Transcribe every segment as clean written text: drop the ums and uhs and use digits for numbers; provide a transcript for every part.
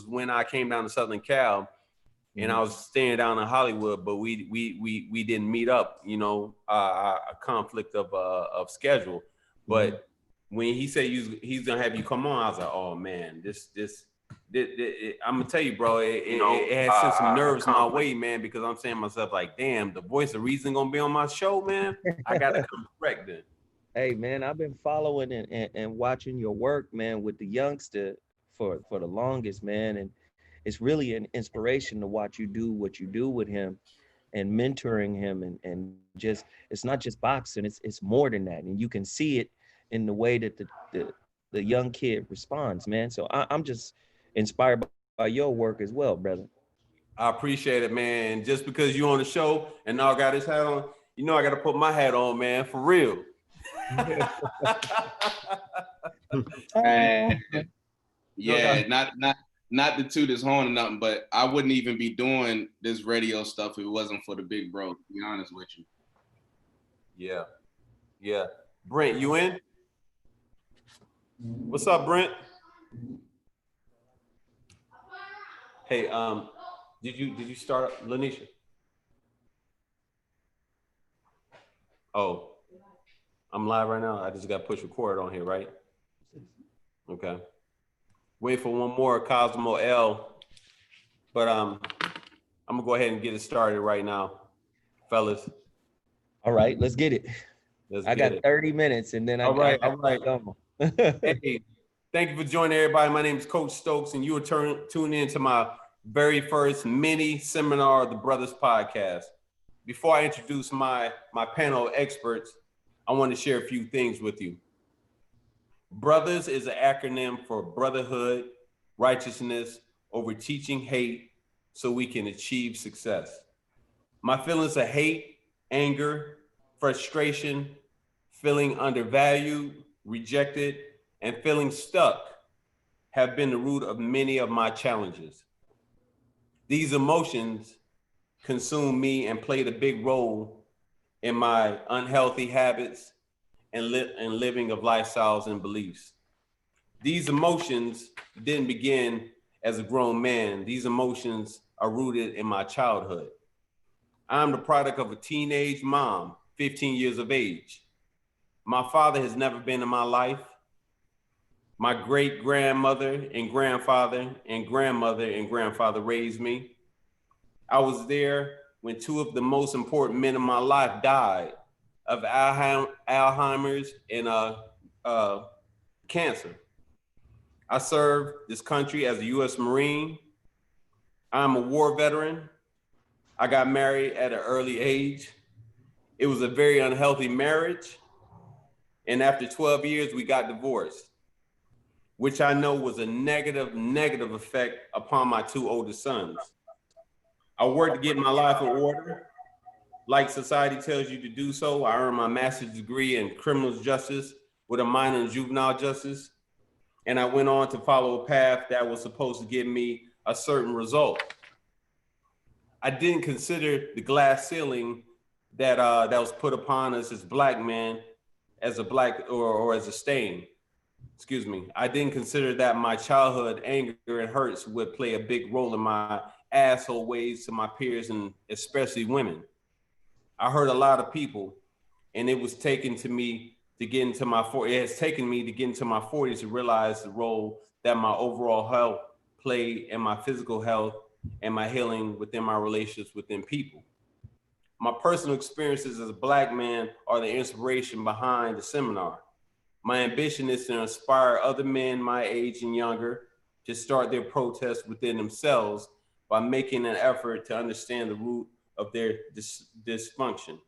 when I came down to Southern Cal, and I was staying down in Hollywood, but we didn't meet up, you know, a conflict of schedule. But when he said he's gonna have you come on, I was like, oh man, this I'm gonna tell you, bro, it has sent some nerves my way, man, because I'm saying to myself, like, damn, the voice of reason gonna be on my show, man. I gotta come correct then. Hey man, I've been following and watching your work, man, with the youngster for the longest, man. And it's really an inspiration to watch you do what you do with him and mentoring him and just it's not just boxing, it's more than that. And you can see it in the way that the young kid responds, man. So I'm just inspired by your work as well, brother. I appreciate it, man. Just because you on the show and now I got his hat on, you know I gotta put my hat on, man, for real. Yeah, not to toot his horn or nothing, but I wouldn't even be doing this radio stuff if it wasn't for the big bro, to be honest with you. Yeah. Brent, you in? What's up, Brent? Hey, did you start, Lanisha? Oh, I'm live right now. I just got to push record on here, right? Okay. Wait for one more Cosmo L, but I'm gonna go ahead and get it started right now, fellas. All right, let's get it. I got 30 minutes and then all right. Hey, thank you for joining everybody. My name is Coach Stokes, and you are tuning in to my very first mini seminar of the Brothers Podcast. Before I introduce my panel of experts, I want to share a few things with you. Brothers is an acronym for brotherhood, righteousness, over teaching hate so we can achieve success. My feelings of hate, anger, frustration, feeling undervalued, rejected, and feeling stuck have been the root of many of my challenges. These emotions consume me and played a big role in my unhealthy habits and living of lifestyles and beliefs. These emotions didn't begin as a grown man. These emotions are rooted in my childhood. I'm the product of a teenage mom, 15 years of age. My father has never been in my life. My great grandmother and grandfather and grandmother and grandfather raised me. I was there when two of the most important men in my life died of Alzheimer's and cancer. I served this country as a U.S. Marine. I'm a war veteran. I got married at an early age. It was a very unhealthy marriage. And after 12 years, we got divorced, which I know was a negative effect upon my two oldest sons. I worked to get my life in order. Like society tells you to do so, I earned my master's degree in criminal justice with a minor in juvenile justice. And I went on to follow a path that was supposed to give me a certain result. I didn't consider the glass ceiling that was put upon us as Black men as a black or as a stain. Excuse me. I didn't consider that my childhood anger and hurts would play a big role in my asshole ways to my peers and especially women. I hurt a lot of people, and it was taken to me to get into my 40s. It has taken me to get into my 40s to realize the role that my overall health played in my physical health and my healing within my relationships within people. My personal experiences as a Black man are the inspiration behind the seminar. My ambition is to inspire other men my age and younger to start their protests within themselves by making an effort to understand the root of their dysfunction.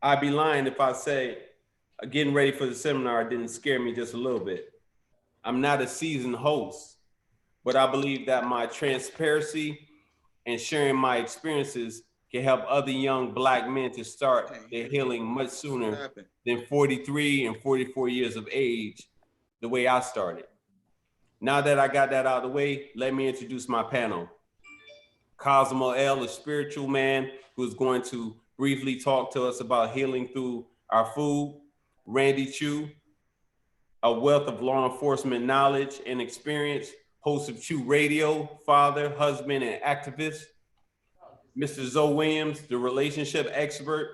I'd be lying if I say getting ready for the seminar didn't scare me just a little bit. I'm not a seasoned host, but I believe that my transparency and sharing my experiences can help other young Black men to start their healing much sooner than 43 and 44 years of age, the way I started. Now that I got that out of the way, let me introduce my panel. Cosmo L, a spiritual man who is going to briefly talk to us about healing through our food. Randy Chu, a wealth of law enforcement knowledge and experience, host of Chew Radio, father, husband, and activist. Mr. Zoe Williams, the relationship expert,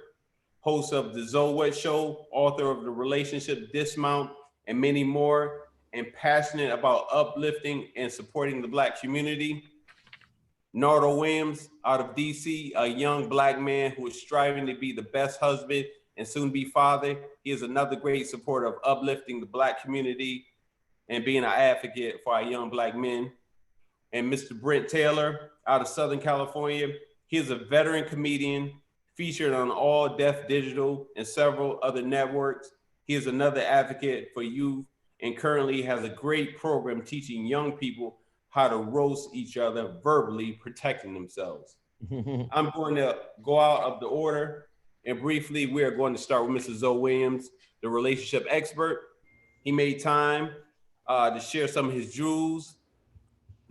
host of The Zoe What Show, author of The Relationship Dismount, and many more, and passionate about uplifting and supporting the Black community. Nardo Williams, out of DC, a young Black man who is striving to be the best husband and soon be father. He is another great supporter of uplifting the Black community and being an advocate for our young Black men. And Mr. Brent Taylor, out of Southern California. He is a veteran comedian featured on All Deaf Digital and several other networks. He is another advocate for youth and currently has a great program teaching young people how to roast each other verbally, protecting themselves. I'm going to go out of the order, and briefly, we are going to start with Mr. Zoe Williams, the relationship expert. He made time to share some of his jewels.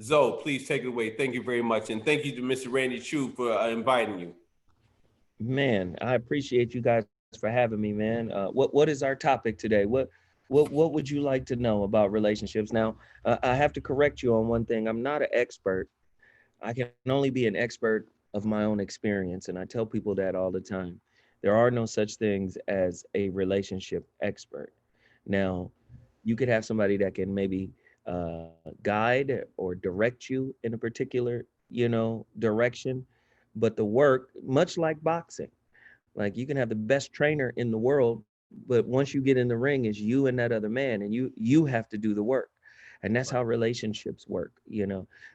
Zoe, please take it away. Thank you very much. And thank you to Mr. Randy Chu for inviting you. Man, I appreciate you guys for having me, man. What is our topic today? What would you like to know about relationships? Now, I have to correct you on one thing. I'm not an expert. I can only be an expert of my own experience. And I tell people that all the time. There are no such things as a relationship expert. Now, you could have somebody that can maybe guide or direct you in a particular, direction. But the work, much like boxing, like you can have the best trainer in the world, but once you get in the ring, it's you and that other man, and you have to do the work. And that's how relationships work.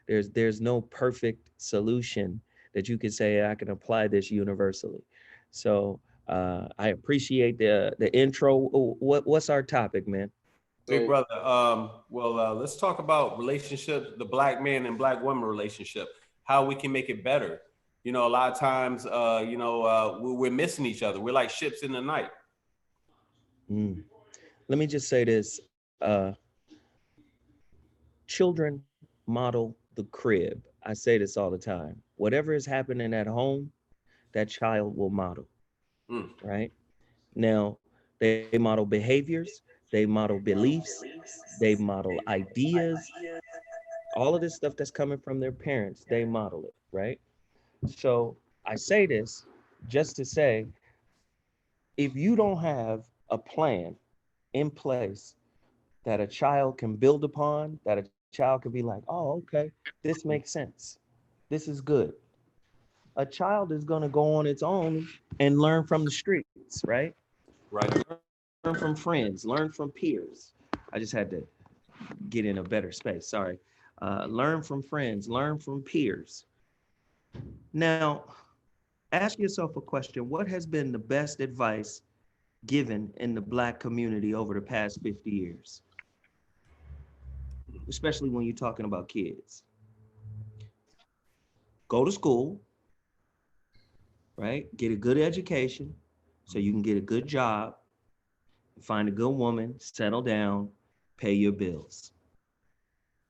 There's no perfect solution that you could say I can apply this universally. So I appreciate the intro. What's our topic, man? Hey, brother. Let's talk about relationships, the Black man and Black woman relationship, how we can make it better. A lot of times, we're missing each other. We're like ships in the night. Let me just say this. Children model the crib. I say this all the time. Whatever is happening at home, that child will model, right? Now, they model behaviors, they model beliefs, they model ideas. All of this stuff that's coming from their parents, they model it, right? So I say this just to say, if you don't have a plan in place that a child can build upon, that a child can be like, oh, okay, this makes sense. This is good. A child is going to go on its own and learn from the streets, right? Right. Learn from friends, learn from peers. I just had to get in a better space. Sorry. Learn from friends, learn from peers. Now, ask yourself a question. What has been the best advice given in the Black community over the past 50 years? Especially when you're talking about kids. Go to school, right? Get a good education so you can get a good job, find a good woman, settle down, pay your bills.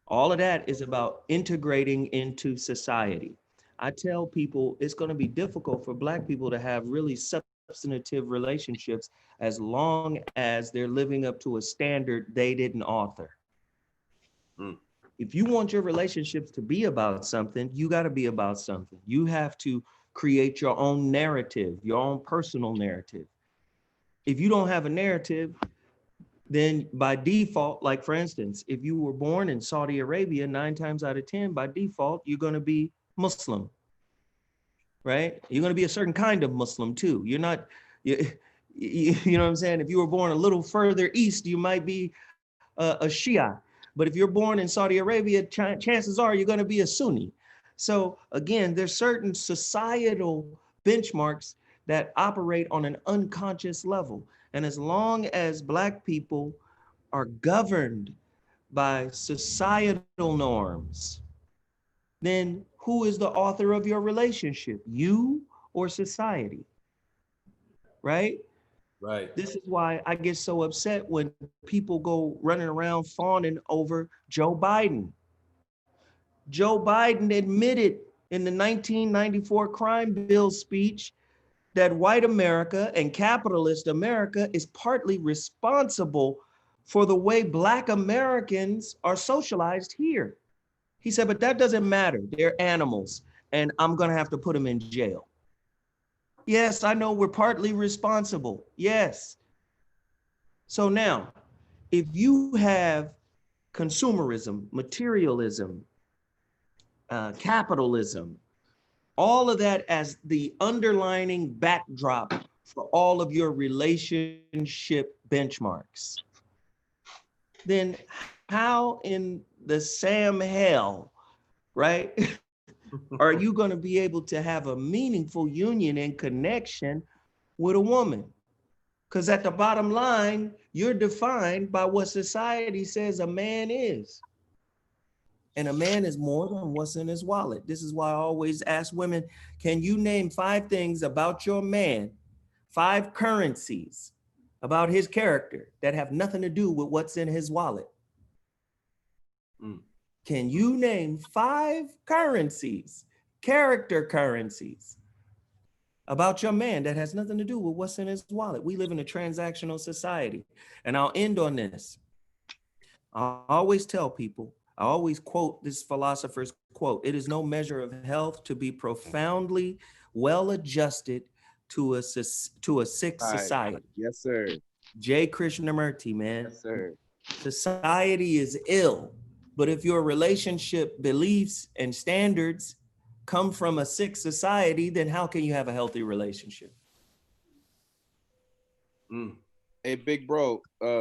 All of that is about integrating into society. I tell people it's going to be difficult for Black people to have really substantive relationships as long as they're living up to a standard they didn't author. If you want your relationships to be about something, you got to be about something. You have to create your own narrative, your own personal narrative. If you don't have a narrative, then by default, like for instance, if you were born in Saudi Arabia, 9 times out of 10, by default, you're going to be Muslim, right? You're going to be a certain kind of Muslim too. You're not, you know what I'm saying? If you were born a little further east, you might be a Shia. But if you're born in Saudi Arabia, chances are you're going to be a Sunni. So again, there's certain societal benchmarks that operate on an unconscious level. And as long as Black people are governed by societal norms, then who is the author of your relationship? You or society? Right? Right. This is why I get so upset when people go running around fawning over Joe Biden. Joe Biden admitted in the 1994 crime bill speech that white America and capitalist America is partly responsible for the way Black Americans are socialized here. He said, but that doesn't matter. They're animals, and I'm going to have to put them in jail. Yes, I know we're partly responsible. Yes. So now, if you have consumerism, materialism, capitalism, all of that as the underlining backdrop for all of your relationship benchmarks, then how in the Sam hell, right, are you going to be able to have a meaningful union and connection with a woman? Because at the bottom line, you're defined by what society says a man is. And a man is more than what's in his wallet. This is why I always ask women, can you name 5 things about your man, 5 currencies about his character that have nothing to do with what's in his wallet? Can you name 5 currencies, character currencies about your man that has nothing to do with what's in his wallet? We live in a transactional society. And I'll end on this. I always tell people, I always quote this philosopher's quote: it is no measure of health to be profoundly well adjusted to a sick society. Yes, sir. J. Krishnamurti, man. Yes, sir. Society is ill, but if your relationship beliefs and standards come from a sick society, then how can you have a healthy relationship? Hey, big bro,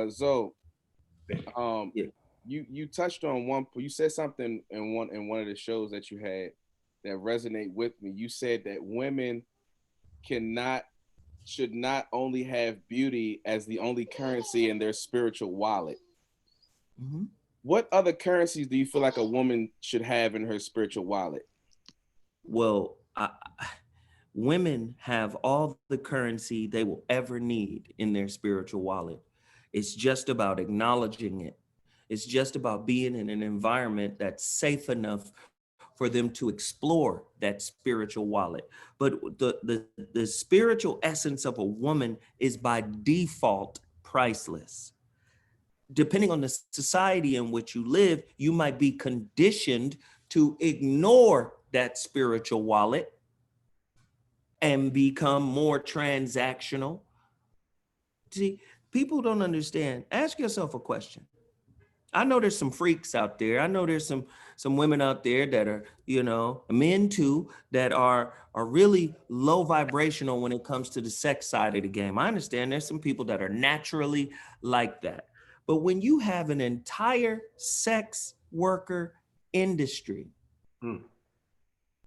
Zoe. Yeah. You touched on you said something in one of the shows that you had that resonate with me. You said that women should not only have beauty as the only currency in their spiritual wallet. Mm-hmm. What other currencies do you feel like a woman should have in her spiritual wallet? Well, women have all the currency they will ever need in their spiritual wallet. It's just about acknowledging it. It's just about being in an environment that's safe enough for them to explore that spiritual wallet. But the spiritual essence of a woman is by default priceless. Depending on the society in which you live, you might be conditioned to ignore that spiritual wallet and become more transactional. See, people don't understand. Ask yourself a question. I know there's some freaks out there. I know there's some women out there that are, men too, that are really low vibrational when it comes to the sex side of the game. I understand there's some people that are naturally like that. But when you have an entire sex worker industry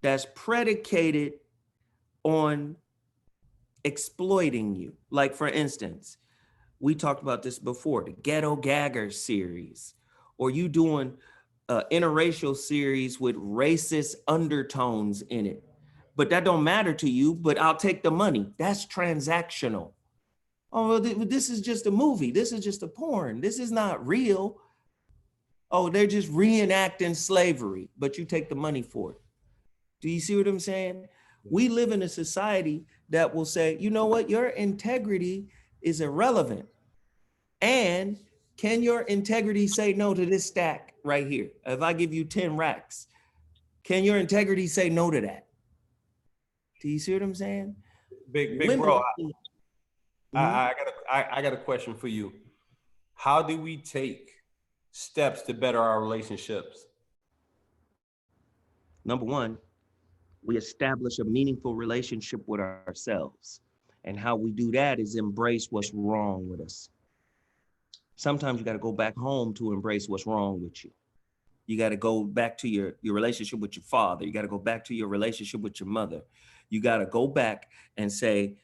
that's predicated on exploiting you, like for instance, we talked about this before, the Ghetto Gagger series, or you doing an interracial series with racist undertones in it. But that don't matter to you, but I'll take the money. That's transactional. Oh, well, this is just a movie. This is just a porn. This is not real. Oh, they're just reenacting slavery, but you take the money for it. Do you see what I'm saying? We live in a society that will say, you know what, your integrity is irrelevant. And can your integrity say no to this stack right here? If I give you 10 racks, can your integrity say no to that? Do you see what I'm saying? Big bro, I got a question for you. How do we take steps to better our relationships? Number one, we establish a meaningful relationship with ourselves. And how we do that is embrace what's wrong with us. Sometimes you got to go back home to embrace what's wrong with you. You got to go back to your relationship with your father. You got to go back to your relationship with your mother. You got to go back and say,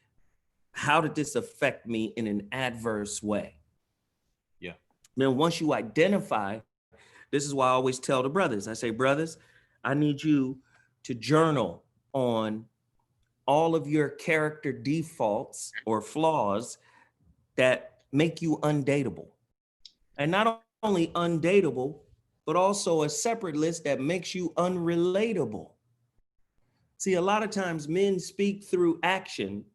how did this affect me in an adverse way? Yeah. Then once you identify, this is why I always tell the brothers, I say, brothers, I need you to journal on all of your character defaults or flaws that make you undateable. And not only undateable, but also a separate list that makes you unrelatable. See, a lot of times men speak through action.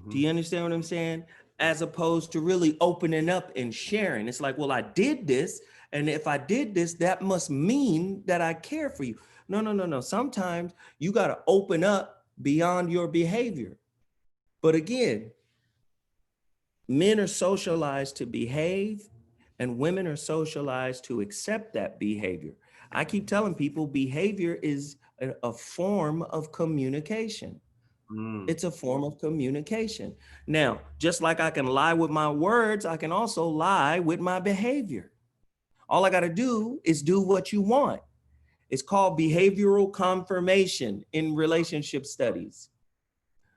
Do you understand what I'm saying? As opposed to really opening up and sharing. It's like, well, I did this And if I did this, that must mean that I care for you. No, no, no, no. Sometimes you got to open up beyond your behavior. But again, men are socialized to behave and women are socialized to accept that behavior. I keep telling people behavior is a form of communication. It's a form of communication. Now, just like I can lie with my words, I can also lie with my behavior. All I got to do is do what you want. It's called behavioral confirmation in relationship studies.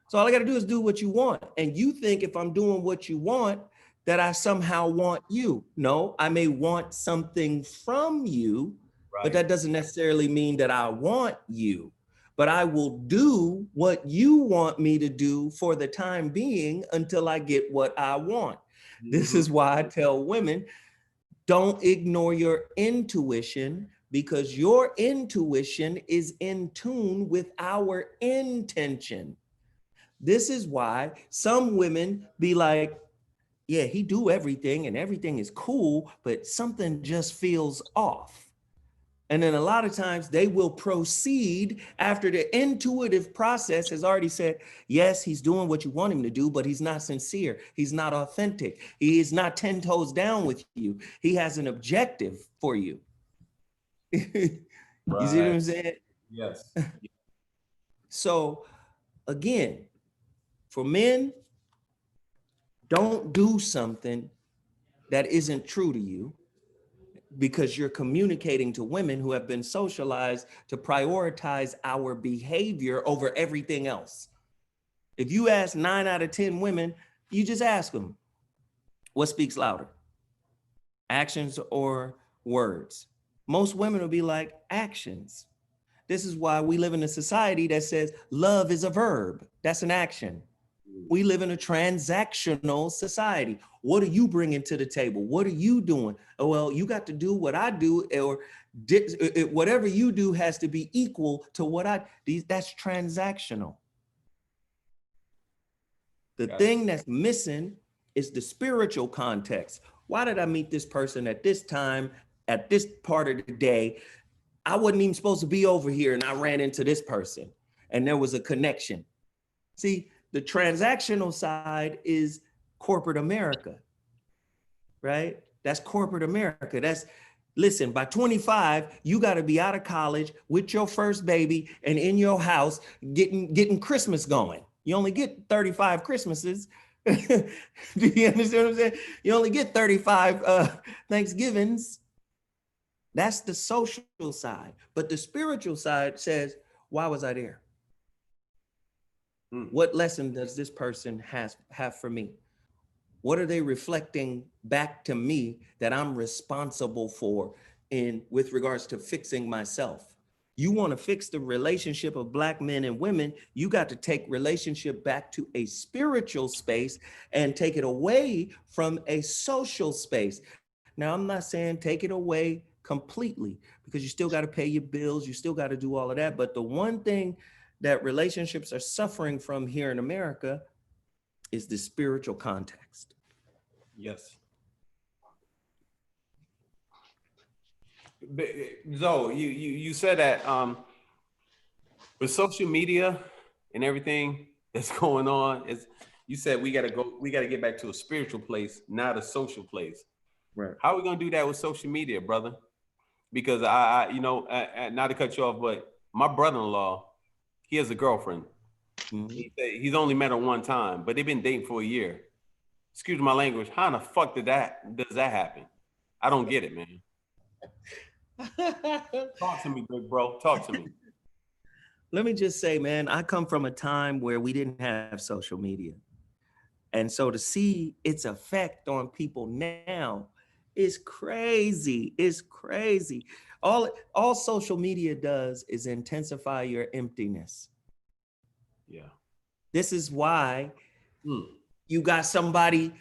So all I got to do is do what you want. And you think if I'm doing what you want, that I somehow want you. No, I may want something from you, but that doesn't necessarily mean that I want you. But I will do what you want me to do for the time being until I get what I want. This is why I tell women, don't ignore your intuition, because your intuition is in tune with our intention. This is why some women be like, yeah, he do everything and everything is cool, but something just feels off. And then a lot of times they will proceed after the intuitive process has already said, yes, he's doing what you want him to do, but he's not sincere. He's not authentic. He is not 10 toes down with you. He has an objective for you. You see what I'm saying? Yes. So again, for men, don't do something that isn't true to you, because you're communicating to women who have been socialized to prioritize our behavior over everything else. If you ask 9 out of 10 women, you just ask them, what speaks louder, actions or words? Most women will be like, actions. This is why we live in a society that says love is a verb. That's an action. We live in a transactional society. What are you bringing to the table? What are you doing? Oh, well, you got to do what I do, or whatever you do has to be equal to what that's transactional. The thing that's missing is the spiritual context. Why did I meet this person at this time, at this part of the day? I wasn't even supposed to be over here, and I ran into this person, and there was a connection. See, the transactional side is corporate America, right? That's corporate America. Listen, by 25, you got to be out of college with your first baby and in your house getting Christmas going. You only get 35 Christmases. Do you understand what I'm saying? You only get 35 Thanksgivings. That's the social side. But the spiritual side says, why was I there? What lesson does this person have for me? What are they reflecting back to me that I'm responsible for with regards to fixing myself? You want to fix the relationship of Black men and women, you got to take relationship back to a spiritual space and take it away from a social space. Now, I'm not saying take it away completely, because you still got to pay your bills, you still got to do all of that. But the one thing that relationships are suffering from here in America is the spiritual context. Yes. Zoe, you said that with social media and everything that's going on, you said we gotta get back to a spiritual place, not a social place. Right. How are we gonna do that with social media, brother? Because I not to cut you off, but my brother-in-law, he has a girlfriend. Mm-hmm. He said he's only met her one time, but they've been dating for a year. Excuse my language. How in the fuck does that happen? I don't get it, man. Talk to me, big bro. Talk to me. Let me just say, man, I come from a time where we didn't have social media. And so to see its effect on people now is crazy. It's crazy. All social media does is intensify your emptiness. Yeah. This is why you got somebody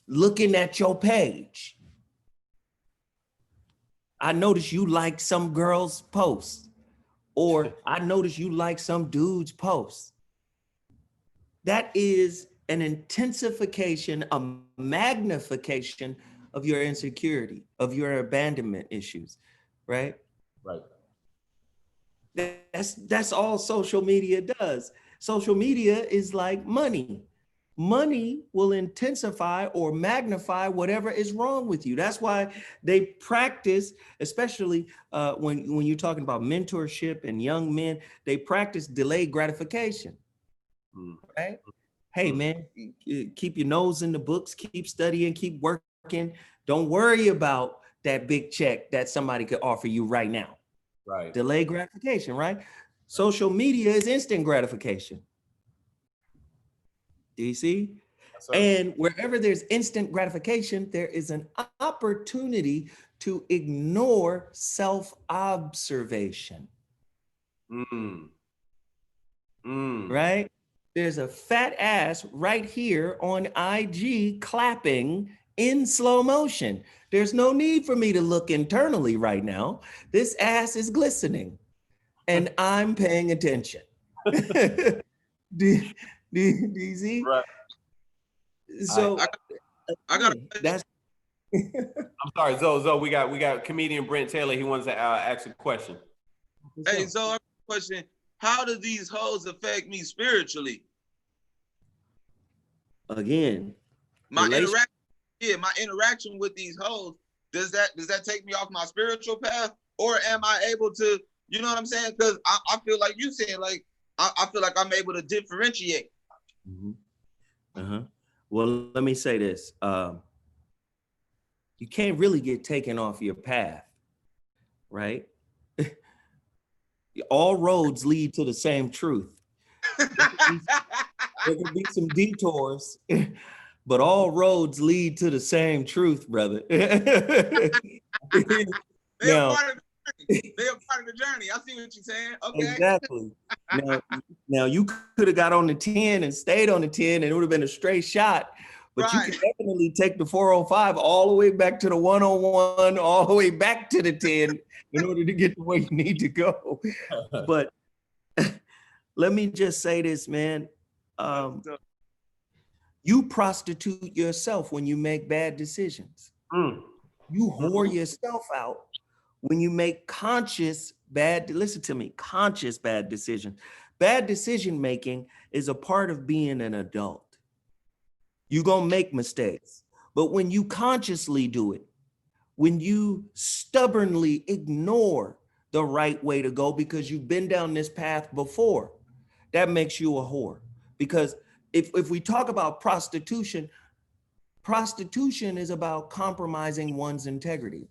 looking at your page. I noticed you like some girl's post, or I noticed you like some dude's post. That is an intensification, a magnification of your insecurity, of your abandonment issues, right? Right. That's all social media does. Social media is like money. Money will intensify or magnify whatever is wrong with you. That's why they practice, especially when you're talking about mentorship and young men, they practice delayed gratification, right? Hey, man, keep your nose in the books, keep studying, keep working. Don't worry about that big check that somebody could offer you right now. Right. Delayed gratification, right? Social media is instant gratification. Do you see? Yes, sir. And wherever there's instant gratification, there is an opportunity to ignore self-observation. Right? There's a fat ass right here on IG clapping in slow motion. There's no need for me to look internally right now. This ass is glistening and I'm paying attention. do you see? Right. So I got that's I'm sorry, Zoe, we got comedian Brent Taylor. He wants to ask a question. Hey, Zoe, I have a question. How do these hoes affect me spiritually? Again, my interaction with these hoes, does that take me off my spiritual path, or am I able to, you know what I'm saying? Because I feel like you saying, like, I feel like I'm able to differentiate. Well, let me say this. You can't really get taken off your path, right? All roads lead to the same truth. There can be some detours, but all roads lead to the same truth, brother. They're part of the journey. I see what you're saying. Okay. Exactly. Now you could have got on the 10 and stayed on the 10 and it would have been a straight shot. But you can definitely take the 405 all the way back to the 101, all the way back to the 10 in order to get to where you need to go. But let me just say this, man. You prostitute yourself when you make bad decisions. You whore yourself out when you make conscious bad decisions. Bad decision making is a part of being an adult. You're gonna make mistakes, but when you consciously do it, when you stubbornly ignore the right way to go because you've been down this path before, that makes you a whore. Because if we talk about prostitution is about compromising one's integrity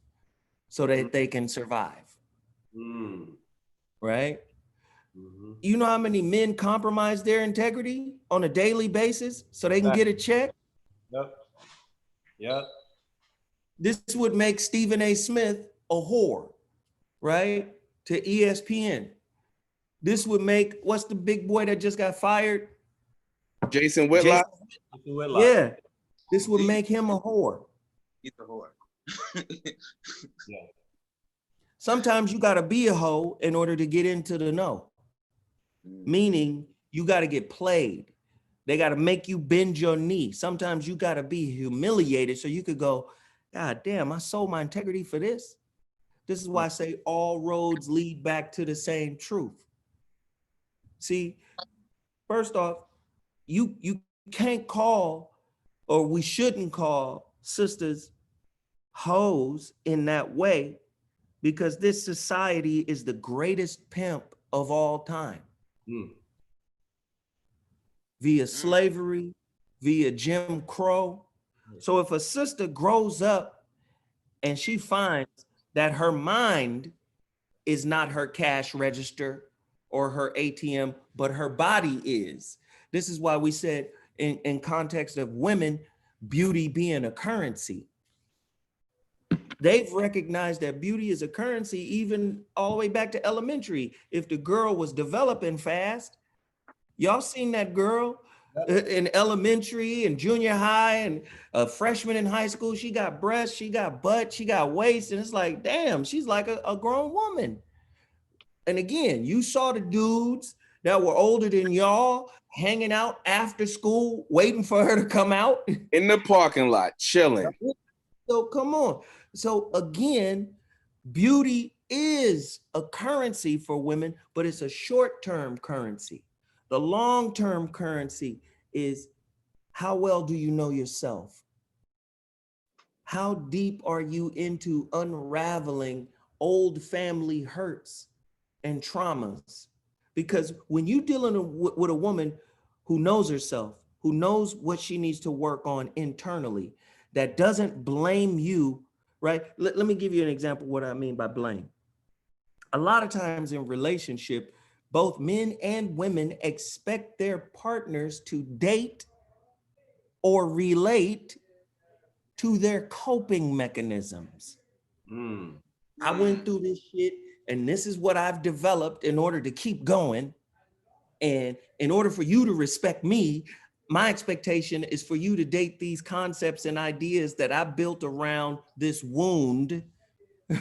so that they can survive, right? You know how many men compromise their integrity on a daily basis so they can get a check? Yep. This would make Stephen A. Smith a whore, right? To ESPN. This would make, what's the big boy that just got fired? Jason Whitlock. Yeah. This would make him a whore. He's a whore. Yeah. Sometimes you got to be a hoe in order to get into the know. Meaning you got to get played. They got to make you bend your knee. Sometimes you got to be humiliated so you could go, God damn, I sold my integrity for this. This is why I say all roads lead back to the same truth. See, first off, you can't call, or we shouldn't call sisters hoes in that way, because this society is the greatest pimp of all time. Via slavery, via Jim Crow. So if a sister grows up and she finds that her mind is not her cash register or her ATM, but her body is. This is why we said in context of women, beauty being a currency. They've recognized that beauty is a currency even all the way back to elementary. If the girl was developing fast, y'all seen that girl in elementary and junior high and a freshman in high school, she got breasts, she got butt, she got waist, and it's like, damn, she's like a grown woman. And again, you saw the dudes that were older than y'all hanging out after school, waiting for her to come out. In the parking lot, chilling. So come on. So again, beauty is a currency for women, but it's a short-term currency. The long-term currency is how well do you know yourself? How deep are you into unraveling old family hurts and traumas? Because when you're dealing with a woman who knows herself, who knows what she needs to work on internally, that doesn't blame you, right? Let me give you an example of what I mean by blame. A lot of times in relationship, both men and women expect their partners to date or relate to their coping mechanisms. Mm. I went through this shit, and this is what I've developed in order to keep going. And in order for you to respect me, my expectation is for you to date these concepts and ideas that I built around this wound,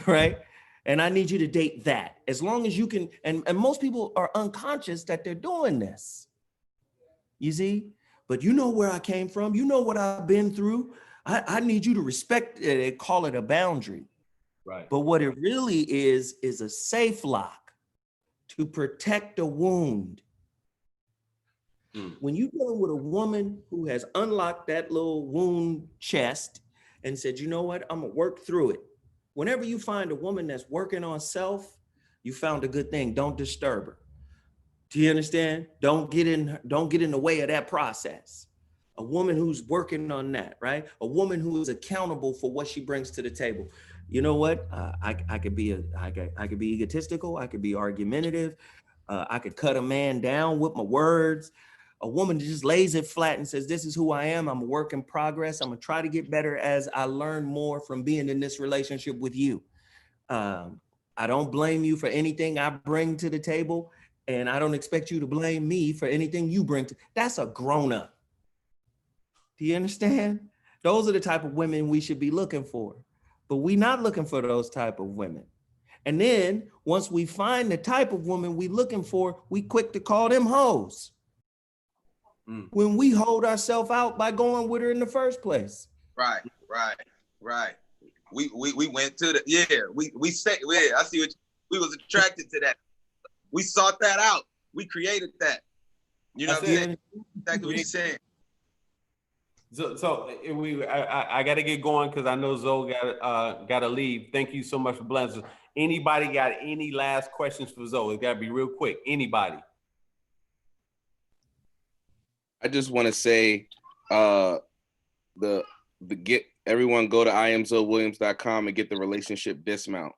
right? And I need you to date that. As long as you can, and most people are unconscious that they're doing this. You see? But you know where I came from. You know what I've been through. I need you to respect it and call it a boundary. Right. But what it really is a safe lock to protect a wound. When you're dealing with a woman who has unlocked that little wound chest and said, you know what, I'm gonna work through it. Whenever you find a woman that's working on self, you found a good thing. Don't disturb her. Do you understand? Don't get in the way of that process. A woman who's working on that, right? A woman who is accountable for what she brings to the table. You know what? I could be egotistical. I could be argumentative. I could cut a man down with my words. A woman just lays it flat and says, this is who I am. I'm a work in progress. I'm gonna try to get better as I learn more from being in this relationship with you. I don't blame you for anything I bring to the table, and I don't expect you to blame me for anything you bring to. That's a grown up. Do you understand? Those are the type of women we should be looking for, but we're not looking for those type of women. And then once we find the type of woman we looking for, we quick to call them hoes. When we hold ourselves out by going with her in the first place. Right. We went to the we said I see what we was attracted to that. We sought that out. We created that. You know what I'm saying? Exactly what you're saying. So I got to get going because I know Zoe got to leave. Thank you so much for blessing. Anybody got any last questions for Zoe? It's got to be real quick. Anybody? I just want to say, get everyone go to IamZoeWilliams.com and get the relationship dismount,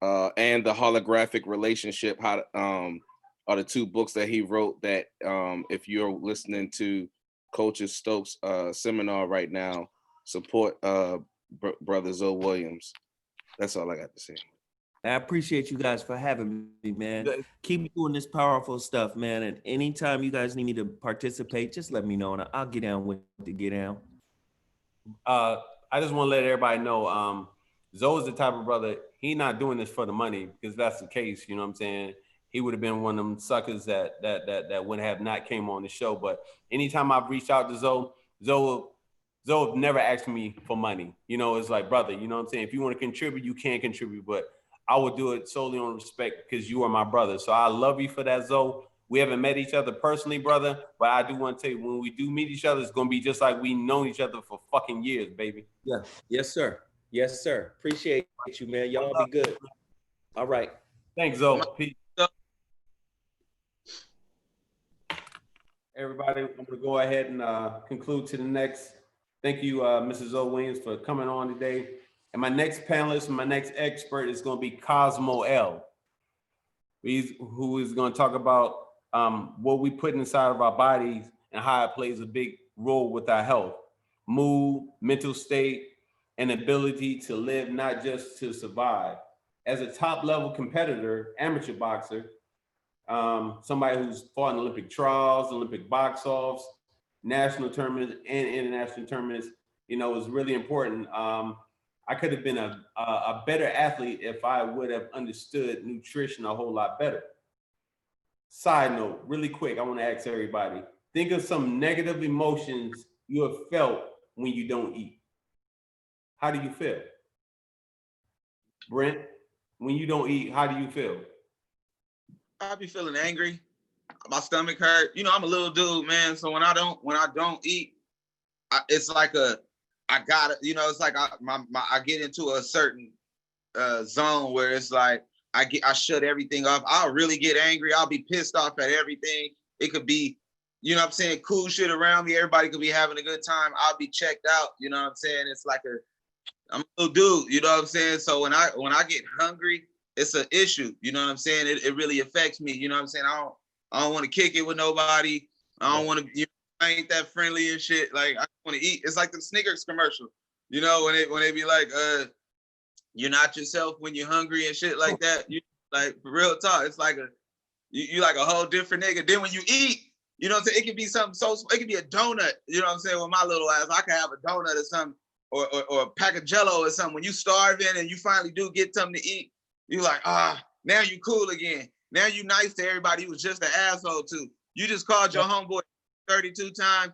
and the holographic relationship. Are the two books that he wrote that if you're listening to Coach Stokes' seminar right now, support Brother Zoe Williams. That's all I got to say. I appreciate you guys for having me, man. Keep doing this powerful stuff, man. And anytime you guys need me to participate, just let me know, and I'll get down with the get down. I just want to let everybody know, Zoe's the type of brother, he not doing this for the money, because that's the case, you know what I'm saying? He would have been one of them suckers that would have not came on the show. But anytime I've reached out to Zoe never asked me for money. You know, it's like, brother, you know what I'm saying? If you want to contribute, you can contribute, but I would do it solely on respect because you are my brother. So I love you for that, Zoe. We haven't met each other personally, brother, but I do want to tell you, when we do meet each other, it's going to be just like we known each other for fucking years, baby. Yeah. Yes, sir. Yes, sir. Appreciate you, man. Y'all be good. All right. Thanks, Zoe. Peace. Everybody, I'm going to go ahead and conclude to the next. Thank you, Mrs. Zoe Williams, for coming on today. And my next panelist, my next expert is going to be Cosmo L, who is going to talk about what we put inside of our bodies and how it plays a big role with our health, mood, mental state, and ability to live, not just to survive. As a top-level competitor, amateur boxer, somebody who's fought in Olympic trials, Olympic box-offs, national tournaments, and international tournaments, you know, is really important. I could have been a better athlete if I would have understood nutrition a whole lot better. Side note, really quick, I want to ask everybody, think of some negative emotions you have felt when you don't eat. how do you feel? Brent, when you don't eat, how do you feel? I be feeling angry. My stomach hurt. You know, I'm a little dude, man. So when I don't eat, it's like I gotta, you know, it's like I get into a certain zone where it's like I shut everything off. I'll really get angry. I'll be pissed off at everything. It could be, you know what I'm saying, cool shit around me. Everybody could be having a good time. I'll be checked out. You know what I'm saying? It's like I'm a little dude. You know what I'm saying? So when I get hungry, it's an issue. You know what I'm saying? It really affects me. You know what I'm saying? I don't want to kick it with nobody. I don't want to. You know, I ain't that friendly and shit. Like I want to eat. It's like the Snickers commercial. You know when they be like, you're not yourself when you're hungry and shit like that. You like for real talk. It's like you like a whole different nigga. Then when you eat, you know what I'm saying? It could be something it could be a donut. You know what I'm saying? With my little ass, I could have a donut or something, or a pack of Jello or something. When you starving and you finally do get something to eat, you like, now you cool again. Now you nice to everybody you was just an asshole to. You just called your homeboy 32 times.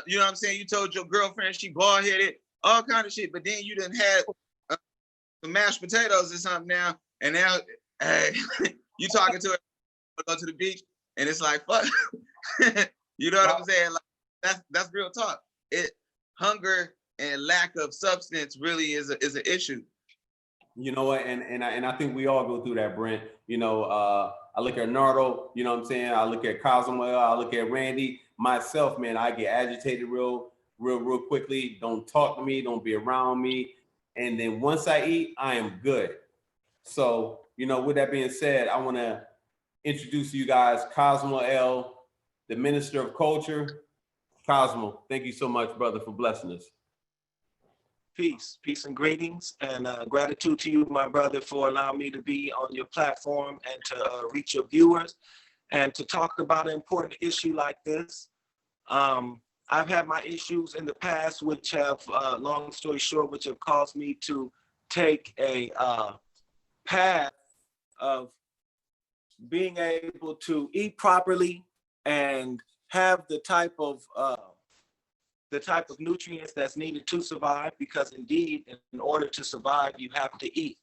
You know what I'm saying? You told your girlfriend she bald-headed, all kind of shit. But then you done had some mashed potatoes or something now, and now hey, you talking to her, go to the beach, and it's like fuck. You know what I'm saying? Like that's real talk. Hunger and lack of substance really is an issue. You know what? And I think we all go through that, Brent. You know, I look at Nardo, you know what I'm saying? I look at Cosmo, I look at Randy. Myself, man, I get agitated real quickly. Don't talk to me, don't be around me. And then once I eat, I am good. So, you know, with that being said, I want to introduce to you guys Cosmo L, the Minister of Culture. Cosmo, thank you so much, brother, for blessing us. Peace and greetings, and gratitude to you, my brother, for allowing me to be on your platform and to reach your viewers and to talk about an important issue like this. I've had my issues in the past, which have, long story short, which have caused me to take a path of being able to eat properly and have the type of nutrients that's needed to survive, because indeed, in order to survive, you have to eat.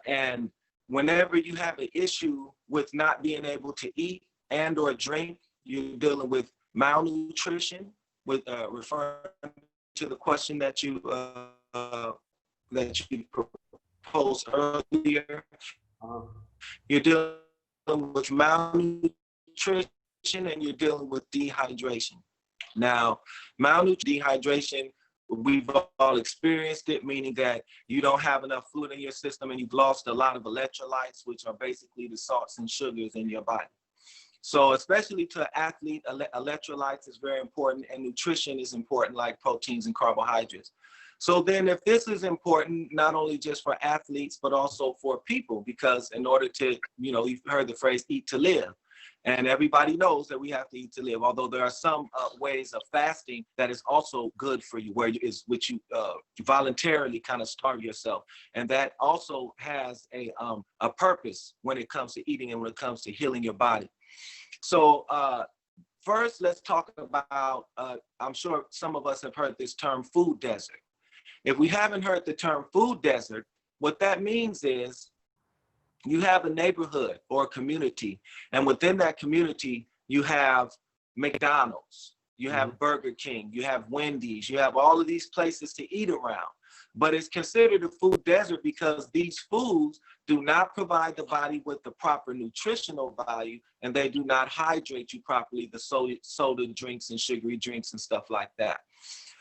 And whenever you have an issue with not being able to eat and or drink, you're dealing with malnutrition, with referring to the question that you proposed earlier. You're dealing with malnutrition and you're dealing with dehydration. Now, malnutrition, dehydration, we've all experienced it, meaning that you don't have enough fluid in your system and you've lost a lot of electrolytes, which are basically the salts and sugars in your body. So especially to an athlete, electrolytes is very important, and nutrition is important, like proteins and carbohydrates. So then if this is important, not only just for athletes, but also for people, because in order to, you know, you've heard the phrase eat to live. And everybody knows that we have to eat to live, although there are some ways of fasting that is also good for you, which you voluntarily kind of starve yourself. And that also has a purpose when it comes to eating and when it comes to healing your body. So first, let's talk about, I'm sure some of us have heard this term food desert. If we haven't heard the term food desert, what that means is you have a neighborhood or a community, and within that community, you have McDonald's, you have Burger King, you have Wendy's, you have all of these places to eat around. But it's considered a food desert because these foods do not provide the body with the proper nutritional value, and they do not hydrate you properly, the soda drinks and sugary drinks and stuff like that.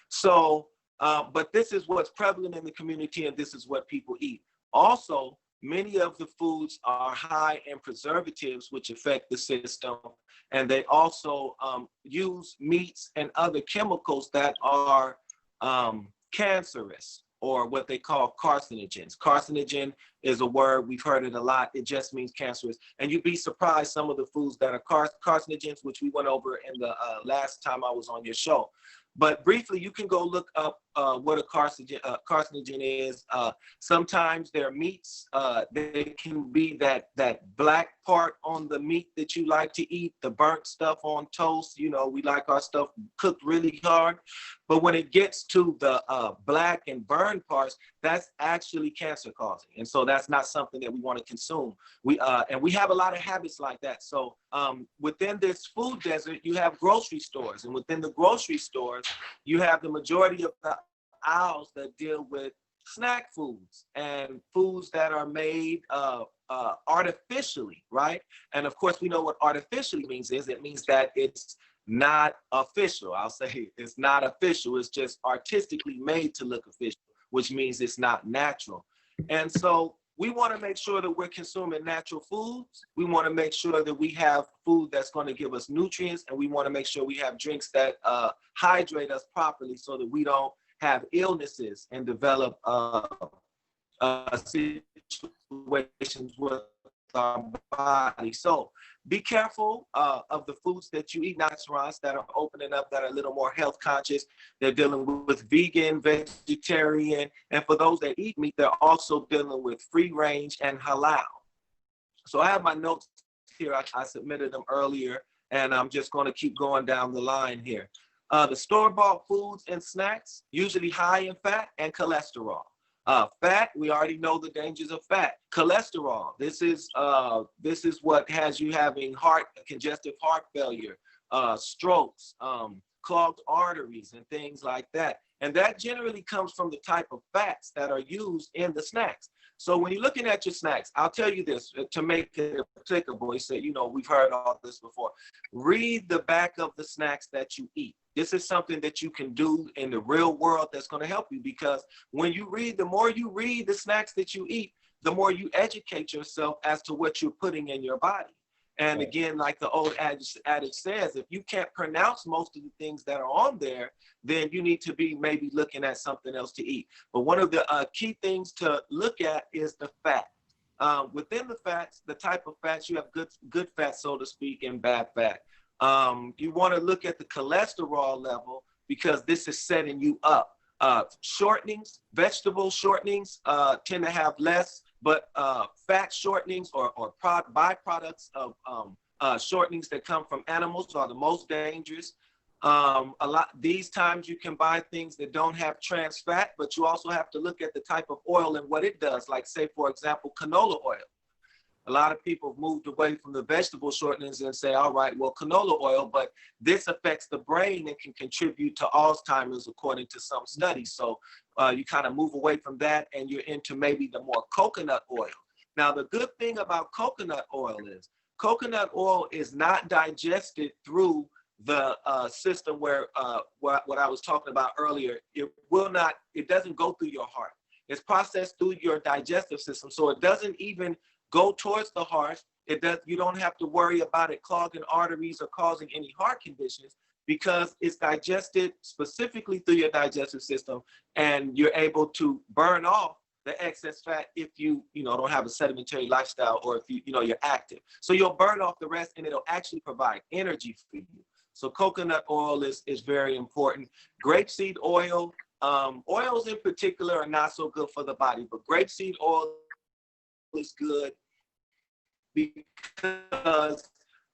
So, but this is what's prevalent in the community, and this is what people eat. Also, many of the foods are high in preservatives, which affect the system, and they also use meats and other chemicals that are cancerous, or what they call carcinogens. Carcinogen is a word, we've heard it a lot. It just means cancerous. And you'd be surprised some of the foods that are carcinogens, which we went over in the last time I was on your show. But briefly, you can go look up what a carcinogen is. Sometimes their meats, they can be that black part on the meat that you like to eat, the burnt stuff on toast. You know, we like our stuff cooked really hard. But when it gets to the black and burned parts, that's actually cancer causing. And so that's not something that we want to consume. And we have a lot of habits like that. So within this food desert, you have grocery stores. And within the grocery stores, you have the majority of the aisles that deal with snack foods and foods that are made artificially, right? And of course, we know what artificially means is it means that it's not official. I'll say it's not official. It's just artistically made to look official, which means it's not natural. And so we want to make sure that we're consuming natural foods. We want to make sure that we have food that's going to give us nutrients, and we want to make sure we have drinks that hydrate us properly so that we don't have illnesses and develop situations with our body. So be careful of the foods that you eat. Restaurants that are opening up that are a little more health conscious. They're dealing with vegan, vegetarian, and for those that eat meat, they're also dealing with free range and halal. So I have my notes here. I submitted them earlier, and I'm just going to keep going down the line here. The store-bought foods and snacks, usually high in fat and cholesterol. Fat, we already know the dangers of fat. Cholesterol, this is what has you having congestive heart failure, strokes, clogged arteries, and things like that. And that generally comes from the type of fats that are used in the snacks. So when you're looking at your snacks, I'll tell you this to make it applicable. You say, you know, we've heard all this before. Read the back of the snacks that you eat. This is something that you can do in the real world that's going to help you, because when you read, the more you read the snacks that you eat, the more you educate yourself as to what you're putting in your body. And again, like the old adage says, if you can't pronounce most of the things that are on there, then you need to be maybe looking at something else to eat. But one of the key things to look at is the fat. Within the fats, the type of fats, you have good fat, so to speak, and bad fat. You want to look at the cholesterol level, because this is setting you up. Shortenings, vegetable shortenings tend to have less, but fat shortenings or byproducts of shortenings that come from animals are the most dangerous. These times you can buy things that don't have trans fat, but you also have to look at the type of oil and what it does. Like, say, for example, canola oil. A lot of people have moved away from the vegetable shortenings and say, all right, well, canola oil, but this affects the brain and can contribute to Alzheimer's, according to some studies. So you kind of move away from that and you're into maybe the more coconut oil. Now, the good thing about coconut oil is not digested through the system where what I was talking about earlier. It doesn't go through your heart. It's processed through your digestive system. So it doesn't even go towards the heart. You don't have to worry about it clogging arteries or causing any heart conditions, because it's digested specifically through your digestive system, and you're able to burn off the excess fat if you don't have a sedentary lifestyle, or if you're active. So you'll burn off the rest, and it'll actually provide energy for you. So coconut oil is very important. Grapeseed oil, oils in particular are not so good for the body, but grapeseed oil is good, because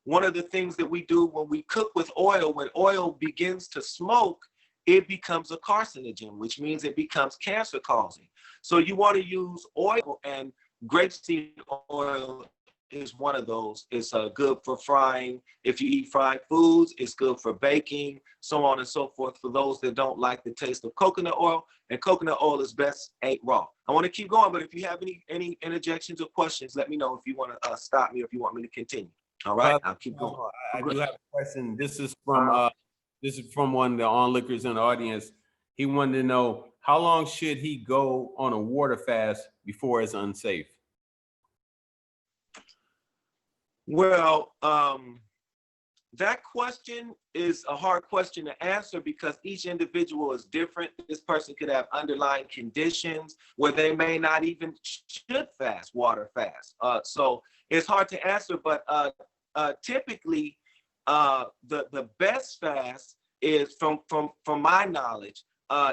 one of the things that we do when we cook with oil, when oil begins to smoke, it becomes a carcinogen, which means it becomes cancer causing. So you want to use oil, and grapeseed oil is one of those. It's good for frying. If you eat fried foods, it's good for baking, so on and so forth, for those that don't like the taste of coconut oil. And coconut oil is best ate raw. I want to keep going, but if you have any interjections or questions, let me know if you want to stop me or if you want me to continue. All right, I'll keep going. I do have a question. This is from one of the onlookers in the audience. He wanted to know, how long should he go on a water fast before it's unsafe? Well, that question is a hard question to answer, because each individual is different. This person could have underlying conditions where they may not even should fast, water fast. So it's hard to answer, but typically the best fast is from my knowledge,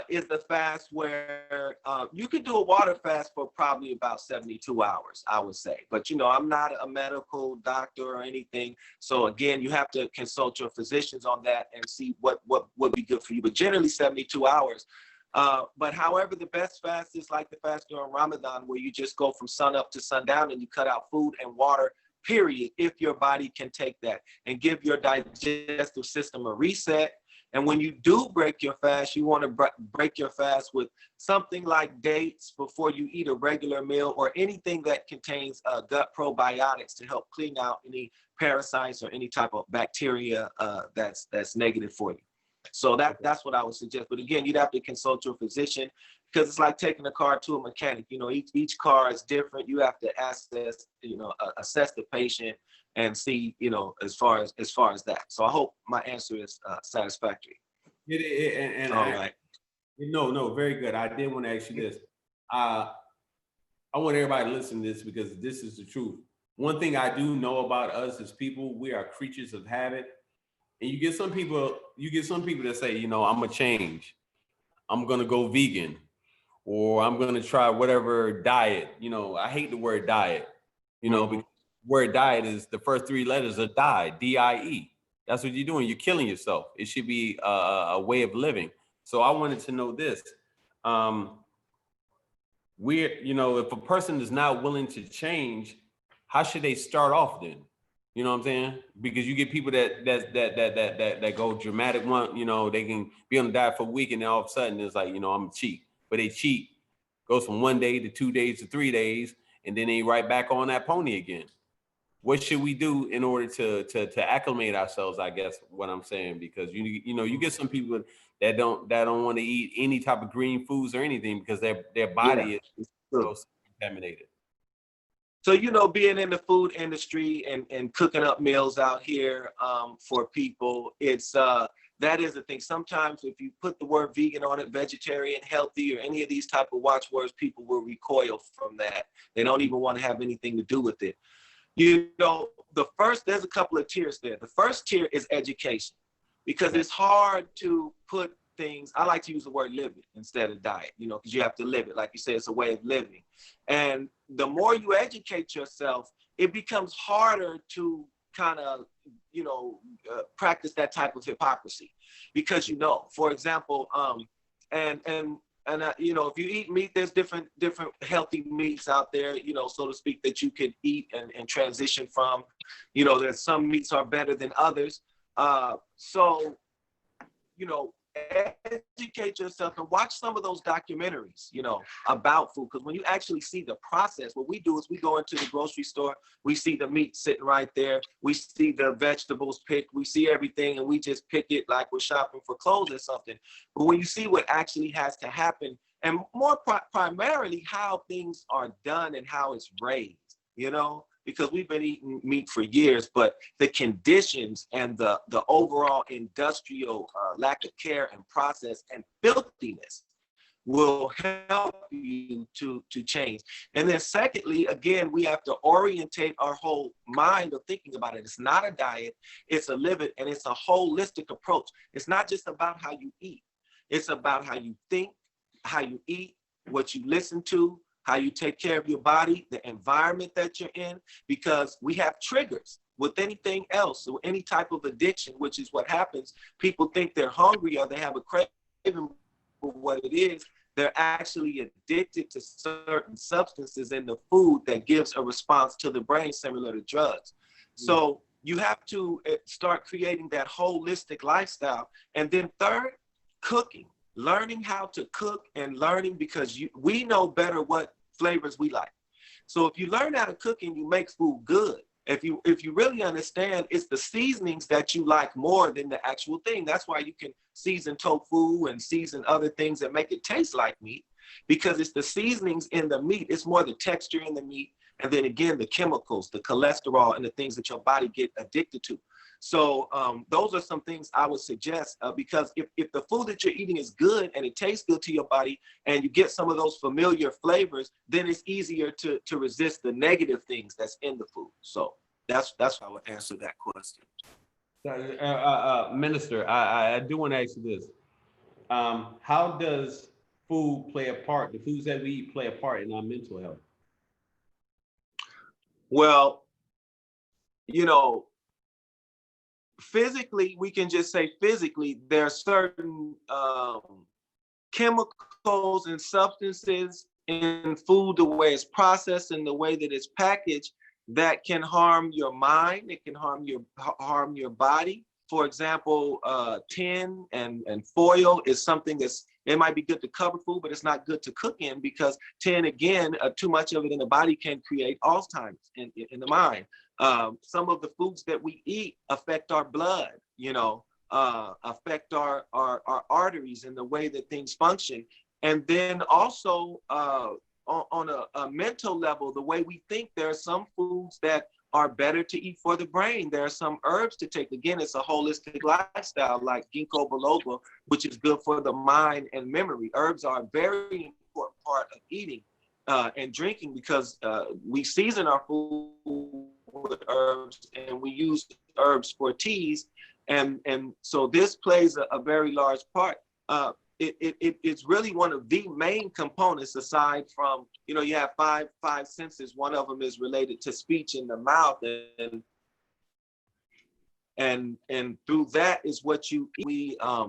is the fast where you could do a water fast for probably about 72 hours, I would say. But, you know, I'm not a medical doctor or anything. So again, you have to consult your physicians on that and see what would be good for you. But generally 72 hours. But however, the best fast is like the fast during Ramadan, where you just go from sun up to sundown and you cut out food and water, period, if your body can take that, and give your digestive system a reset. And when you do break your fast, you want to break your fast with something like dates before you eat a regular meal, or anything that contains gut probiotics to help clean out any parasites or any type of bacteria that's negative for you. So that's what I would suggest. But again, you'd have to consult your physician, because it's like taking a car to a mechanic. You know, each car is different. You have to assess the patient and see, you know, as far as that. So I hope my answer is satisfactory. All right. No, very good. I did want to ask you this. I want everybody to listen to this, because this is the truth. One thing I do know about us as people, we are creatures of habit. And you get some people that say, you know, I'm gonna change. I'm gonna go vegan, or I'm gonna try whatever diet. You know, I hate the word diet, you know, because the word diet is the first three letters of die, D-I-E. That's what you're doing. You're killing yourself. It should be a way of living. So I wanted to know this. You know, if a person is not willing to change, how should they start off then? You know what I'm saying? Because you get people that go dramatic one, you know, they can be on the diet for a week, and then all of a sudden it's like, you know, I'm cheat. But they cheat, goes from 1 day to 2 days to 3 days, and then they right back on that pony again. What should we do in order to acclimate ourselves, I guess what I'm saying? Because you know, you get some people that don't want to eat any type of green foods or anything, because their body is so contaminated. So, you know, being in the food industry and cooking up meals out here for people, it's that is the thing. Sometimes if you put the word vegan on it, vegetarian, healthy, or any of these type of watchwords, people will recoil from that. They don't even want to have anything to do with it. You know, there's a couple of tiers there. The first tier is education, because it's hard to put things, I like to use the word live it instead of diet, you know, because you have to live it. Like you said, it's a way of living. And the more you educate yourself, it becomes harder to kind of, you know, practice that type of hypocrisy, because, you know, for example, you know, if you eat meat, there's different healthy meats out there, you know, so to speak, that you could eat and transition from. You know, there's some meats are better than others. So, you know, educate yourself and watch some of those documentaries, you know, about food. Because when you actually see the process, what we do is we go into the grocery store, we see the meat sitting right there, we see the vegetables picked, we see everything, and we just pick it like we're shopping for clothes or something. But when you see what actually has to happen, and more primarily how things are done and how it's raised, you know, because we've been eating meat for years, but the conditions and the overall industrial lack of care and process and filthiness will help you to change. And then secondly, again, we have to orientate our whole mind of thinking about it. It's not a diet, it's a live it, and it's a holistic approach. It's not just about how you eat. It's about how you think, how you eat, what you listen to, how you take care of your body, the environment that you're in, because we have triggers with anything else, or any type of addiction, which is what happens. People think they're hungry or they have a craving for what it is. They're actually addicted to certain substances in the food that gives a response to the brain similar to drugs. So you have to start creating that holistic lifestyle. And then third, cooking. Learning how to cook and learning, because we know better what flavors we like. So if you learn how to cook and you make food good, if you really understand, it's the seasonings that you like more than the actual thing. That's why you can season tofu and season other things that make it taste like meat, because it's the seasonings in the meat. It's more the texture in the meat, and then again the chemicals, the cholesterol, and the things that your body get addicted to. So those are some things I would suggest, because if the food that you're eating is good and it tastes good to your body, and you get some of those familiar flavors, then it's easier to resist the negative things that's in the food. So that's how I would answer that question. Minister, I do want to ask you this. How does food play a part, the foods that we eat play a part in our mental health? Well, you know, physically, we can just say physically, there are certain chemicals and substances in food, the way it's processed and the way that it's packaged, that can harm your mind. It can harm your body. For example, tin and foil is something it might be good to cover food, but it's not good to cook in, because tin, again, too much of it in the body can create Alzheimer's in the mind. Some of the foods that we eat affect our blood, affect our arteries and the way that things function. And then also on a mental level, the way we think, there are some foods that are better to eat for the brain. There are some herbs to take. Again, it's a holistic lifestyle, like ginkgo biloba, which is good for the mind and memory. Herbs are a very important part of eating and drinking, because we season our food with herbs, and we use herbs for teas. And so this plays a very large part. It's really one of the main components, aside from, you have five senses. One of them is related to speech in the mouth, and through that is what you eat. I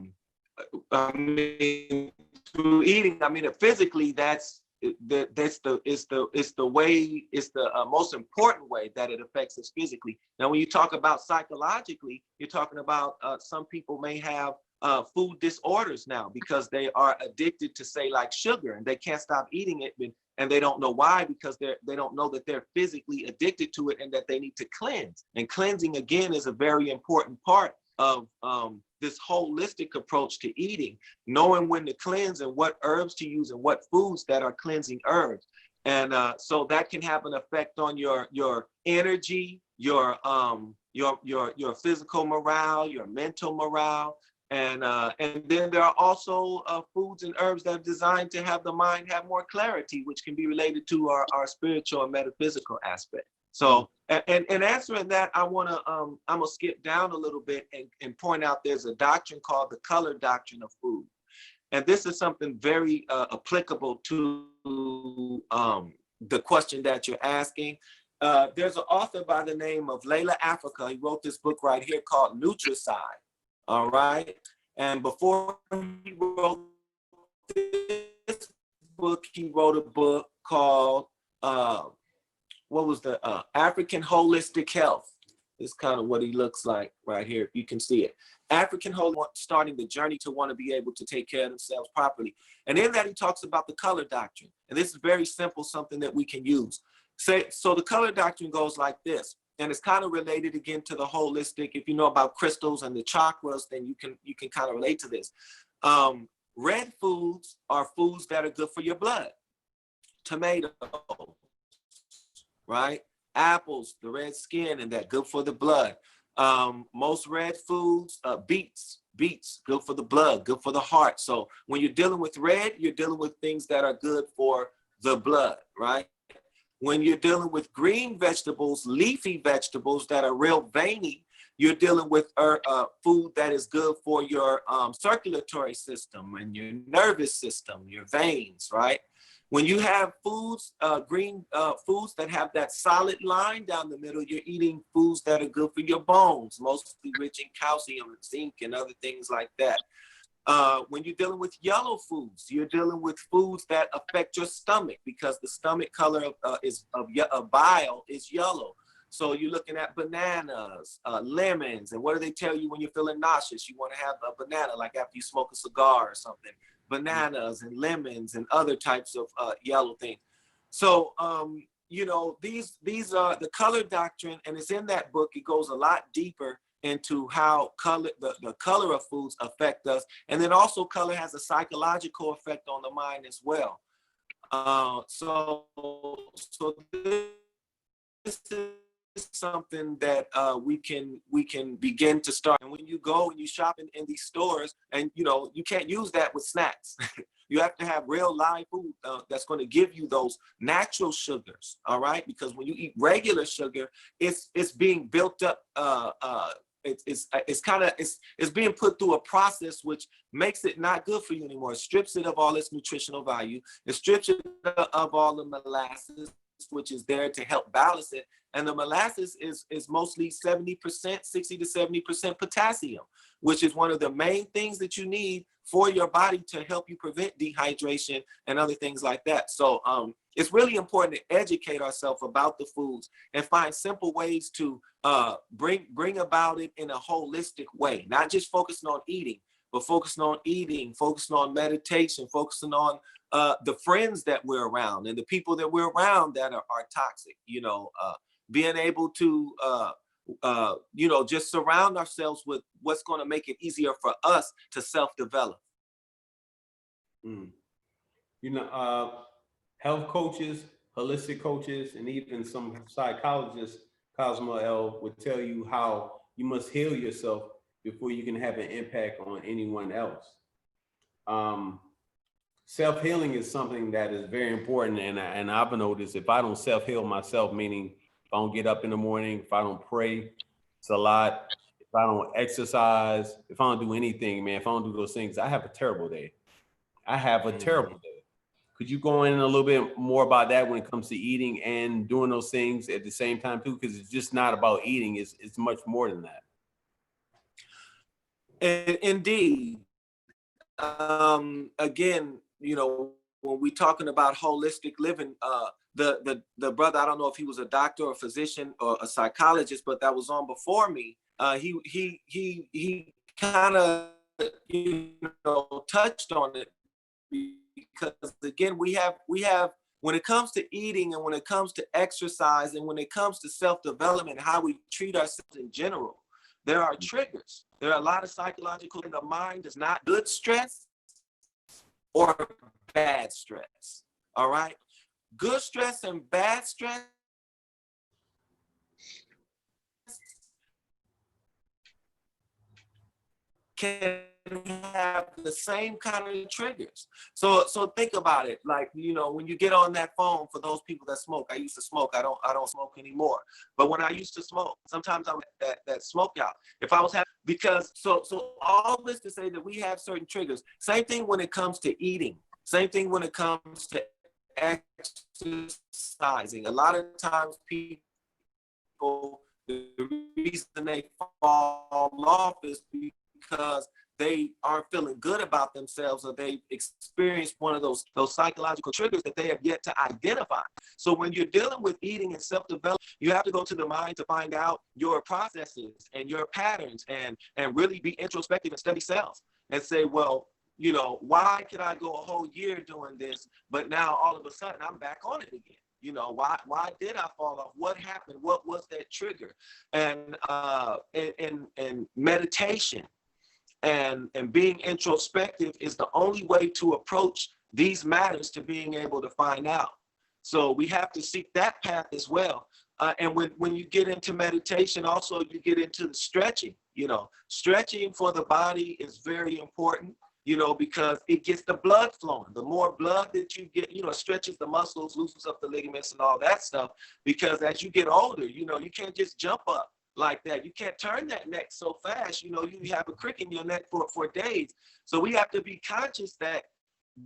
mean, through eating, physically, it's the most important way that it affects us physically. Now, when you talk about psychologically, you're talking about some people may have food disorders now, because they are addicted to, say, like sugar, and they can't stop eating it, and they don't know why, because they don't know that they're physically addicted to it, and that they need to cleanse. And cleansing, again, is a very important part of this holistic approach to eating, knowing when to cleanse and what herbs to use and what foods that are cleansing herbs. And so that can have an effect on your energy, your physical morale, your mental morale. And then there are also foods and herbs that are designed to have the mind have more clarity, which can be related to our spiritual and metaphysical aspect. So, and answering that, I'm gonna skip down a little bit and point out there's a doctrine called the color doctrine of food. And this is something very applicable to the question that you're asking. There's an author by the name of Layla Africa. He wrote this book right here called Nutricide. All right. And before he wrote this book, he wrote a book called, what was the African Holistic Health. This is kind of what he looks like right here, if you can see it. African Holistic, starting the journey to want to be able to take care of themselves properly. And in that, he talks about the color doctrine. And this is very simple, something that we can use. So the color doctrine goes like this. And it's kind of related again to the holistic. If you know about crystals and the chakras, then you can kind of relate to this. Red foods are foods that are good for your blood. Tomatoes, right? Apples, the red skin, and that good for the blood. Most red foods, beets, good for the blood, good for the heart. So when you're dealing with red, you're dealing with things that are good for the blood, right? When you're dealing with green vegetables, leafy vegetables that are real veiny, you're dealing with food that is good for your circulatory system and your nervous system, your veins, right? When you have foods, green foods that have that solid line down the middle, you're eating foods that are good for your bones, mostly rich in calcium and zinc and other things like that. When you're dealing with yellow foods, you're dealing with foods that affect your stomach, because the stomach color of bile is yellow. So you're looking at bananas, lemons, and what do they tell you when you're feeling nauseous? You want to have a banana, like after you smoke a cigar or something. Bananas and lemons and other types of yellow things. So these are the color doctrine, and it's in that book. It goes a lot deeper into how the color of foods affect us. And then also color has a psychological effect on the mind as well. So this is something that we can begin to start. And when you go and you shop in these stores, and you can't use that with snacks. You have to have real live food that's going to give you those natural sugars, all right? Because when you eat regular sugar, it's being built up it's being put through a process which makes it not good for you anymore. It strips it of all its nutritional value. It strips it of all the molasses, which is there to help balance it. And the molasses is mostly 70%, 60 to 70% potassium, which is one of the main things that you need for your body to help you prevent dehydration and other things like that. So it's really important to educate ourselves about the foods and find simple ways to bring about it in a holistic way, not just focusing on eating, but focusing on meditation, focusing on the friends that we're around and the people that we're around that are toxic, being able to, just surround ourselves with what's going to make it easier for us to self-develop. Health coaches, holistic coaches, and even some psychologists, Cosmo L, would tell you how you must heal yourself before you can have an impact on anyone else. Self-healing is something that is very important, and I've noticed if I don't self-heal myself, meaning if I don't get up in the morning, if I don't pray, it's a lot. If I don't exercise, if I don't do anything, man, if I don't do those things, I have a terrible day. I have a terrible day. Could you go in a little bit more about that when it comes to eating and doing those things at the same time too? Because it's just not about eating; it's much more than that. Indeed. Again, when we're talking about holistic living, the brother, I don't know if he was a doctor or a physician or a psychologist, but that was on before me. He kind of touched on it, because again, we have when it comes to eating and when it comes to exercise and when it comes to self-development, how we treat ourselves in general, there are triggers. There are a lot of psychological in the mind. Is not good stress or bad stress. All right. Good stress and bad stress can have the same kind of triggers. So think about it. Like, when you get on that phone, for those people that smoke, I used to smoke. I don't smoke anymore. But when I used to smoke, sometimes I would that smoke out. If I was having, because so all this to say that we have certain triggers. Same thing when it comes to eating. Same thing when it comes to exercising. A lot of times people, the reason they fall off is because they aren't feeling good about themselves, or they experienced one of those psychological triggers that they have yet to identify. So when you're dealing with eating and self-development, you have to go to the mind to find out your processes and your patterns and really be introspective and study self and say, well, why could I go a whole year doing this, but now all of a sudden I'm back on it again? Why did I fall off? What happened? What was that trigger? And meditation and being introspective is the only way to approach these matters, to being able to find out. So we have to seek that path as well. And when you get into meditation, also you get into the stretching. Stretching for the body is very important, because it gets the blood flowing. The more blood that you get, stretches the muscles, loosens up the ligaments and all that stuff. Because as you get older, you can't just jump up like that. You can't turn that neck so fast. You have a crick in your neck for days. So we have to be conscious that,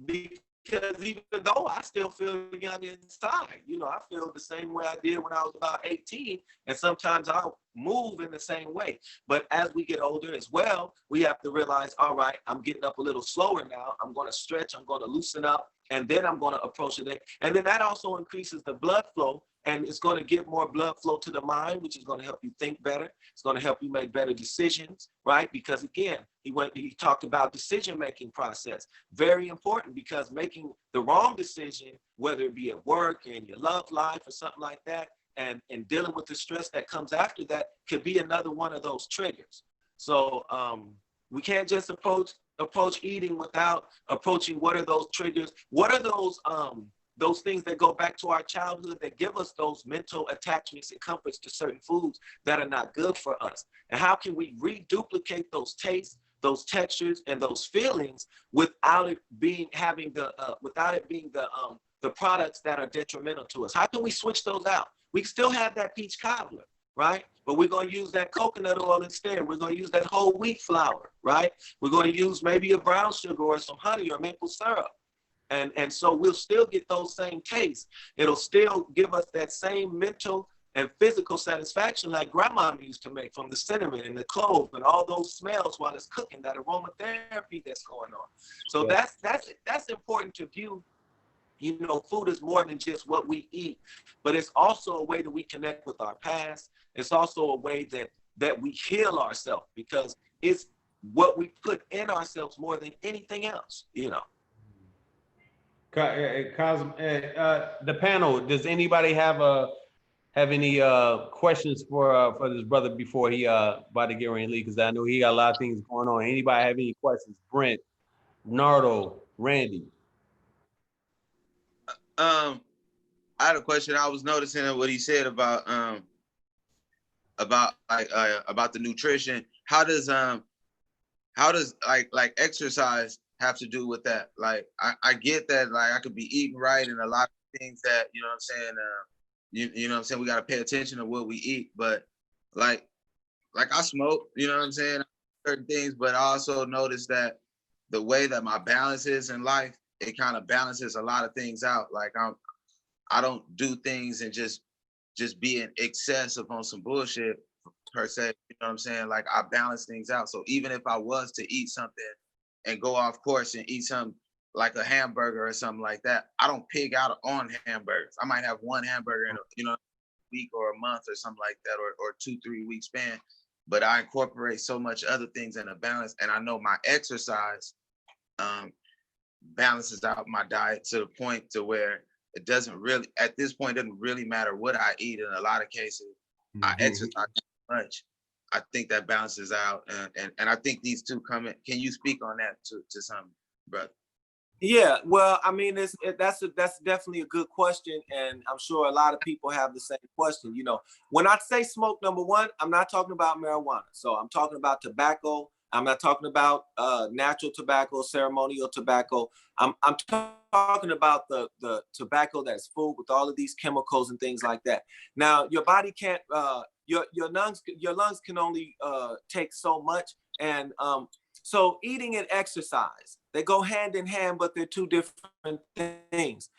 because even though I still feel young inside, I feel the same way I did when I was about 18, and sometimes I'll move in the same way. But as we get older as well, we have to realize, all right, I'm getting up a little slower now. I'm going to stretch, I'm going to loosen up, and then I'm going to approach it. And then that also increases the blood flow, and it's going to give more blood flow to the mind, which is going to help you think better. It's going to help you make better decisions, right? Because again, he talked about decision-making process. Very important, because making the wrong decision, whether it be at work, in your love life or something like that, and dealing with the stress that comes after that, could be another one of those triggers. So we can't just approach eating without approaching what are those triggers, what are those things that go back to our childhood that give us those mental attachments and comforts to certain foods that are not good for us, and how can we reduplicate those tastes, those textures, and those feelings without it being the products that are detrimental to us? How can we switch those out? We still have that peach cobbler, right? But we're going to use that coconut oil instead. We're going to use that whole wheat flour, right? We're going to use maybe a brown sugar or some honey or maple syrup. And so we'll still get those same tastes. It'll still give us that same mental and physical satisfaction like grandma used to make from the cinnamon and the clove and all those smells while it's cooking, that aromatherapy that's going on. So that's important to view. You know, food is more than just what we eat, but it's also a way that we connect with our past. It's also a way that we heal ourselves, because it's what we put in ourselves more than anything else, you know. The panel, does anybody have any questions for this brother before he about to get ready to leave? Because I know he got a lot of things going on. Anybody have any questions? Brent, Nardo, Randy. I had a question. I was noticing what he said about the nutrition. How does like exercise have to do with that? Like I get that, like I could be eating right and a lot of things that, you know what I'm saying, you know what I'm saying, we got to pay attention to what we eat, but like I smoke, you know what I'm saying, certain things, but I also noticed that the way that my balance is in life, it kind of balances a lot of things out. Like I don't do things and just be in excess on some bullshit per se. You know what I'm saying? Like I balance things out. So even if I was to eat something and go off course and eat something like a hamburger or something like that, I don't pig out on hamburgers. I might have one hamburger in a week or a month or something like that, or 2-3 week span. But I incorporate so much other things in a balance, and I know my exercise balances out my diet to the point to where it doesn't really, at this point, doesn't really matter what I eat. In a lot of cases, I exercise too much. I think that balances out, and I think these two come in. Can you speak on that to some, brother? Yeah, well, I mean, that's definitely a good question, and I'm sure a lot of people have the same question. You know, when I say smoke, number one, I'm not talking about marijuana. So I'm talking about tobacco. I'm not talking about natural tobacco, ceremonial tobacco. I'm talking about the tobacco that's full with all of these chemicals and things like that. Now, your body can't, your lungs can only take so much, and so eating and exercise, they go hand in hand, but they're two different things.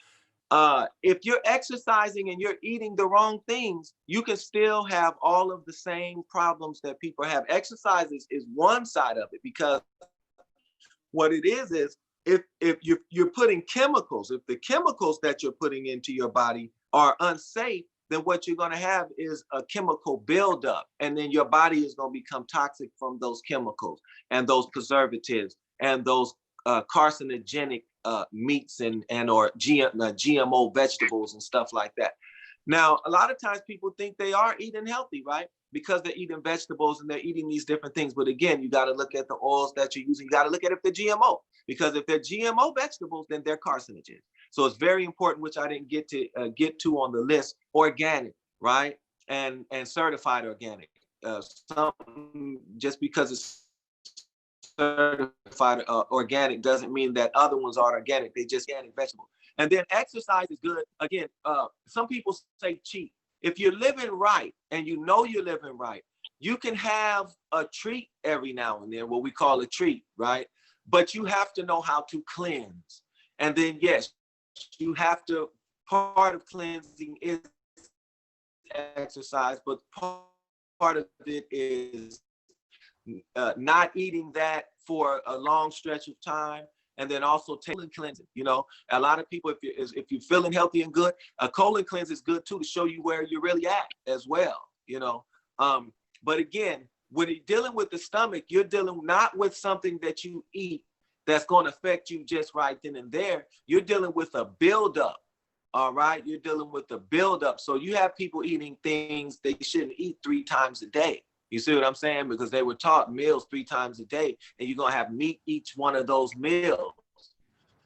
If you're exercising and you're eating the wrong things, you can still have all of the same problems that people have. Exercise is one side of it, because what it is if you're putting chemicals, if the chemicals that you're putting into your body are unsafe, then what you're going to have is a chemical buildup, and then your body is going to become toxic from those chemicals and those preservatives and those carcinogenic meats and or GMO vegetables and stuff like that. Now, a lot of times people think they are eating healthy, right? Because they're eating vegetables and they're eating these different things. But again, you got to look at the oils that you're using. You got to look at if they're GMO, because if they're GMO vegetables, then they're carcinogens. So it's very important, which I didn't get to on the list, organic, right? And certified organic. Just because it's certified organic doesn't mean that other ones are organic. They just organic vegetable. And then exercise is good. Again, some people say cheat. If you're living right and you know you're living right, you can have a treat every now and then, what we call a treat, right? But you have to know how to cleanse. And then, yes, you have to, part of cleansing is exercise, but part of it is not eating that for a long stretch of time, and then also colon cleansing. You know, a lot of people, if you're feeling healthy and good, a colon cleanse is good too, to show you where you're really at as well. You know, but again, when you're dealing with the stomach, you're dealing not with something that you eat that's going to affect you just right then and there. You're dealing with a buildup. All right, you're dealing with the buildup. So you have people eating things they shouldn't eat 3 times a day. You see what I'm saying? Because they were taught meals 3 times a day, and you're going to have meat each one of those meals.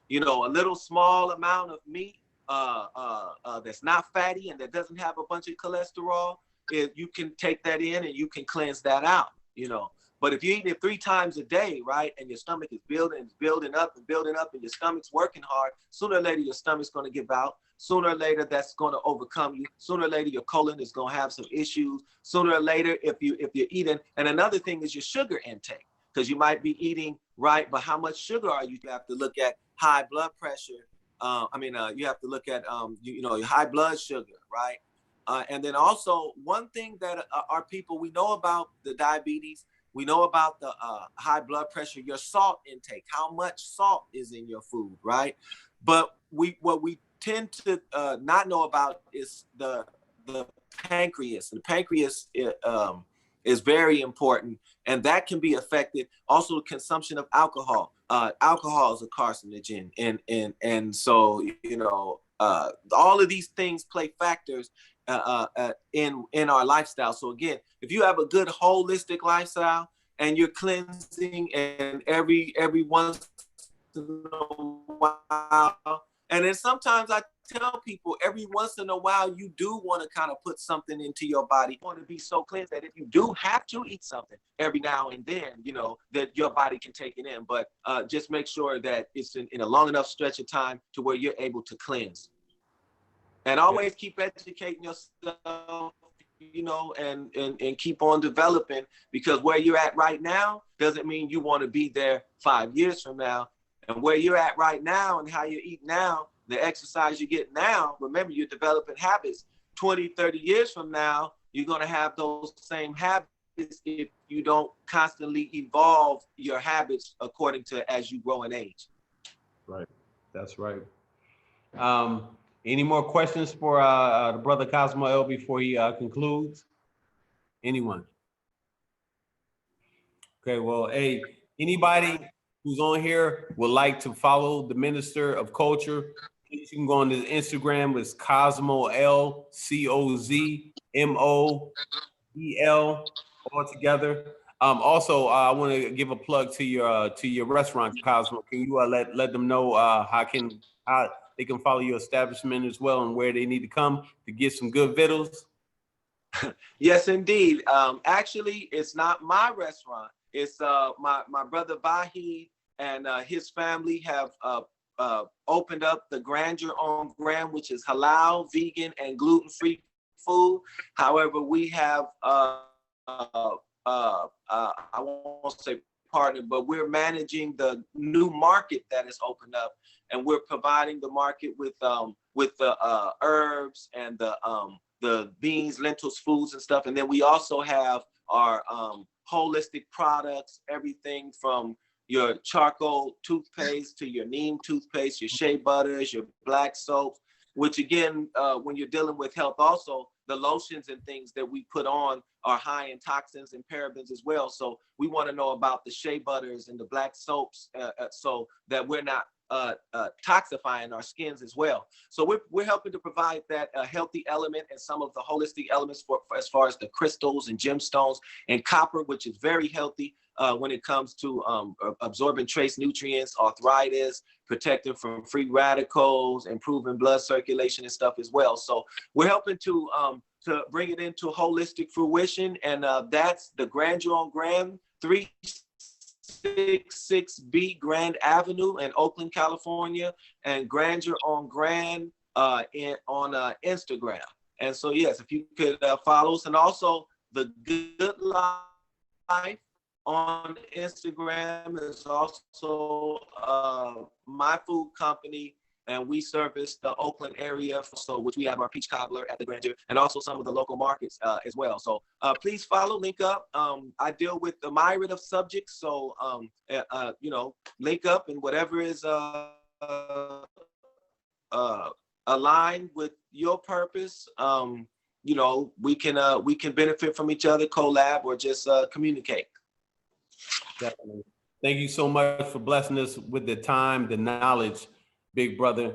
You know, a little small amount of meat that's not fatty and that doesn't have a bunch of cholesterol, you can take that in and you can cleanse that out, you know. But if you're eating it 3 times a day, right, and your stomach is building up and building up, and your stomach's working hard, sooner or later your stomach's going to give out. sooner or later that's going to overcome you. Sooner or later your colon is going to have some issues. Sooner or later, if you're eating, and another thing is your sugar intake, because you might be eating right, but how much sugar are you? You have to look at high blood pressure. You have to look at your high blood sugar, right? And then also one thing that our people, we know about the diabetes, we know about the high blood pressure, your salt intake, how much salt is in your food, right? But what we tend to not know about is the pancreas. And the pancreas is very important, and that can be affected. Also, the consumption of alcohol. Alcohol is a carcinogen, and so all of these things play factors in our lifestyle. So again, if you have a good holistic lifestyle and you're cleansing, and every once in a while, and then sometimes I tell people every once in a while you do want to kind of put something into your body. You want to be so cleansed that if you do have to eat something every now and then, that your body can take it in. But just make sure that it's in a long enough stretch of time to where you're able to cleanse. And always keep educating yourself, and keep on developing, because where you're at right now doesn't mean you want to be there 5 years from now. And where you're at right now and how you eat now, the exercise you get now, remember, you're developing habits. 20, 30 years from now, you're going to have those same habits if you don't constantly evolve your habits according to as you grow in age. Right. That's right. Any more questions for the brother Cosmo L before he concludes? Anyone? Okay, well, hey, anybody who's on here would like to follow the Minister of Culture, please, you can go on his Instagram. It's Cosmo L, COZMOEL, all together. Also, I want to give a plug to your restaurant, Cosmo. Can you let them know how they can follow your establishment as well, and where they need to come to get some good victuals? Yes, indeed. Actually, it's not my restaurant. It's my brother Vahid and his family have opened up the Grandeur on Grand, which is halal, vegan, and gluten-free food. However, we have I won't say partner, but we're managing the new market that is opened up, and we're providing the market with the herbs and the beans, lentils, foods, and stuff. And then we also have our holistic products, everything from your charcoal toothpaste to your neem toothpaste, your shea butters, your black soaps, which again, when you're dealing with health, also the lotions and things that we put on are high in toxins and parabens as well. So we want to know about the shea butters and the black soaps so that we're not toxifying our skins as well. So we're helping to provide that healthy element and some of the holistic elements for as far as the crystals and gemstones and copper, which is very healthy when it comes to absorbing trace nutrients, arthritis, protecting from free radicals, improving blood circulation and stuff as well. So we're helping to bring it into holistic fruition, and that's the Grandeur on Grand 366B Grand Avenue in Oakland, California, and Grandeur on Grand on Instagram. And so yes, if you could follow us, and also the Good Life on Instagram is also my food company, and we service the Oakland area, so which we have our peach cobbler at the Grandeur, and also some of the local markets as well. So please follow, link up. I deal with the myriad of subjects, so link up, and whatever is aligned with your purpose, we can benefit from each other, collab, or just communicate. Definitely. Thank you so much for blessing us with the time, the knowledge, big brother.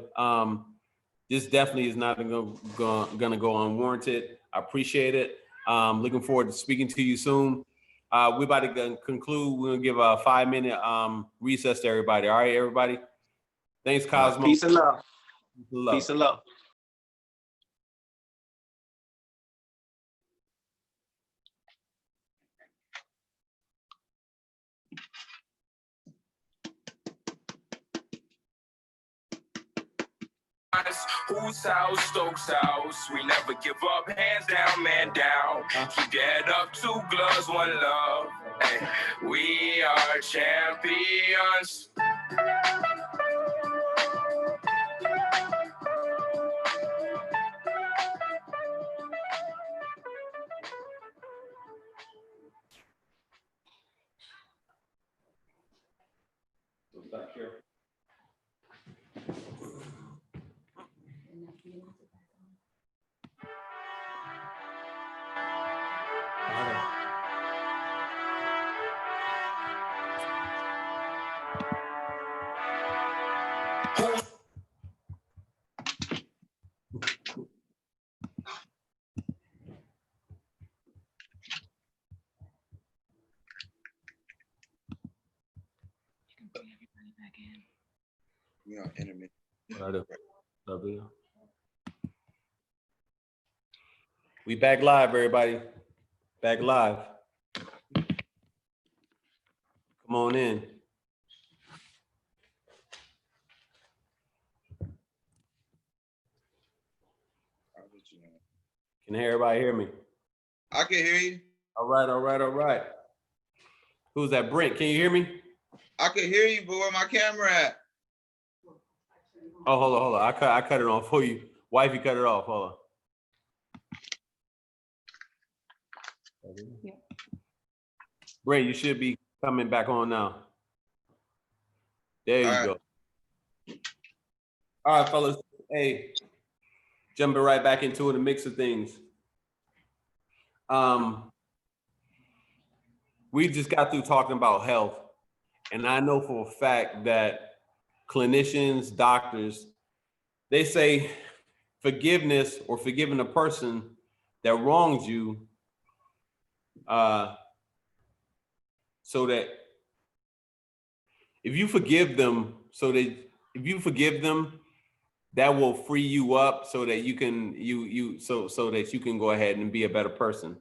This definitely is not gonna go unwarranted. I appreciate it. Looking forward to speaking to you soon. We're about to conclude. We're gonna give a 5-minute recess to everybody. All right, everybody. Thanks, Cosmo. Peace and love. Peace and love. Peace and love. Whose house? Stokes' house. We never give up, hands down, man down. Keep your head up, 2 gloves, 1 love. Hey, we are champions. Back here. You know, intermittent. What I do? W. We back live, everybody. Back live. Come on in. Can everybody hear me? I can hear you. All right, all right, all right. Who's that? Brent, can you hear me? I can hear you, but where my camera at? Oh, hold on. I cut it off for you. Wifey cut it off. Hold on. Yeah. Brent, you should be coming back on now. There you go. All right, fellas. Hey, jumping right back into the mix of things. We just got through talking about health, and I know for a fact that clinicians, doctors, they say forgiveness or forgiving a person that wrongs you, so that if you forgive them, that will free you up so that you can so that you can go ahead and be a better person.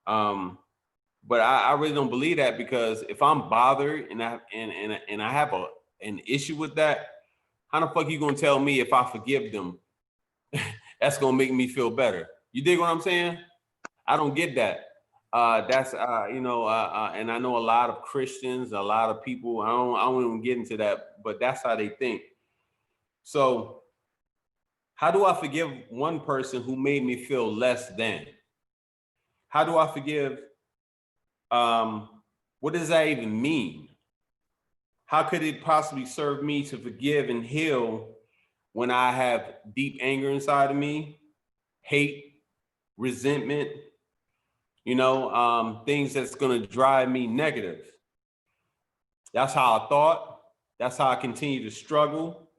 But I really don't believe that, because if I'm bothered and I have an issue with that, how the fuck you gonna tell me if I forgive them that's gonna make me feel better? You dig what I'm saying? I don't get that. That's and I know a lot of Christians, a lot of people. I don't even get into that, but that's how they think. So how do I forgive one person who made me feel less than? How do I forgive? What does that even mean? How could it possibly serve me to forgive and heal when I have deep anger inside of me, hate, resentment, things that's going to drive me negative? That's how I thought. That's how I continue to struggle.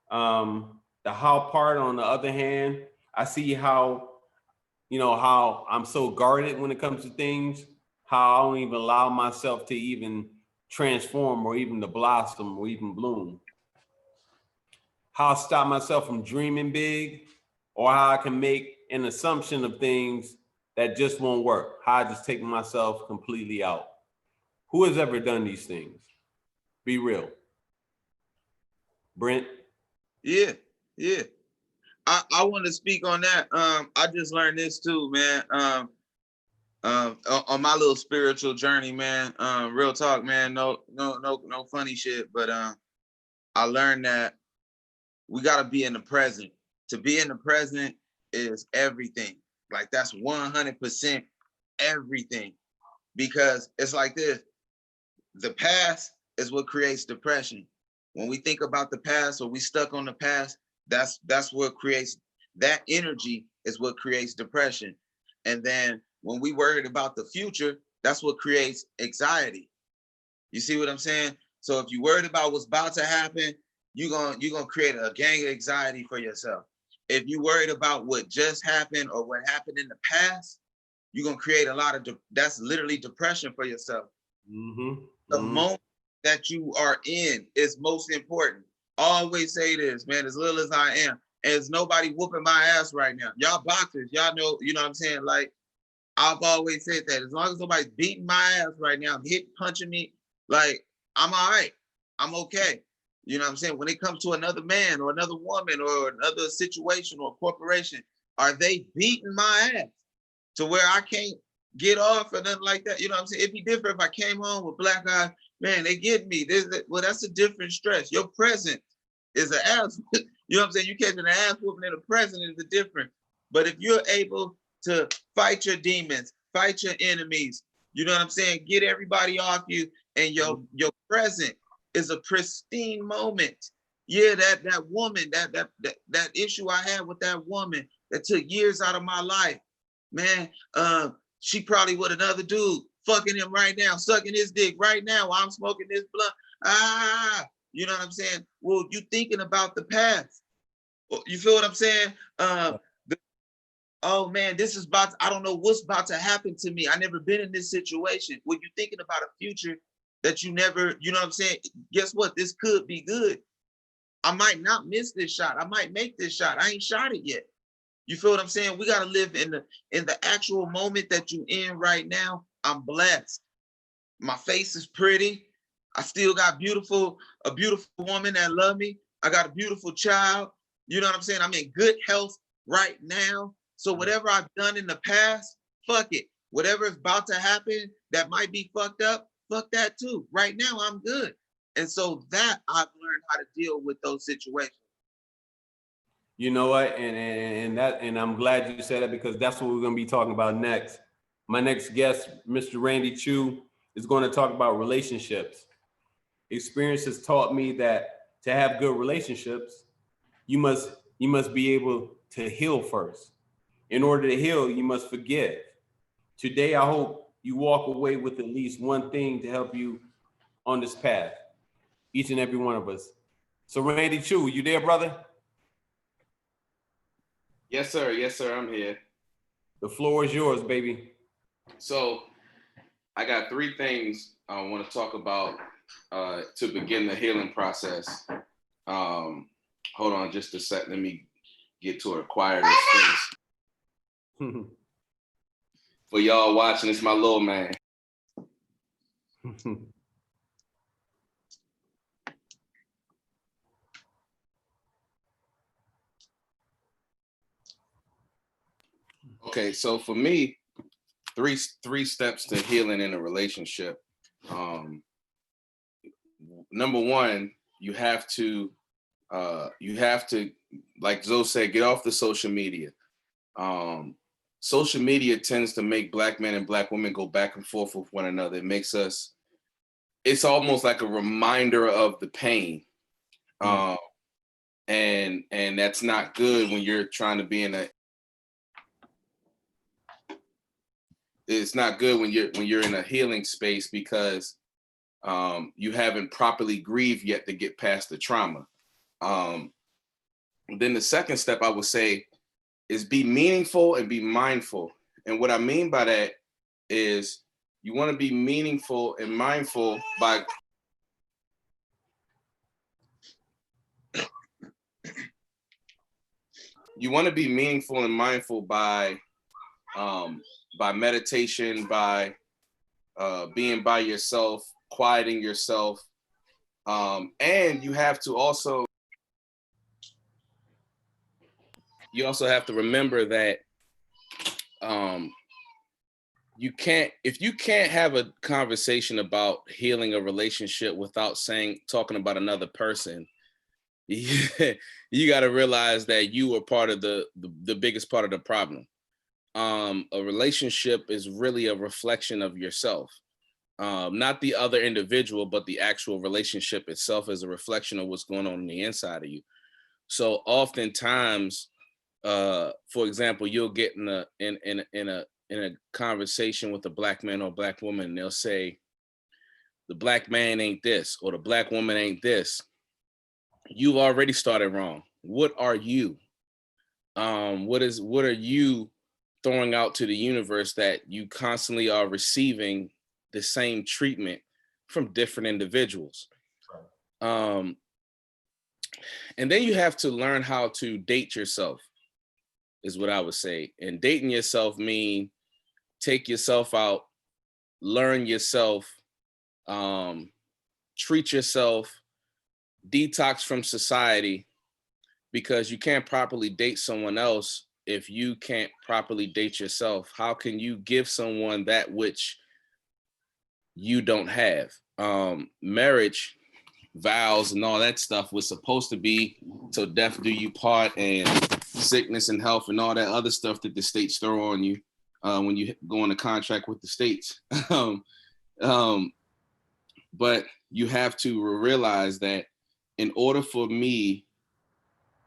The how part, on the other hand, I see how I'm so guarded when it comes to things, how I don't even allow myself to even transform or even to blossom or even bloom. How I stop myself from dreaming big, or how I can make an assumption of things that just won't work. How I just take myself completely out. Who has ever done these things? Be real. Brent? Yeah. I want to speak on that. I just learned this too, man. On my little spiritual journey, man. Real talk, man. No funny shit. But I learned that we gotta be in the present. To be in the present is everything. Like, that's 100% everything. Because it's like this: the past is what creates depression. When we think about the past, or we stuck on the past, that's what creates, that energy is what creates depression. And then when we worried about the future, that's what creates anxiety. You see what I'm saying? So if you worried about what's about to happen, you're gonna create a gang of anxiety for yourself. If you worried about what just happened or what happened in the past, you're gonna create a lot of that's literally depression for yourself. The moment that you are in is most important. I always say this, man, as little as I am, and there's nobody whooping my ass right now. Y'all boxers, y'all know, you know what I'm saying? Like, I've always said that. As long as nobody's beating my ass right now, hitting, punching me, like, I'm all right. I'm okay. You know what I'm saying? When it comes to another man or another woman or another situation or corporation, are they beating my ass to where I can't get off or nothing like that? You know what I'm saying? It'd be different if I came home with black eyes. Man, they get me. Well, that's a different stress. Your presence is an ass. You know what I'm saying? You catching an ass whooping in the present is a different. But if you're able to fight your demons, fight your enemies, you know what I'm saying? Get everybody off you, and your present is a pristine moment. Yeah, that woman, that issue I had with that woman that took years out of my life, man. She probably with another dude fucking him right now, sucking his dick right now while I'm smoking this blunt. You know what I'm saying? Well, you thinking about the past. You feel what I'm saying? Oh man, this is I don't know what's about to happen to me. I never been in this situation. When you thinking about a future that you never, you know what I'm saying? Guess what? This could be good. I might not miss this shot. I might make this shot. I ain't shot it yet. You feel what I'm saying? We gotta live in the actual moment that you in right now. I'm blessed. My face is pretty. I still got a beautiful woman that love me. I got a beautiful child. You know what I'm saying? I'm in good health right now. So whatever I've done in the past, fuck it. Whatever is about to happen that might be fucked up, fuck that too. Right now, I'm good. And so that I've learned how to deal with those situations. You know what? And I'm glad you said that, because that's what we're going to be talking about next. My next guest, Mr. Randy Chu, is going to talk about relationships. Experience has taught me that to have good relationships, you must be able to heal first. In order to heal, you must forgive. Today, I hope you walk away with at least one thing to help you on this path, each and every one of us. So Randy Chu, you there, brother? Yes, sir. Yes, sir. I'm here. The floor is yours, baby. So I got 3 things I want to talk about to begin the healing process. Hold on just a sec. Let me get to a quieter space. For y'all watching, it's my little man. Okay, so for me, three steps to healing in a relationship. Number 1, you have to, like Zoe said, get off the social media. Social media tends to make black men and black women go back and forth with one another. It makes us, it's almost like a reminder of the pain. And that's not good when you're trying to be it's not good when you're in a healing space, because you haven't properly grieved yet to get past the trauma. Then the second step I would say is be meaningful and be mindful. And what I mean by that is you want to be meaningful and mindful by meditation, by being by yourself, quieting yourself. And you also have to remember that if you can't have a conversation about healing a relationship without talking about another person, you got to realize that you are part of the biggest part of the problem. A relationship is really a reflection of yourself. Not the other individual, but the actual relationship itself is a reflection of what's going on the inside of you. So oftentimes, for example, you'll get in a conversation with a black man or black woman, and they'll say, the black man ain't this, or the black woman ain't this. You've already started wrong. What are you? What are you throwing out to the universe that you constantly are receiving the same treatment from different individuals? And then you have to learn how to date yourself, is what I would say. And dating yourself mean take yourself out, learn yourself, treat yourself, detox from society, because you can't properly date someone else if you can't properly date yourself. How can you give someone that which you don't have? Marriage, vows, and all that stuff was supposed to be till death do you part, and sickness and health and all that other stuff that the states throw on you when you go on a contract with the states. But you have to realize that in order for me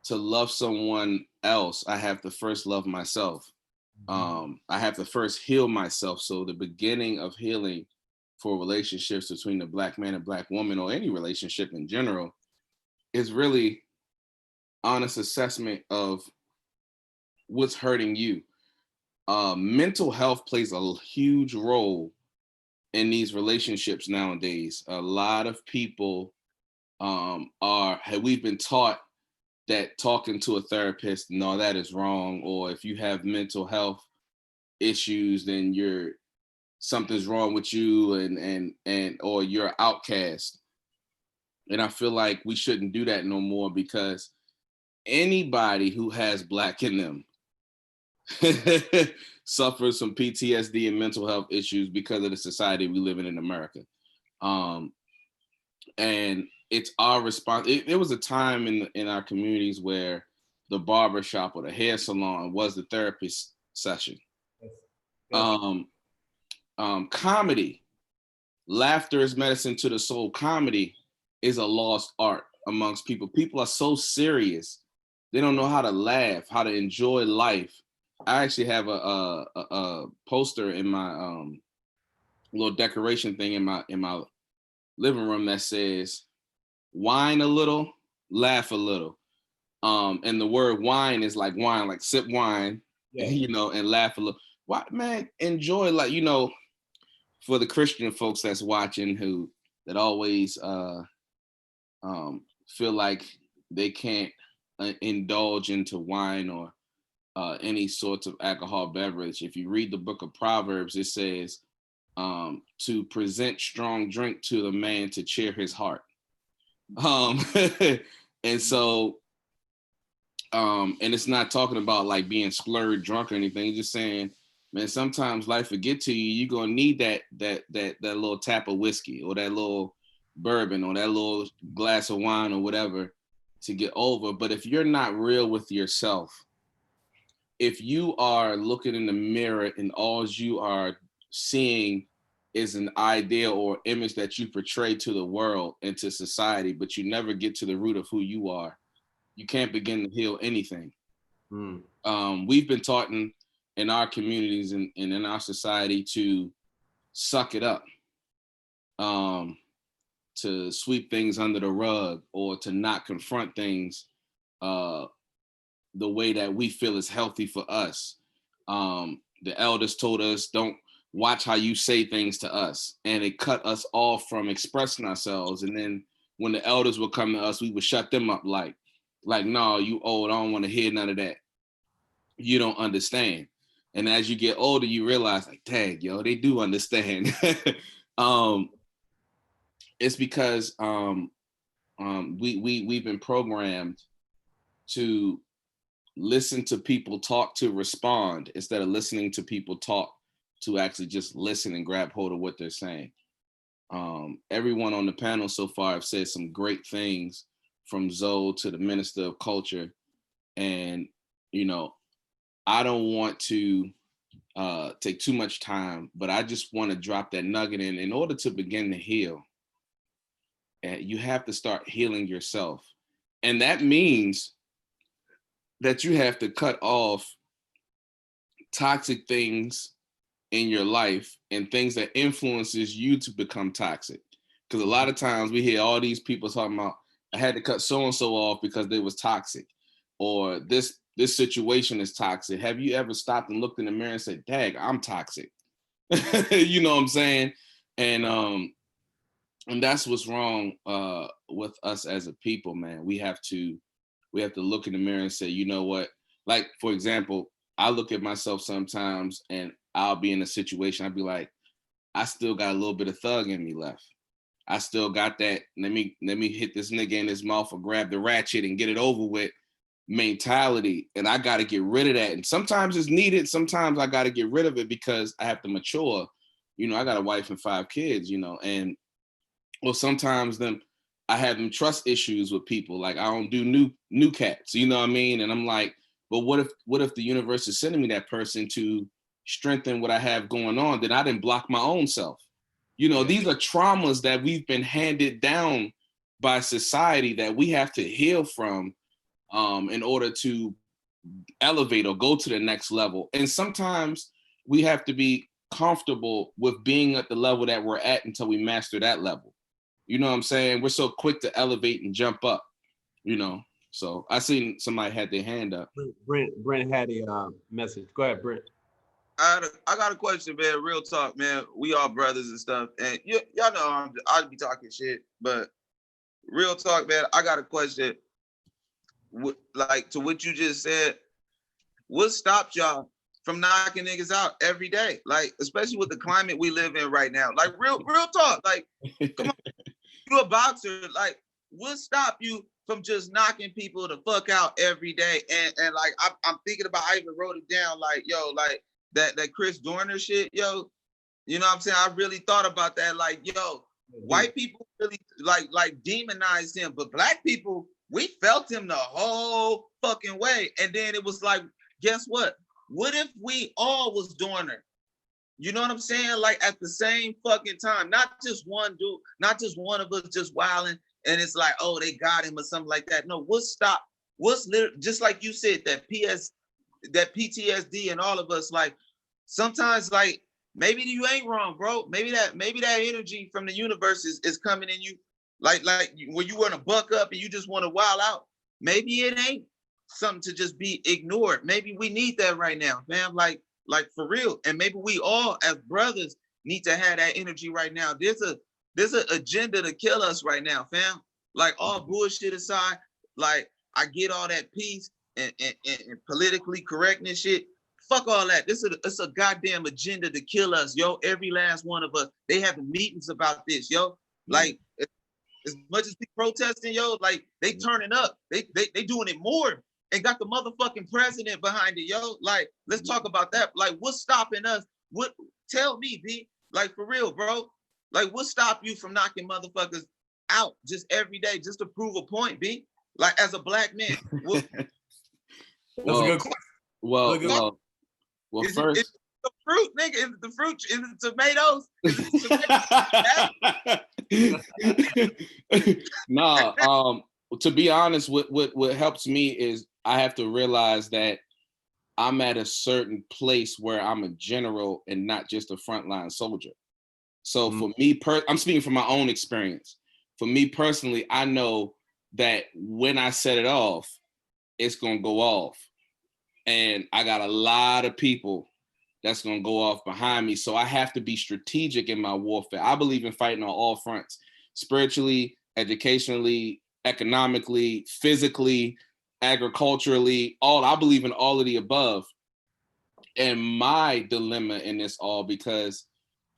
to love someone else, I have to first love myself. I have to first heal myself. So the beginning of healing for relationships between the Black man and Black woman, or any relationship in general, is really honest assessment of what's hurting you. Mental health plays a huge role in these relationships nowadays. A lot of people we've been taught that talking to a therapist, no, that is wrong. Or if you have mental health issues, then something's wrong with you, and or you're outcast. And I feel like we shouldn't do that no more, because anybody who has Black in them suffers from PTSD and mental health issues because of the society we live in America. And it's our response. There was a time in our communities where the barber shop or the hair salon was the therapist session. Comedy, laughter is medicine to the soul. Comedy is a lost art amongst people. People are so serious. They don't know how to laugh, how to enjoy life. I actually have a poster in my little decoration thing in my living room that says, "Whine a little, laugh a little." And the word wine is like wine, like sip wine, and laugh a little. Why, man, enjoy, like, for the Christian folks that's watching that always feel like they can't indulge into wine or any sorts of alcohol beverage. If you read the book of Proverbs, it says to present strong drink to the man to cheer his heart. And so, and it's not talking about like being slurred drunk or anything. It's just saying, man, sometimes life will get to you. You're gonna need that little tap of whiskey, or that little bourbon, or that little glass of wine, or whatever, to get over. But if you're not real with yourself, if you are looking in the mirror and all you are seeing is an idea or image that you portray to the world and to society, but you never get to the root of who you are, you can't begin to heal anything. We've been taught in our communities and in our society to suck it up, to sweep things under the rug, or to not confront things the way that we feel is healthy for us. The elders told us, don't watch how you say things to us. And it cut us off from expressing ourselves. And then when the elders would come to us, we would shut them up like, no, you old, I don't want to hear none of that. You don't understand. And as you get older, you realize, like, dang, yo, they do understand. It's because we've been programmed to listen to people talk to respond, instead of listening to people talk to actually just listen and grab hold of what they're saying. Everyone on the panel so far have said some great things, from Zoe to the Minister of Culture. And, I don't want to take too much time, but I just want to drop that nugget in order to begin to heal. You have to start healing yourself. And that means that you have to cut off toxic things in your life and things that influences you to become toxic. Because a lot of times we hear all these people talking about, I had to cut so-and-so off because they was toxic, or this situation is toxic. Have you ever stopped and looked in the mirror and said, dang, I'm toxic? You know what I'm saying? And that's what's wrong with us as a people, man. We have to look in the mirror and say, you know what? Like, for example, I look at myself sometimes and I'll be in a situation, I'd be like, I still got a little bit of thug in me left. I still got that. Let me hit this nigga in his mouth or grab the ratchet and get it over with mentality. And I got to get rid of that. And sometimes it's needed. Sometimes I got to get rid of it because I have to mature. You know, I got a wife and 5 kids, you know, and well, sometimes I have them trust issues with people. Like I don't do new cats, you know what I mean? And I'm like, but what if the universe is sending me that person to strengthen what I have going on? Then I didn't block my own self. You know, these are traumas that we've been handed down by society that we have to heal from in order to elevate or go to the next level. And sometimes we have to be comfortable with being at the level that we're at until we master that level. You know what I'm saying? We're so quick to elevate and jump up, you know. So I seen somebody had their hand up. Brent had a message. Go ahead, Brent. I got a question, man. Real talk, man. We all brothers and stuff, and y'all know I'd be talking shit, but real talk, man. I got a question. Like to what you just said, what stopped y'all from knocking niggas out every day? Like, especially with the climate we live in right now. Like, real talk. Like, come on, you a boxer. Like, what stopped you from just knocking people the fuck out every day? And like, I'm thinking about. I even wrote it down. Like, yo, like that Chris Dorner shit, yo. You know what I'm saying? I really thought about that. Like, yo, white people really like demonized him, but black people, we felt him the whole fucking way. And then it was like, guess what? What if we all was Dorner? You know what I'm saying? Like at the same fucking time, not just one dude, not just one of us just wilding, and it's like, oh, they got him or something like that. No, just like you said, that PTSD and all of us, like sometimes like maybe you ain't wrong, bro. Maybe that energy from the universe is coming in you. Like when you want to buck up and you just want to wild out, maybe it ain't something to just be ignored. Maybe we need that right now, fam. Like for real. And maybe we all as brothers need to have that energy right now. There's an agenda to kill us right now, fam. Like all bullshit aside, like I get all that peace and politically correctness shit. Fuck all that. It's a goddamn agenda to kill us, yo. Every last one of us. They having meetings about this, yo. Like as much as we protesting, yo, like they turning up. They doing it more and got the motherfucking president behind it, yo. Like, let's talk about that. Like, what's stopping us? Tell me, B. Like, for real, bro. Like, what stop you from knocking motherfuckers out just every day just to prove a point, B? Like, as a black man. That's a good question. Well, first. It's the fruit, nigga. Is it the fruit? Is it tomatoes? No, to be honest, what helps me is I have to realize that I'm at a certain place where I'm a general and not just a frontline soldier. So for me, I'm speaking from my own experience. For me personally, I know that when I set it off, it's gonna go off. And I got a lot of people that's gonna go off behind me. So I have to be strategic in my warfare. I believe in fighting on all fronts, spiritually, educationally, economically, physically, agriculturally, I believe in all of the above. And my dilemma in this all, because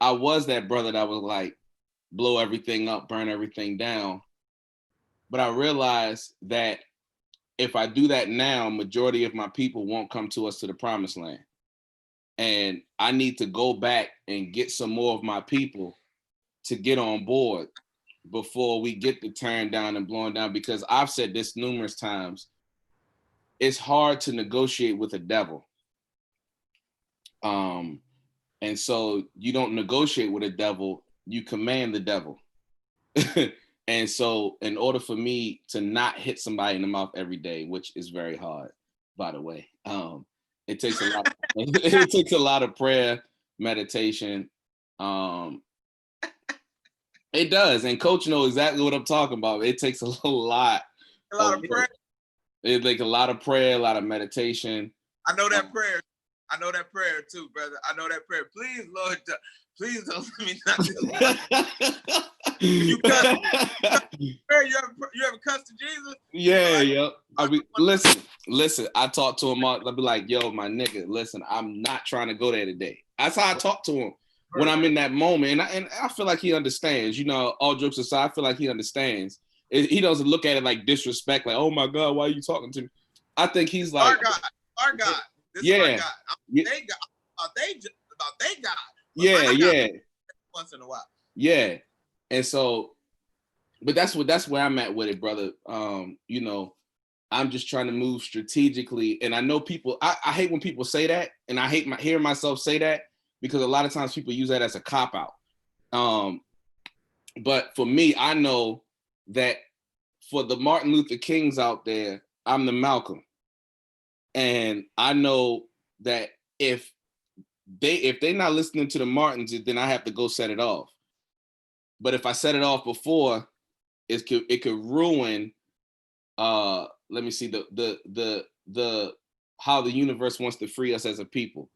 I was that brother that was like, blow everything up, burn everything down. But I realized that if I do that now, majority of my people won't come to us to the promised land. And I need to go back and get some more of my people to get on board before we get the turn down and blowing down, because I've said this numerous times, it's hard to negotiate with a devil. And so you don't negotiate with a devil, you command the devil. And so in order for me to not hit somebody in the mouth every day, which is very hard, by the way, it takes a lot. It takes a lot of prayer, meditation. It does, and Coach knows exactly what I'm talking about. It takes a lot. A lot of prayer. It like a lot of prayer, a lot of meditation. I know that prayer. I know that prayer too, brother. I know that prayer. Please, Lord, please don't let me not do that. You ever cussed to Jesus? Yeah, yo. I mean, listen. I talked to him. I'll be like, yo, my nigga, listen, I'm not trying to go there today. That's how I talk to him. when I'm in that moment, and I feel like he understands. You know, all jokes aside, I feel like he understands. He doesn't look at it like disrespect, like, oh my God, why are you talking to me? I think he's like, our God. This yeah, is our God. They got about they God. Yeah. Once in a while. Yeah. And so, but that's where I'm at with it, brother. You know, I'm just trying to move strategically. And I know people, I hate when people say that, and I hate hearing myself say that, because a lot of times people use that as a cop-out. But for me, I know that for the Martin Luther Kings out there, I'm the Malcolm. And I know that if they're not listening to the Martins, then I have to go set it off. But if I set it off before, it could ruin let me see the how the universe wants to free us as a people.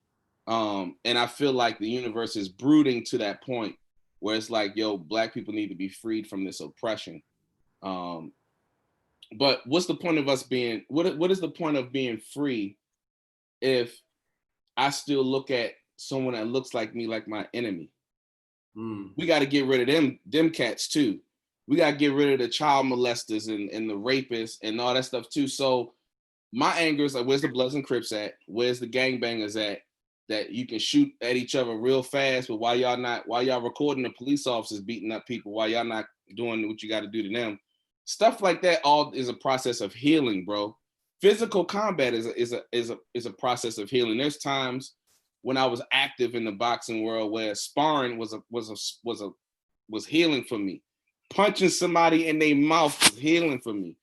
And I feel like the universe is brooding to that point where it's like, yo, Black people need to be freed from this oppression. But what's the point of us being, what is the point of being free if I still look at someone that looks like me like my enemy? We got to get rid of them cats too. We got to get rid of the child molesters and the rapists and all that stuff too. So my anger is like, where's the Bloods and Crips at? Where's the gangbangers at? That you can shoot at each other real fast, but why y'all recording the police officers beating up people? Why y'all not doing what you got to do to them? Stuff like that all is a process of healing, bro. Physical combat is a process of healing. There's times when I was active in the boxing world where sparring was healing for me. Punching somebody in their mouth was healing for me.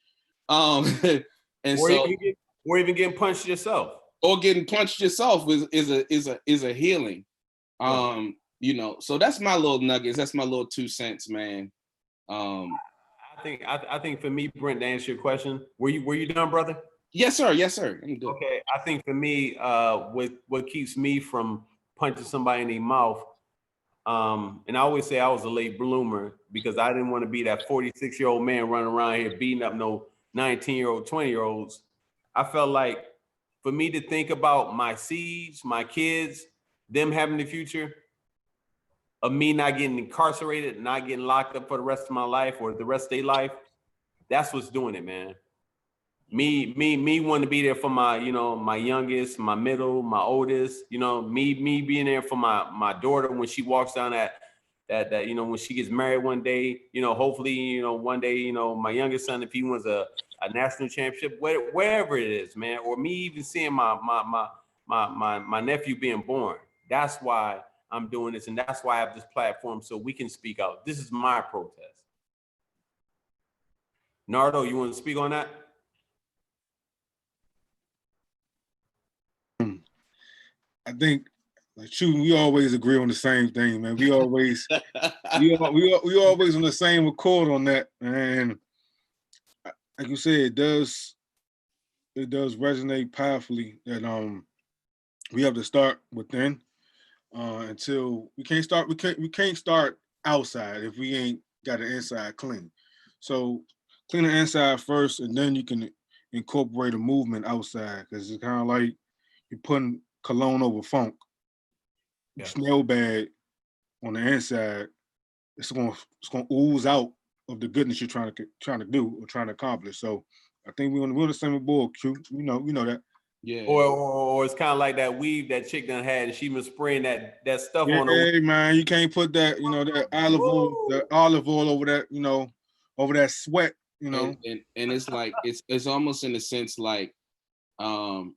And or even getting punched yourself. Or getting punched yourself is a healing. You know, so that's my little nuggets. That's my little 2 cents, man. I think for me, Brent, to answer your question, were you done, brother? Yes, sir. I'm good. Okay, I think for me, what keeps me from punching somebody in the mouth, and I always say I was a late bloomer because I didn't want to be that 46-year-old man running around here beating up no 19-year-old, 20-year-olds. I felt like for me to think about my seeds, my kids, them having the future of me not getting incarcerated, not getting locked up for the rest of my life or the rest of their life, that's what's doing it, man. Me wanting to be there for my, my youngest, my middle, my oldest, me being there for my daughter when she walks down that, when she gets married one day, hopefully, one day, my youngest son, if he wins a national championship, wherever it is, man, or me even seeing my nephew being born. That's why I'm doing this. And that's why I have this platform so we can speak out. This is my protest. Nardo, you want to speak on that? I think, like, shooting, we always agree on the same thing, man. We always we always on the same accord on that, and like you said, it does resonate powerfully that we have to start within until we can't start outside if we ain't got the inside clean. So clean the inside first, and then you can incorporate a movement outside, because it's kind of like you're putting cologne over funk. You smell bad on the inside, it's gonna ooze out of the goodness you're trying to do or trying to accomplish. So I think we're on the same board, Q. You know that. Yeah. Or it's kind of like that weave that chick done had, and she was spraying that stuff on her. Hey man, you can't put that, that olive oil over that, over that sweat, And it's like it's almost in a sense like, what's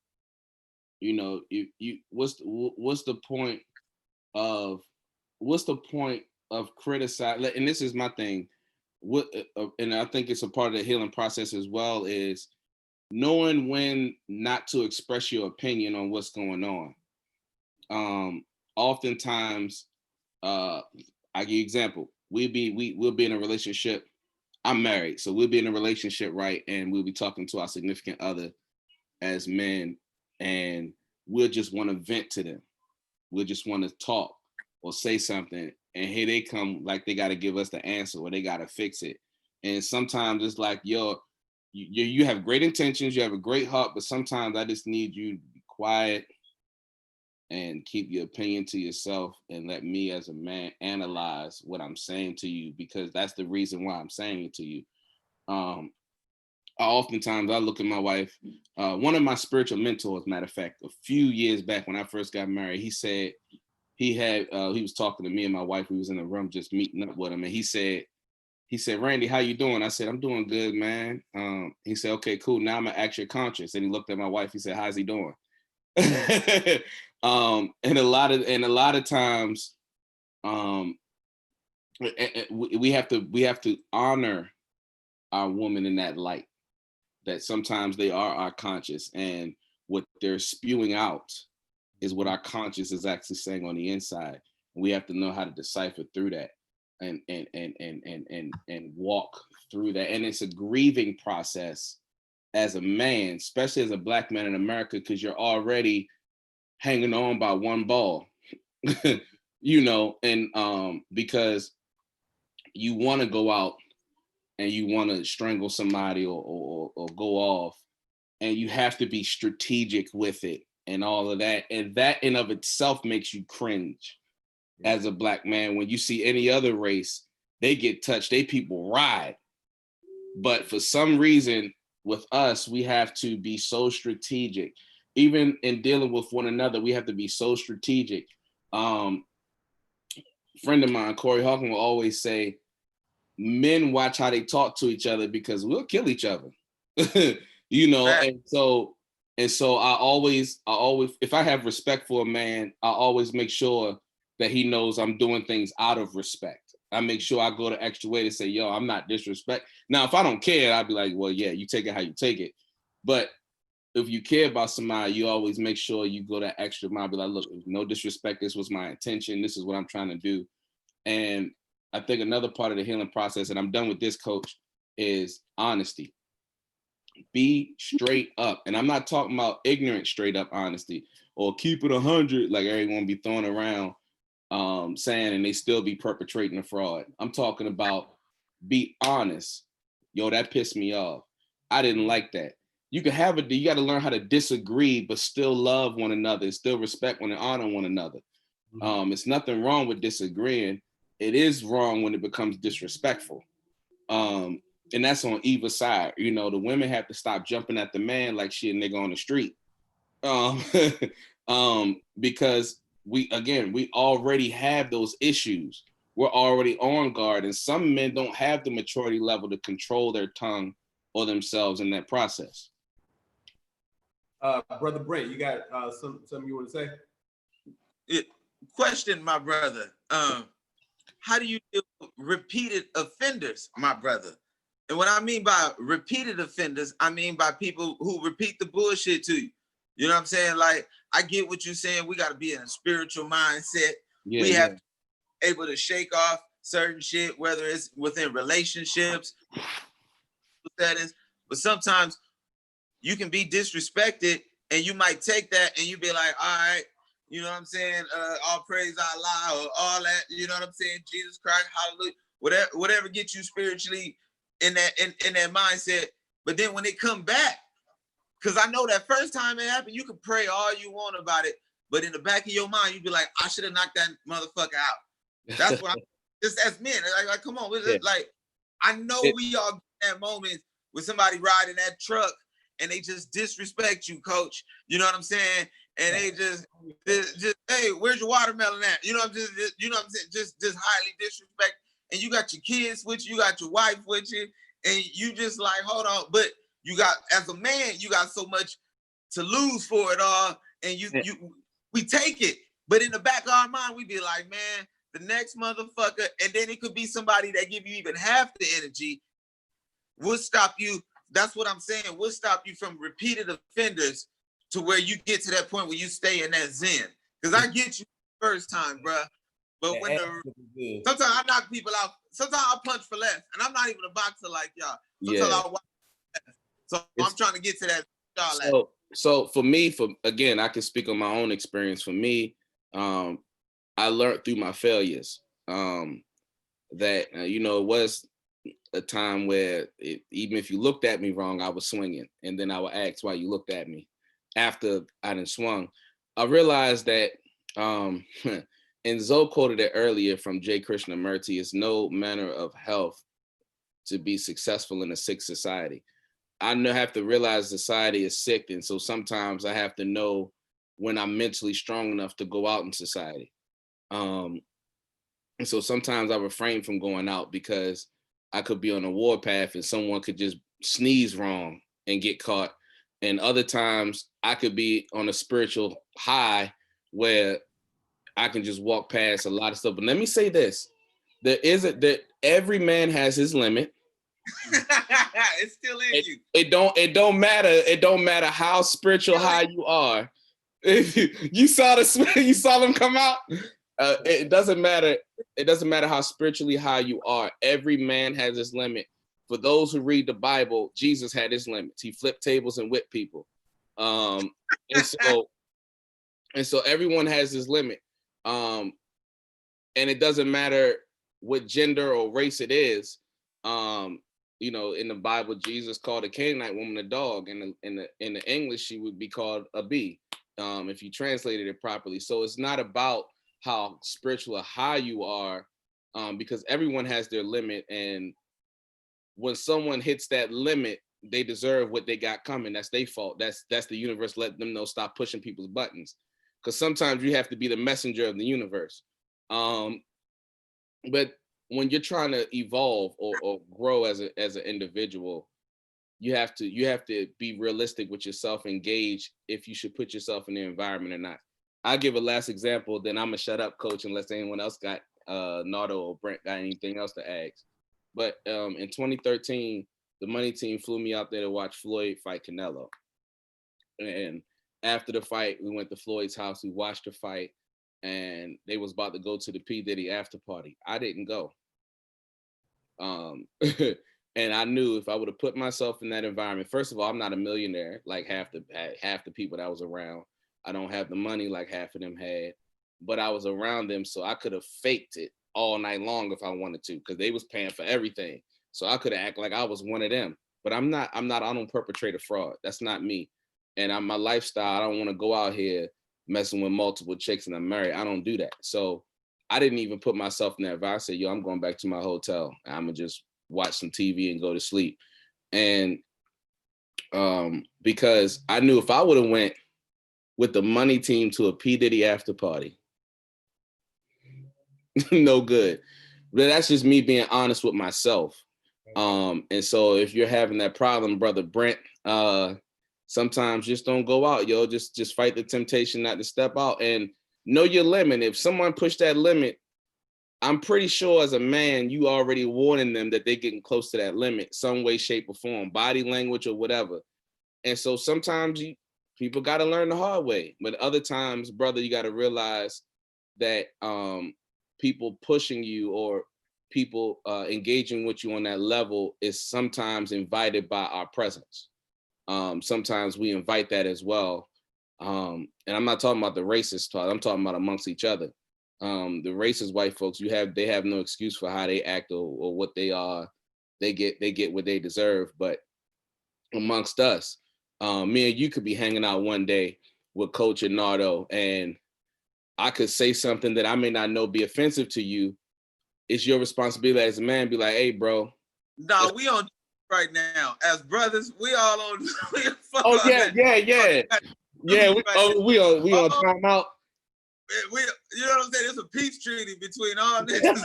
the point of criticizing? And this is my thing. And I think it's a part of the healing process as well, is knowing when not to express your opinion on what's going on. Oftentimes, I give you an example. We'll be in a relationship. I'm married, so we'll be in a relationship, right? And we'll be talking to our significant other as men, and we'll just want to vent to them. We'll just want to talk or say something, and here they come like they got to give us the answer or they got to fix it. And sometimes it's like, yo, you have great intentions, you have a great heart, but sometimes I just need you to be quiet and keep your opinion to yourself and let me as a man analyze what I'm saying to you, because that's the reason why I'm saying it to you. Oftentimes I look at my wife, one of my spiritual mentors, matter of fact, a few years back when I first got married, he said he was talking to me and my wife. We was in the room just meeting up with him, and he said, Randy, how you doing? I said, I'm doing good, man. He said, okay, cool. Now I'm gonna ask your conscience. And he looked at my wife. He said, how's he doing? And a lot of times, we have to honor our woman in that light, that sometimes they are our conscience, and what they're spewing out is what our conscience is actually saying on the inside. We have to know how to decipher through that and walk through that. And it's a grieving process as a man, especially as a Black man in America, because you're already hanging on by one ball, you know, and because you want to go out and you want to strangle somebody or go off, and you have to be strategic with it and all of that. And that in of itself makes you cringe as a Black man. When you see any other race, they get touched, they people ride. But for some reason with us, we have to be so strategic. Even in dealing with one another, we have to be so strategic. Friend of mine, Corey Hawkins, will always say, men watch how they talk to each other because we'll kill each other. You know, and so I always, if I have respect for a man, I always make sure that he knows I'm doing things out of respect. I make sure I go the extra way to say, yo, I'm not disrespect. Now, if I don't care, I'd be like, well, yeah, you take it how you take it. But if you care about somebody, you always make sure you go that extra mile. Be like, look, no disrespect. This was my intention. This is what I'm trying to do. And I think another part of the healing process, and I'm done with this, coach, is honesty. Be straight up. And I'm not talking about ignorant, straight up honesty or keep it 100 like everyone be throwing around saying, and they still be perpetrating a fraud. I'm talking about be honest. Yo, that pissed me off. I didn't like that. You can have it. You got to learn how to disagree, but still love one another, still respect one and honor one another. It's nothing wrong with disagreeing. It is wrong when it becomes disrespectful. And that's on either side. You know, the women have to stop jumping at the man like she a nigga on the street. Because we already have those issues. We're already on guard. And some men don't have the maturity level to control their tongue or themselves in that process. Brother Brent, you got something you want to say? Question, my brother. How do you deal with repeated offenders, my brother? And what I mean by repeated offenders, I mean by people who repeat the bullshit to you. You know what I'm saying? Like, I get what you're saying. We got to be in a spiritual mindset. We have to be able to shake off certain shit, whether it's within relationships, settings. But sometimes you can be disrespected and you might take that and you be like, all right, you know what I'm saying? All praise Allah or all that, you know what I'm saying? Jesus Christ, hallelujah, whatever gets you spiritually in that mindset. But then when it come back, because I know that first time it happened, you can pray all you want about it, but in the back of your mind, you'd be like, I should have knocked that motherfucker out. That's what I'm just as men. Like come on, like I know we all get that moment with somebody riding that truck and they just disrespect you, coach. You know what I'm saying? And they just hey, where's your watermelon at? You know what I'm saying? Just highly disrespect. And you got your kids with you, you got your wife with you, and you just like, hold on. But you got, as a man, you got so much to lose for it all, and we take it. But in the back of our mind, we be like, man, the next motherfucker, and then it could be somebody that give you even half the energy, will stop you. That's what I'm saying. Will stop you from repeated offenders to where you get to that point where you stay in that zen. Because I get you the first time, bro. But when sometimes I knock people out. Sometimes I punch for less, and I'm not even a boxer like y'all. Sometimes I watch. So I'm trying to get to that. So for me, again, I can speak on my own experience. For me, I learned through my failures that it was a time where even if you looked at me wrong, I was swinging, and then I would ask why you looked at me after I done swung. I realized that, and Zoe quoted it earlier from J. Krishnamurti, it's no manner of health to be successful in a sick society. I have to realize society is sick. And so sometimes I have to know when I'm mentally strong enough to go out in society. And so sometimes I refrain from going out because I could be on a warpath and someone could just sneeze wrong and get caught. And other times I could be on a spiritual high where I can just walk past a lot of stuff. But let me say this, that every man has his limit. It's still in you. It don't matter how spiritual high you are. You saw them come out. It doesn't matter. It doesn't matter how spiritually high you are. Every man has his limit. For those who read the Bible, Jesus had his limits. He flipped tables and whipped people. And so everyone has his limit. And it doesn't matter what gender or race it is. You know, in the Bible, Jesus called a Canaanite woman a dog, and in the English, she would be called a bee, if you translated it properly. So it's not about how spiritual or high you are, because everyone has their limit, and when someone hits that limit, they deserve what they got coming. That's their fault. That's the universe letting them know, stop pushing people's buttons, because sometimes you have to be the messenger of the universe. But when you're trying to evolve or grow as an individual, you have to be realistic with yourself, engage if you should put yourself in the environment or not. I'll give a last example, then I'm gonna shut up, Coach, unless anyone else got Nardo or Brent got anything else to ask. But in 2013, the money team flew me out there to watch Floyd fight Canelo. And after the fight, we went to Floyd's house, we watched the fight, and they was about to go to the P. Diddy after party. I didn't go. And I knew if I would have put myself in that environment, first of all, I'm not a millionaire like half the people that was around. I don't have the money like half of them had, but I was around them, so I could have faked it all night long if I wanted to, because they was paying for everything. So I could have acted like I was one of them. But I don't perpetrate a fraud. That's not me. And my lifestyle, I don't want to go out here messing with multiple chicks and I'm married. I don't do that. So I didn't even put myself in that vibe. I said, yo, I'm going back to my hotel. I'm going to just watch some TV and go to sleep. And because I knew if I would have went with the money team to a P. Diddy after party, no good. But that's just me being honest with myself. And so if you're having that problem, brother Brent, sometimes just don't go out, yo. Just fight the temptation not to step out and know your limit. If someone pushed that limit, I'm pretty sure as a man, you already warning them that they're getting close to that limit, some way, shape, or form, body language or whatever. And so sometimes people got to learn the hard way. But other times, brother, you got to realize that people pushing you or people engaging with you on that level is sometimes invited by our presence. Sometimes we invite that as well. And I'm not talking about the racist talk. I'm talking about amongst each other. The racist white folks, they have no excuse for how they act or what they are. They get what they deserve. But amongst us, me and you could be hanging out one day with Coach and Nardo, and I could say something that I may not know be offensive to you. It's your responsibility as a man, be like, hey, bro. No, we on right now. As brothers, we all on. Oh, yeah. Yeah, we on timeout. You know what I'm saying? It's a peace treaty between all niggas.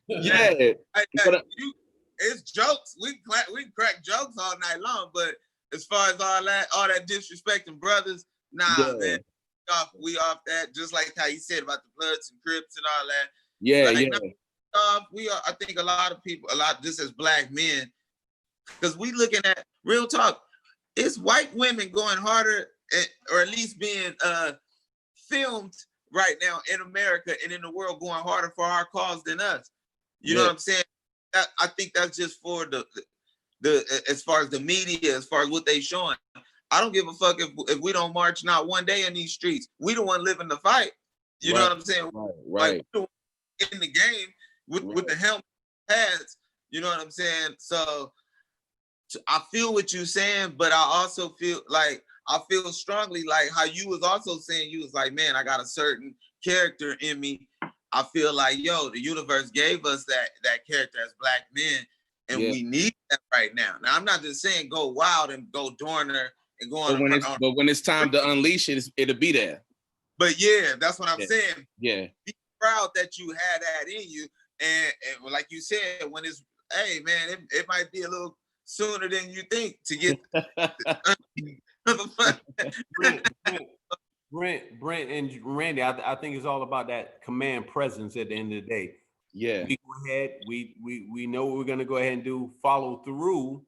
Yeah. It's jokes. We can crack jokes all night long, but as far as all that disrespecting brothers, nah, man. We off that, just like how you said about the Bloods and Crips and all that. Yeah. We are, I think a lot of people, just as black men, because we looking at real talk, it's white women going harder, or at least being filmed right now in America and in the world going harder for our cause than us. You know what I'm saying? I think that's just for the as far as the media, as far as what they showing. I don't give a fuck if we don't march not one day in these streets. We the one living the fight. You know what I'm saying? Right. Like, in the game with the helmet pads. You know what I'm saying? So I feel what you're saying, but I also feel like I feel strongly like how you was also saying, you was like, man, I got a certain character in me. I feel like, yo, the universe gave us that character as Black men, and we need that right now. Now, I'm not just saying go wild and go Dorner and go on. But when it's time to unleash it, it'll be there. But yeah, that's what I'm saying. Yeah. Be proud that you had that in you. And like you said, when it's, hey, man, it might be a little sooner than you think to get. Brent and Randy, I think it's all about that command presence at the end of the day. Yeah. We go ahead, we know what we're gonna go ahead and do, follow through,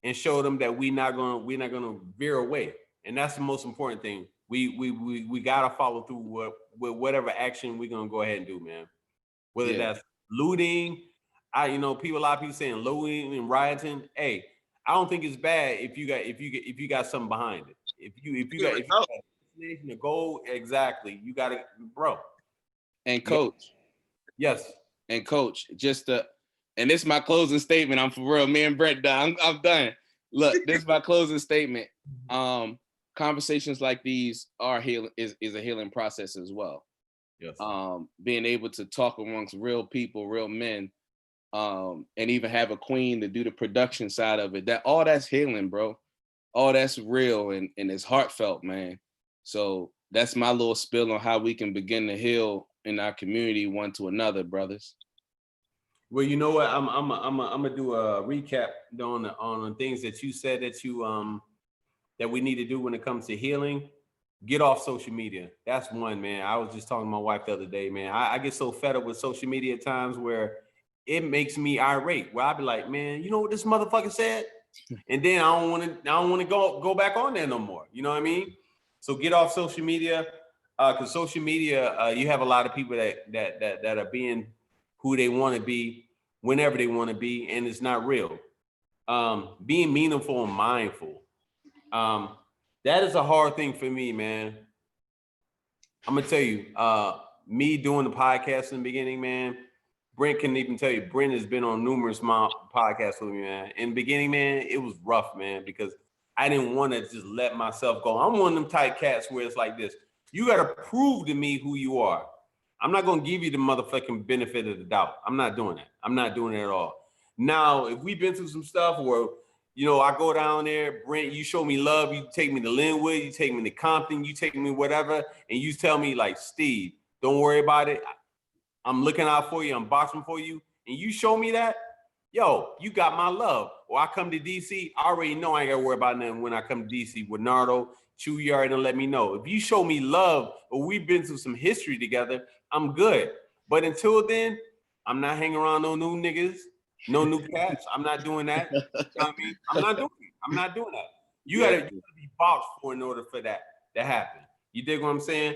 and show them that we're not gonna veer away. And that's the most important thing. We gotta follow through with whatever action we're gonna go ahead and do, man. Whether that's looting, a lot of people saying looting and rioting. Hey, I don't think it's bad if you got something behind it. If you got a destination, a goal, exactly. You got it, bro. And coach. Yes. And coach, and this is my closing statement. I'm for real. Me and Brett done. I'm done. Look, this is my closing statement. Conversations like these are healing, is a healing process as well. Yes. Being able to talk amongst real people, real men, and even have a queen to do the production side of it. All that's healing, bro. All that's real and it's heartfelt, man. So that's my little spill on how we can begin to heal in our community, one to another, brothers. Well, you know what? I'm gonna do a recap on the things that you said that we need to do when it comes to healing. Get off social media. That's one, man. I was just talking to my wife the other day, man. I get so fed up with social media at times where it makes me irate. Where I be like, man, you know what this motherfucker said? And then I don't want to go back on there no more. You know what I mean? So get off social media, because social media, you have a lot of people that are being who they want to be, whenever they want to be, and it's not real. Being meaningful and mindful. That is a hard thing for me, man. I'm gonna tell you, me doing the podcast in the beginning, man. Brent can even tell you, Brent has been on numerous podcasts with me, man. In the beginning, man, it was rough, man, because I didn't want to just let myself go. I'm one of them type cats where it's like this. You got to prove to me who you are. I'm not going to give you the motherfucking benefit of the doubt. I'm not doing that. I'm not doing it at all. Now, if we've been through some stuff where, I go down there, Brent, you show me love, you take me to Linwood, you take me to Compton, you take me whatever, and you tell me like, Steve, don't worry about it. I'm looking out for you, I'm boxing for you, and you show me that, yo, you got my love. Or I come to DC, I already know I ain't gotta worry about nothing when I come to DC with Nardo. Chew, you already let me know. If you show me love or we've been through some history together, I'm good. But until then, I'm not hanging around no new niggas, no new cats. I'm not doing that. You know what I mean? I'm not doing that. You gotta be boxed for in order for that to happen. You dig what I'm saying?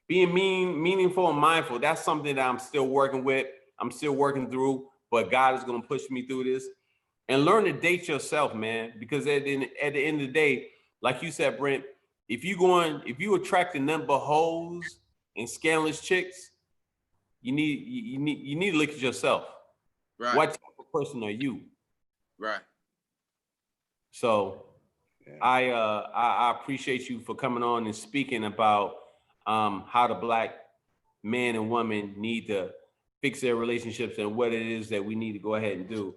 Being meaningful and mindful, that's something that I'm still working with. I'm still working through, but God is gonna push me through this. And learn to date yourself, man. Because at the end of the day, like you said, Brent, if you attracting nothing but hoes and scandalous chicks, you need to look at yourself. Right. What type of person are you? Right. So I appreciate you for coming on and speaking about how the Black man and woman need to fix their relationships and what it is that we need to go ahead and do.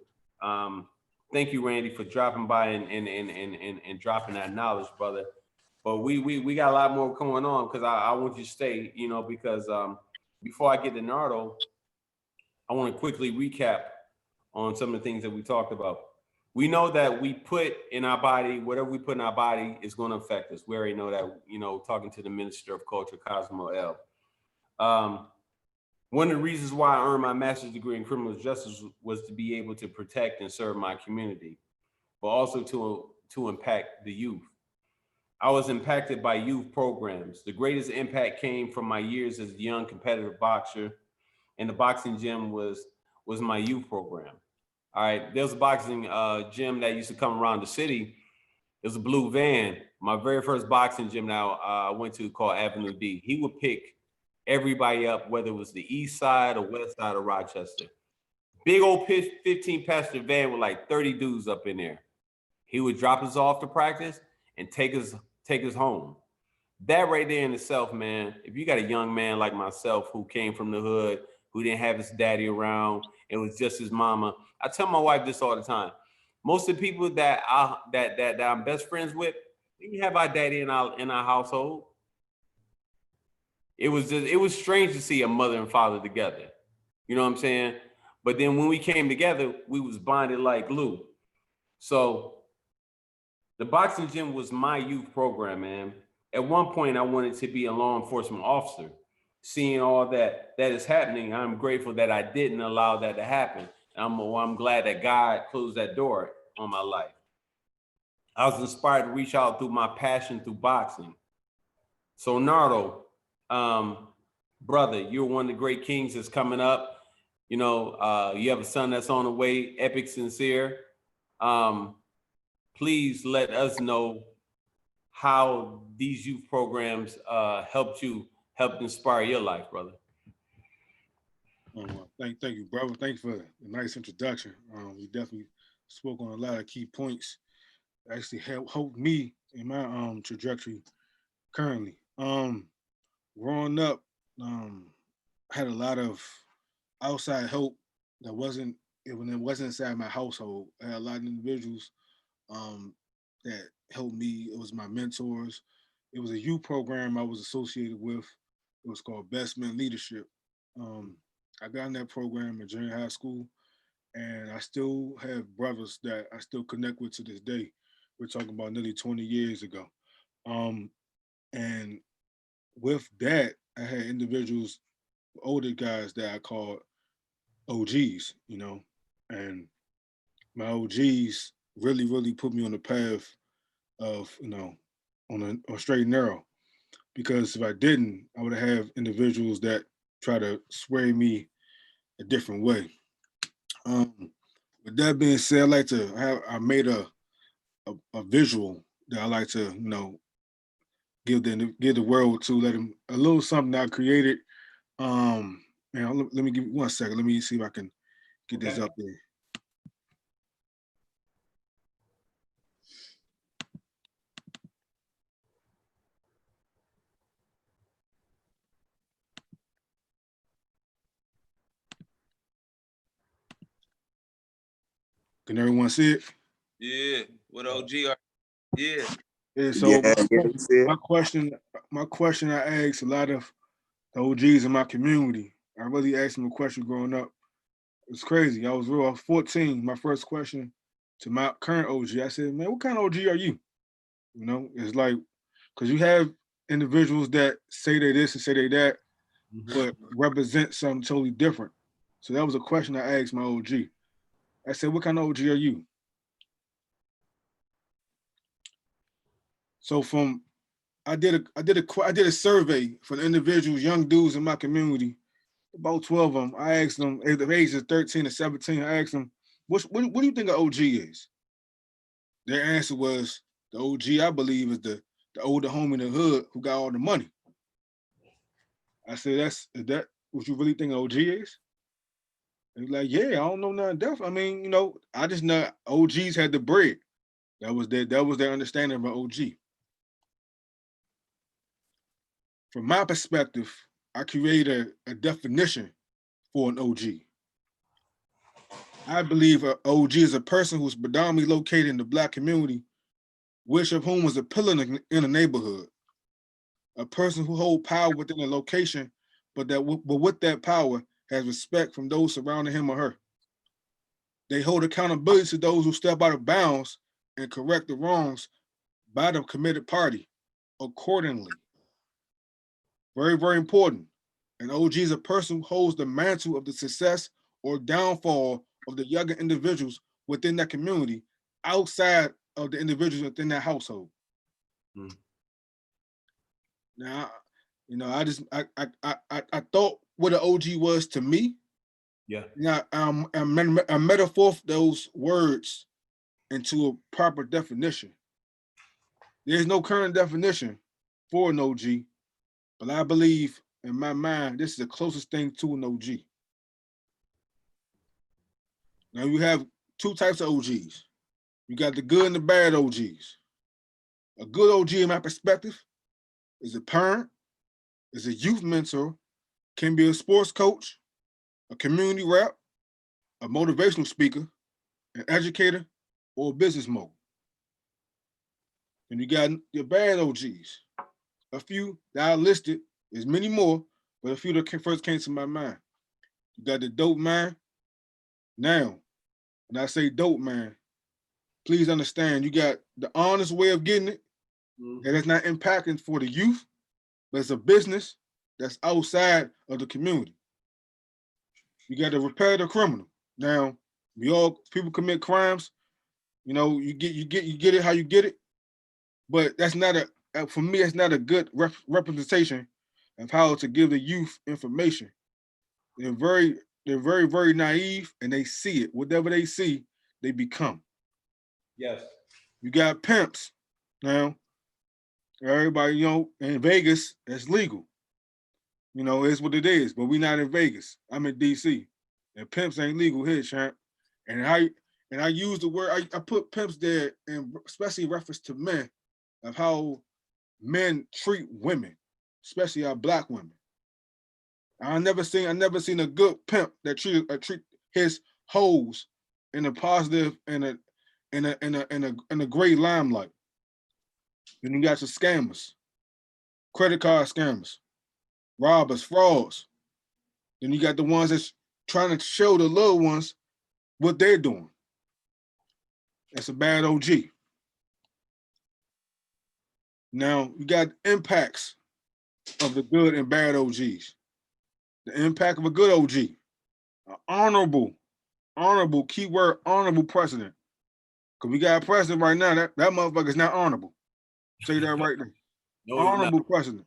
Thank you, Randy, for dropping by and dropping that knowledge, brother. But we got a lot more going on because I want you to stay, because before I get to Nardo, I want to quickly recap on some of the things that we talked about. We know that we put in our body, whatever we put in our body is going to affect us. We already know that, talking to the Minister of Culture, Cosmo L. One of the reasons why I earned my master's degree in criminal justice was to be able to protect and serve my community, but also to impact the youth. I was impacted by youth programs. The greatest impact came from my years as a young competitive boxer, and the boxing gym was my youth program. All right, there was a boxing gym that used to come around the city. It was a blue van. My very first boxing gym now I went to called Avenue D. He would pick everybody up, whether it was the east side or west side of Rochester. Big old 15-passenger van with like 30 dudes up in there. He would drop us off to practice and take us home. That right there in itself, man, if you got a young man like myself who came from the hood, who didn't have his daddy around, it was just his mama. I tell my wife this all the time. Most of the people that I'm best friends with, we have our daddy in our household. It was strange to see a mother and father together. You know what I'm saying? But then when we came together, we was bonded like glue. So the boxing gym was my youth program, man. At one point, I wanted to be a law enforcement officer. Seeing all that is happening, I'm grateful that I didn't allow that to happen. I'm glad that God closed that door on my life. I was inspired to reach out through my passion through boxing. So Nardo, brother, you're one of the great kings that's coming up. You know, you have a son that's on the way, Epic Sincere. Please let us know how these youth programs helped inspire your life, brother. Thank you, brother. Thanks for the nice introduction. You definitely spoke on a lot of key points. Actually helped me in my trajectory currently. Growing up, had a lot of outside help that wasn't inside my household. I had a lot of individuals that helped me. It was my mentors. It was a youth program I was associated with. It was called Best Men Leadership. I got in that program in junior high school, and I still have brothers that I still connect with to this day. We're talking about nearly 20 years ago. And with that, I had individuals, older guys that I called OGs, you know, and my OGs really, really put me on the path of, you know, on a straight and narrow. Because if I didn't, I would have individuals that try to sway me a different way. With that being said, I made a visual that I like to, you know, give the world to, let them a little something that I created. Let me give you 1 second. Let me see if I can get this up there. Can everyone see it? Yeah. What OG are? Yeah. Yeah. So Yeah, my question I asked a lot of the OGs in my community. I really asked them a question growing up. It's crazy. I was 14. My first question to my current OG, I said, "Man, what kind of OG are you?" You know, it's like, because you have individuals that say they this and say they that, but represent something totally different. So that was a question I asked my OG. I said, "What kind of OG are you?" So I did a survey for the individuals, young dudes in my community, about 12 of them. I asked them at the age of 13 or 17. I asked them, what do you think an OG is? Their answer was, the OG, I believe, is the older homie in the hood who got all the money. I said, is that what you really think an OG is? And he's like, yeah, I don't know nothing different. I mean, you know, I just know OGs had the bread. That was their understanding of an OG. From my perspective, I created a definition for an OG. I believe an OG is a person who's predominantly located in the Black community, which of whom was a pillar in a neighborhood. A person who holds power within a location, but with that power has respect from those surrounding him or her. They hold accountability to those who step out of bounds and correct the wrongs by the committed party accordingly. Very, very important. An OG is a person who holds the mantle of the success or downfall of the younger individuals within that community, outside of the individuals within that household. Now, you know, I thought what an OG was to me. Yeah. Now, I metaphor those words into a proper definition. There's no current definition for an OG, but I believe in my mind, this is the closest thing to an OG. Now you have two types of OGs. You got the good and the bad OGs. A good OG, in my perspective, is a parent, is a youth mentor, can be a sports coach, a community rep, a motivational speaker, an educator, or a business mogul. And you got your bad OGs. A few that I listed, there's many more, but a few that first came to my mind. You got the dope man. Now, when I say dope man, please understand you got the honest way of getting it, that is not impacting for the youth, but it's a business that's outside of the community. You got the repetitive criminal. Now, people commit crimes. You know, you get it how you get it, but that's not for me. It's not a good representation of how to give the youth information. They're very, very naive, and they see it. Whatever they see, they become. Yes. You got pimps. Now, everybody, in Vegas, it's legal. It's what it is, but we not in Vegas. I'm in DC. And pimps ain't legal here, champ. And I use the word, I put pimps there, and especially in reference to men, of how men treat women, especially our black women. I never seen a good pimp that treat his hoes in a positive and a great limelight. Then you got your scammers, credit card scammers, robbers, frauds. Then you got the ones that's trying to show the little ones what they're doing. That's a bad OG. Now you got impacts of the good and bad OGs. The impact of a good OG, an honorable keyword, honorable president. Because we got a president right now, that motherfucker's not honorable. Say that right there. No, honorable president.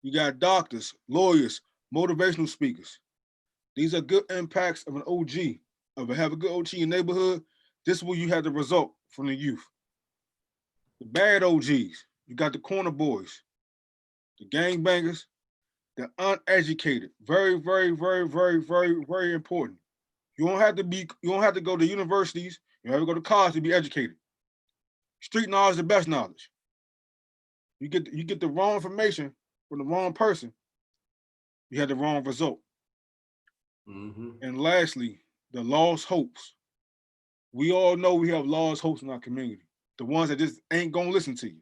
You got doctors, lawyers, motivational speakers. These are good impacts of an OG, have a good OG in your neighborhood. This is where you have the result from the youth. The bad OGs, you got the corner boys, the gangbangers, the uneducated. Very, very, very, very, very, very important. You don't have to go to universities, you don't have to go to college to be educated. Street knowledge is the best knowledge. You get the wrong information from the wrong person, you had the wrong result. And lastly, the lost hopes. We all know we have lost hopes in our community. The ones that just ain't gonna listen to you.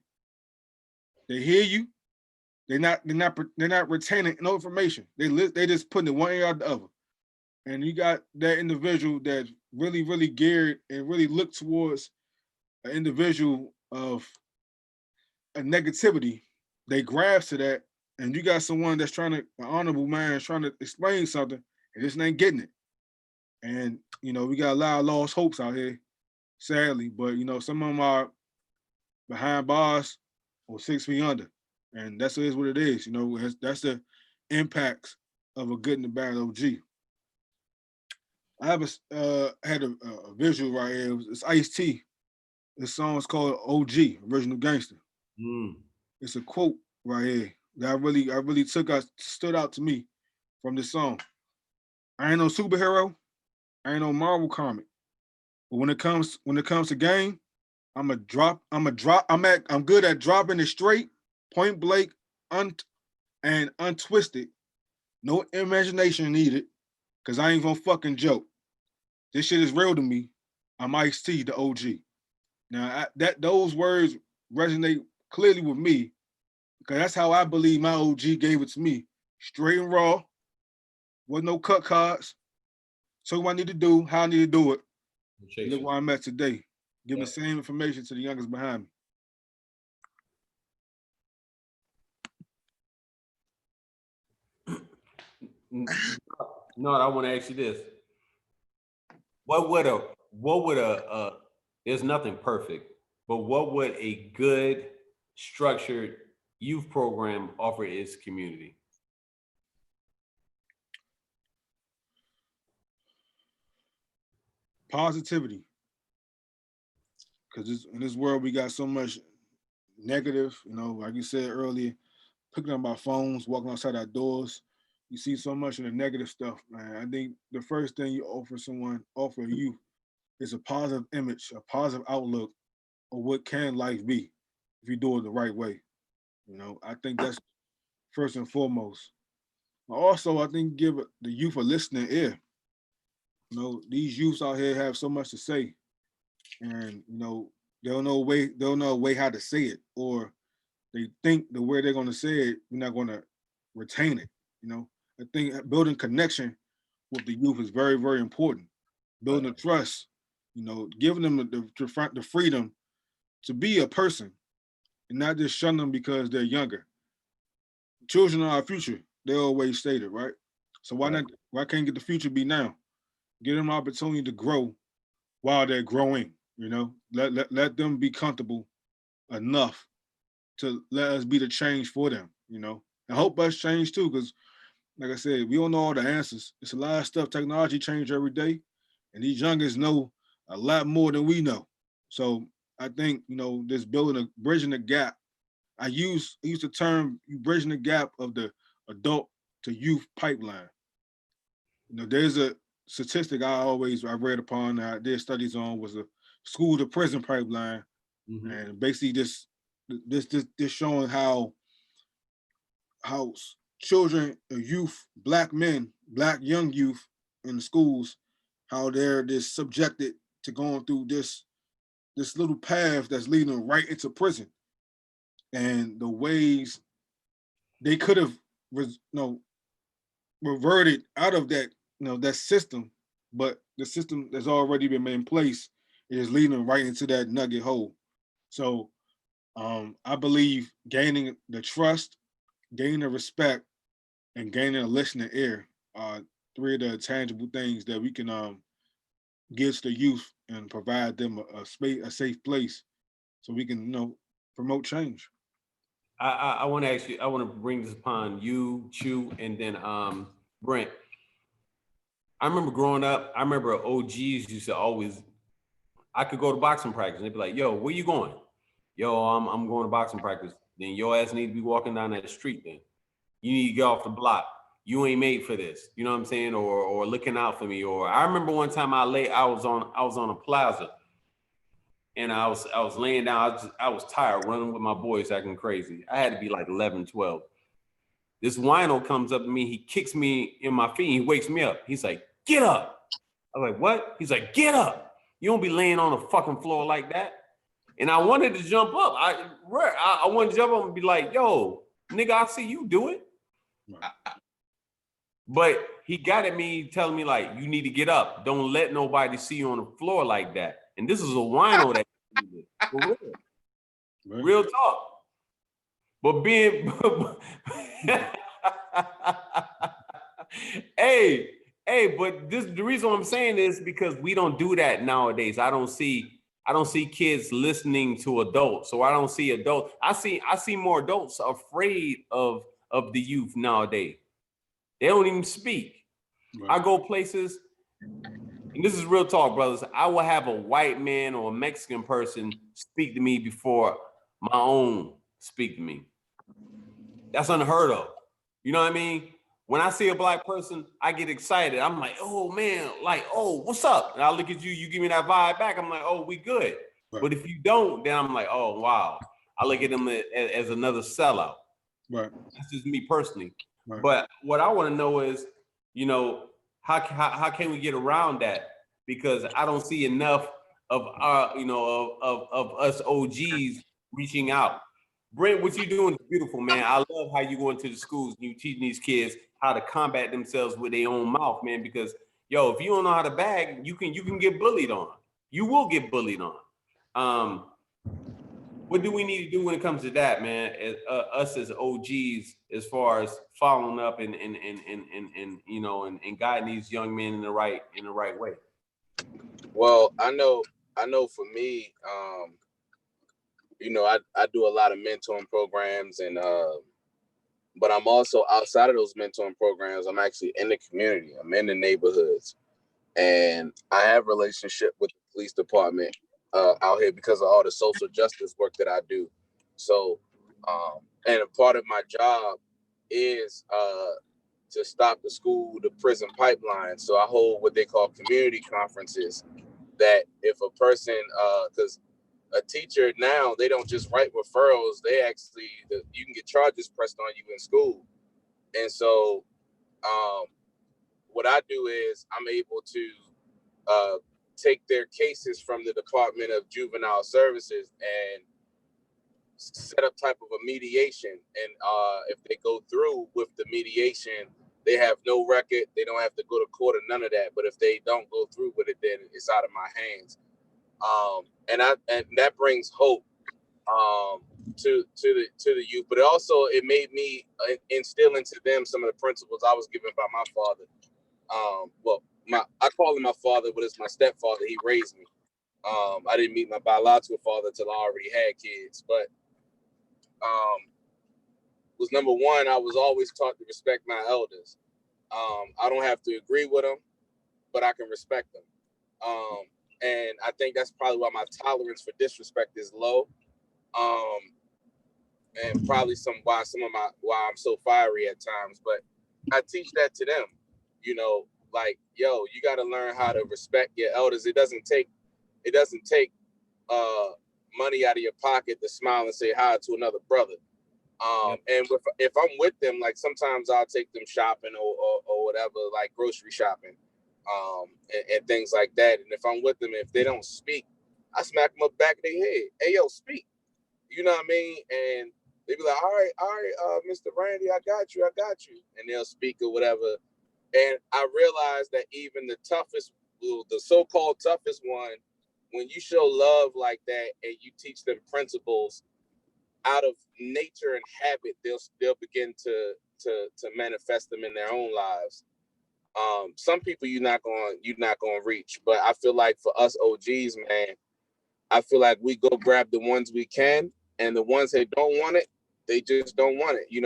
They hear you. They're not retaining no information. They just putting it one ear out the other. And you got that individual that really, really geared and really look towards an individual of a negativity. They grasp to that, and you got someone that's an honorable man trying to explain something, and just ain't getting it. And we got a lot of lost hopes out here, sadly. But some of them are behind bars or 6 feet under, and that's what it is. That's the impacts of a good and a bad OG. I have had a visual right here. It's Ice-T. This song is called OG, Original Gangster. It's a quote right here that I really stood out to me from this song. I ain't no superhero. I ain't no Marvel comic. But when it comes to game, I'm good at dropping it straight, point blank, and untwisted. No imagination needed, because I ain't gonna fucking joke. This shit is real to me. I'm Ice-T, the OG. Now those words resonate clearly with me, because that's how I believe my OG gave it to me. Straight and raw, with no cut cards. So what I need to do, how I need to do it. Look where I'm at today. Giving the same information to the youngest behind me. No, I want to ask you this. What would a there's nothing perfect, but what would a good structured youth program offer its community? Positivity. Because in this world, we got so much negative, like you said earlier, picking up our phones, walking outside our doors. You see so much of the negative stuff, man. I think the first thing you offer a youth it's a positive image, a positive outlook of what can life be if you do it the right way. You know, I think that's first and foremost. Also, I think give the youth a listening ear. You know, these youths out here have so much to say, and you know they'll know a way how to say it, or they think the way they're going to say it, we're not going to retain it. You know, I think building connection with the youth is very, very important. Building a trust, you know, giving them the freedom to be a person and not just shun them because they're younger. Children are our future. They always stated, right? So why not? Why can't get the future be now? Give them opportunity to grow while they're growing. You know, let them be comfortable enough to let us be the change for them. You know, and hope us change too, because like I said, we don't know all the answers. It's a lot of stuff. Technology change every day, and these youngers know a lot more than we know. So I think you know this building a bridging the gap. I use the term bridging the gap of the adult to youth pipeline. You know, there's a statistic I read upon, I did studies on, was a school to prison pipeline, and basically this showing how children, youth, black men, black young youth in the schools, how they're just subjected to going through this little path that's leading them right into prison, and the ways they could have reverted out of that that system, but the system that's already been in place is leading them right into that nugget hole. So I believe gaining the trust, gaining the respect, and gaining a listening ear are three of the tangible things that we can give to the youth and provide them a space, a safe place, so we can promote change. I want to ask you. I want to bring this upon you, Chew, and then Brent. I remember growing up. I remember OGs used to always. I could go to boxing practice, and they'd be like, "Yo, where you going?" "Yo, I'm going to boxing practice." "Then your ass need to be walking down that street. Then you need to get off the block. You ain't made for this." You know what I'm saying? Or looking out for me. Or I remember one time I was on a plaza, and I was laying down. I was tired running with my boys acting crazy. I had to be like 11, 12. This wino comes up to me. He kicks me in my feet. He wakes me up. He's like, "Get up." I was like, "What?" He's like, "Get up. You don't be laying on the fucking floor like that." And I wanted to jump up. I wanted to jump up and be like, "Yo, nigga, I see you do it." But he got at me telling me like, "You need to get up. Don't let nobody see you on the floor like that." And this is a wino that for real. Right. Real talk. But being hey, but the reason I'm saying is because we don't do that nowadays. I don't see kids listening to adults. So I don't see adults. I see more adults afraid of the youth nowadays. They don't even speak. Right. I go places, and this is real talk, brothers. I will have a white man or a Mexican person speak to me before my own speak to me. That's unheard of. You know what I mean? When I see a black person, I get excited. I'm like, "Oh man, like, oh, what's up?" And I look at you, you give me that vibe back. I'm like, "Oh, we good." Right. But if you don't, then I'm like, "Oh, wow." I look at them as another sellout. Right. That's just me personally. Right. But what I want to know is, how can we get around that? Because I don't see enough of our, of us OGs reaching out. Brent, what you doing is beautiful, man. I love how you go into the schools and you teaching these kids how to combat themselves with their own mouth, man. Because if you don't know how to bag, you can get bullied on. You will get bullied on. What do we need to do when it comes to that, man? Us as OGs, as far as following up and guiding these young men in the right way. Well, I know for me, I do a lot of mentoring programs, and but I'm also outside of those mentoring programs. I'm actually in the community. I'm in the neighborhoods, and I have a relationship with the police department out here because of all the social justice work that I do. So, and a part of my job is to stop the school to prison pipeline. So I hold what they call community conferences that if a person, because a teacher now, they don't just write referrals, they actually, you can get charges pressed on you in school. And so what I do is I'm able to take their cases from the Department of Juvenile Services and set up type of a mediation. And if they go through with the mediation, they have no record, they don't have to go to court or none of that. But if they don't go through with it, then it's out of my hands. And that brings hope to the youth. But it made me instill into them some of the principles I was given by my father. I call him my father, but it's my stepfather. He raised me. I didn't meet my biological father until I already had kids. But was number one, I was always taught to respect my elders. I don't have to agree with them, but I can respect them. And I think that's probably why my tolerance for disrespect is low. And probably why I'm so fiery at times. But I teach that to them, like, yo, you got to learn how to respect your elders. It doesn't take money out of your pocket to smile and say hi to another brother. And if I'm with them, like sometimes I'll take them shopping or whatever, like grocery shopping, and things like that. And if I'm with them, if they don't speak, I smack them up back of their head. Hey, yo, speak. You know what I mean? And they be like, all right, Mr. Randy, I got you. And they'll speak or whatever. And I realized that even the so-called toughest one, when you show love like that and you teach them principles out of nature and habit, they'll begin to manifest them in their own lives. Some people you're not going to reach, but I feel like for us OGs, man, I feel like we go grab the ones we can, and the ones that don't want it, they just don't want it. You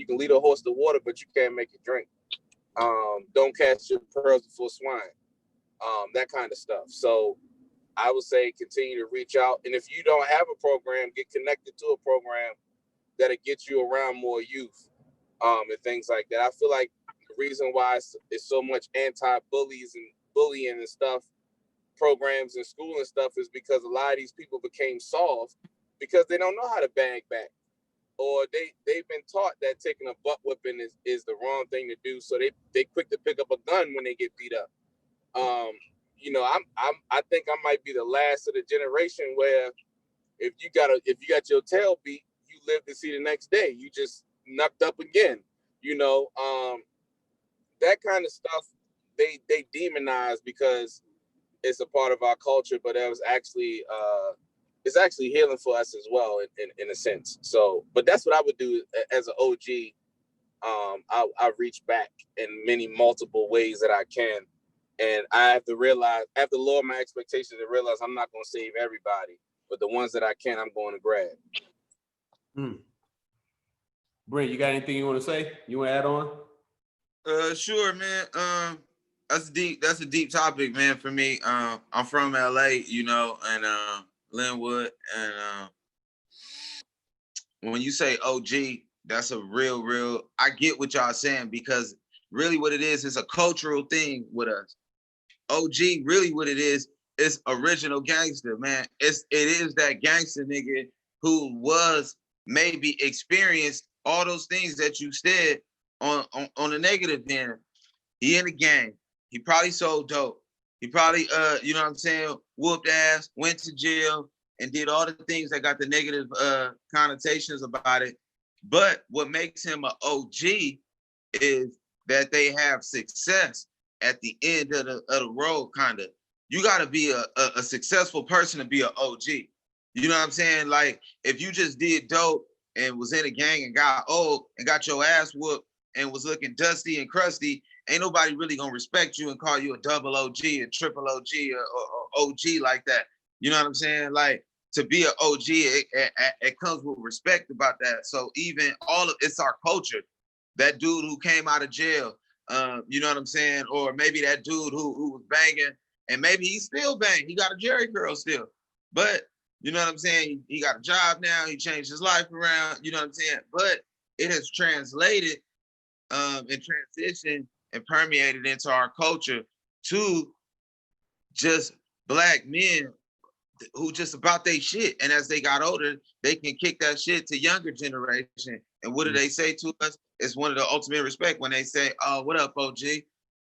can lead a horse to water, but you can't make it drink. Don't cast your pearls before swine. That kind of stuff. So I would say continue to reach out. And if you don't have a program, get connected to a program that'll get you around more youth, and things like that. I feel like the reason why it's so much anti-bullies and bullying and stuff, programs in school and stuff, is because a lot of these people became soft because they don't know how to bang back. Or they've been taught that taking a butt whipping is the wrong thing to do. So they quick to pick up a gun when they get beat up. I think I might be the last of the generation where if you got your tail beat, you live to see the next day. You just knocked up again. That kind of stuff they demonize because it's a part of our culture, but that was actually it's actually healing for us as well in a sense. So, but that's what I would do as an OG. I reach back in multiple ways that I can. And I have to lower my expectations and realize I'm not going to save everybody, but the ones that I can, I'm going to grab. Brent, you got anything you want to say? You want to add on? Sure, man. That's a deep topic, man, for me. I'm from LA, and Linwood. And when you say OG, that's a real, I get what y'all saying, because really what it is a cultural thing with us. OG, really what it is original gangster, man. It is that gangster nigga who was maybe experienced all those things that you said on the negative end. He in a gang. He probably sold dope. He probably, whooped ass, went to jail, and did all the things that got the negative connotations about it. But what makes him an OG is that they have success at the end of the road, kind of. You got to be a successful person to be an OG. You know what I'm saying? Like, if you just did dope and was in a gang and got old and got your ass whooped and was looking dusty and crusty, ain't nobody really gonna respect you and call you a double OG, a triple OG, or OG like that. You know what I'm saying? Like, to be an OG, it comes with respect about that. So even it's our culture. That dude who came out of jail, you know what I'm saying? Or maybe that dude who was banging, and maybe he still bang. He got a Jerry curl still. But you know what I'm saying? He got a job now. He changed his life around. You know what I'm saying? But it has translated and transitioned and permeated into our culture to just black men who just about they shit. And as they got older, they can kick that shit to younger generation. And what do they say to us? It's one of the ultimate respect when they say, "Oh, what up, OG?"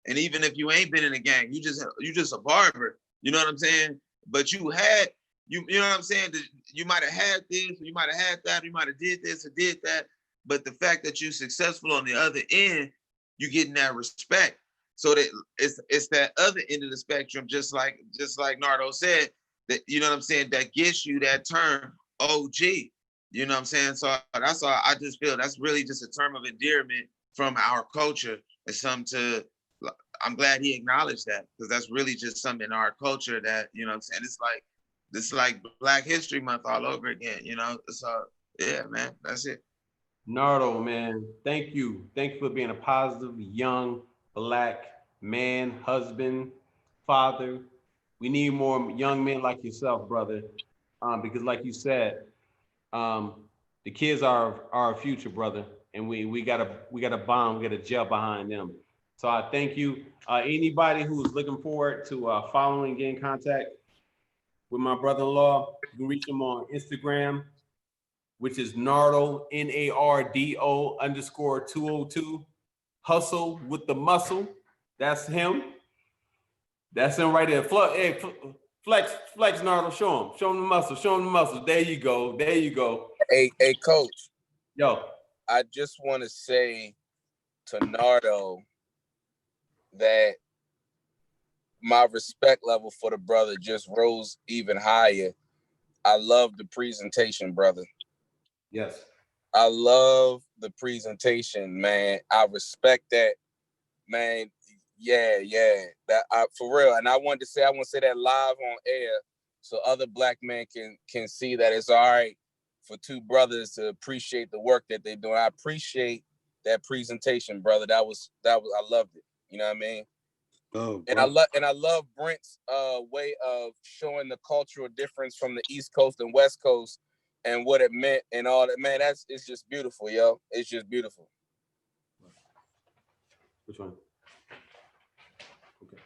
And even if you ain't been in a gang, you just a barber. You know what I'm saying? But you had you know what I'm saying? You might have had this, you might have had that, you might have did this or did that. But the fact that you're successful on the other end, you getting that respect. So that it's that other end of the spectrum, just like Nardo said, that you know what I'm saying, that gets you that term OG. You know what I'm saying? So that's all. I just feel that's really just a term of endearment from our culture. It's something to. I'm glad he acknowledged that, because that's really just something in our culture that, you know what I'm saying, it's like Black History Month all over again. You know, so yeah, man, that's it. Nardo, man, thank you. Thank you for being a positive young Black man, husband, father. We need more young men like yourself, brother, because like you said, the kids are our future, brother, and we gotta bond, we gotta gel behind them. So I thank you. Anybody who's looking forward to following, get in contact with my brother-in-law, you can reach him on Instagram, which is Nardo, NARDO _202. Hustle with the muscle. That's him. That's him right there. Hey, flex, Nardo. Show him the muscle. Show him the muscle. There you go. There you go. Hey, coach. Yo. I just want to say to Nardo that my respect level for the brother just rose even higher. I love the presentation, brother. Yes. I love the presentation, man. I respect that, man. Yeah. That for real. And I want to say that live on air, so other Black men can see that it's all right for two brothers to appreciate the work that they're doing. I appreciate that presentation, brother. That was I loved it. You know what I mean? Oh, and I love Brent's way of showing the cultural difference from the East Coast and West Coast and what it meant and all that. Man, it's just beautiful, yo. It's just beautiful. Which one? Okay.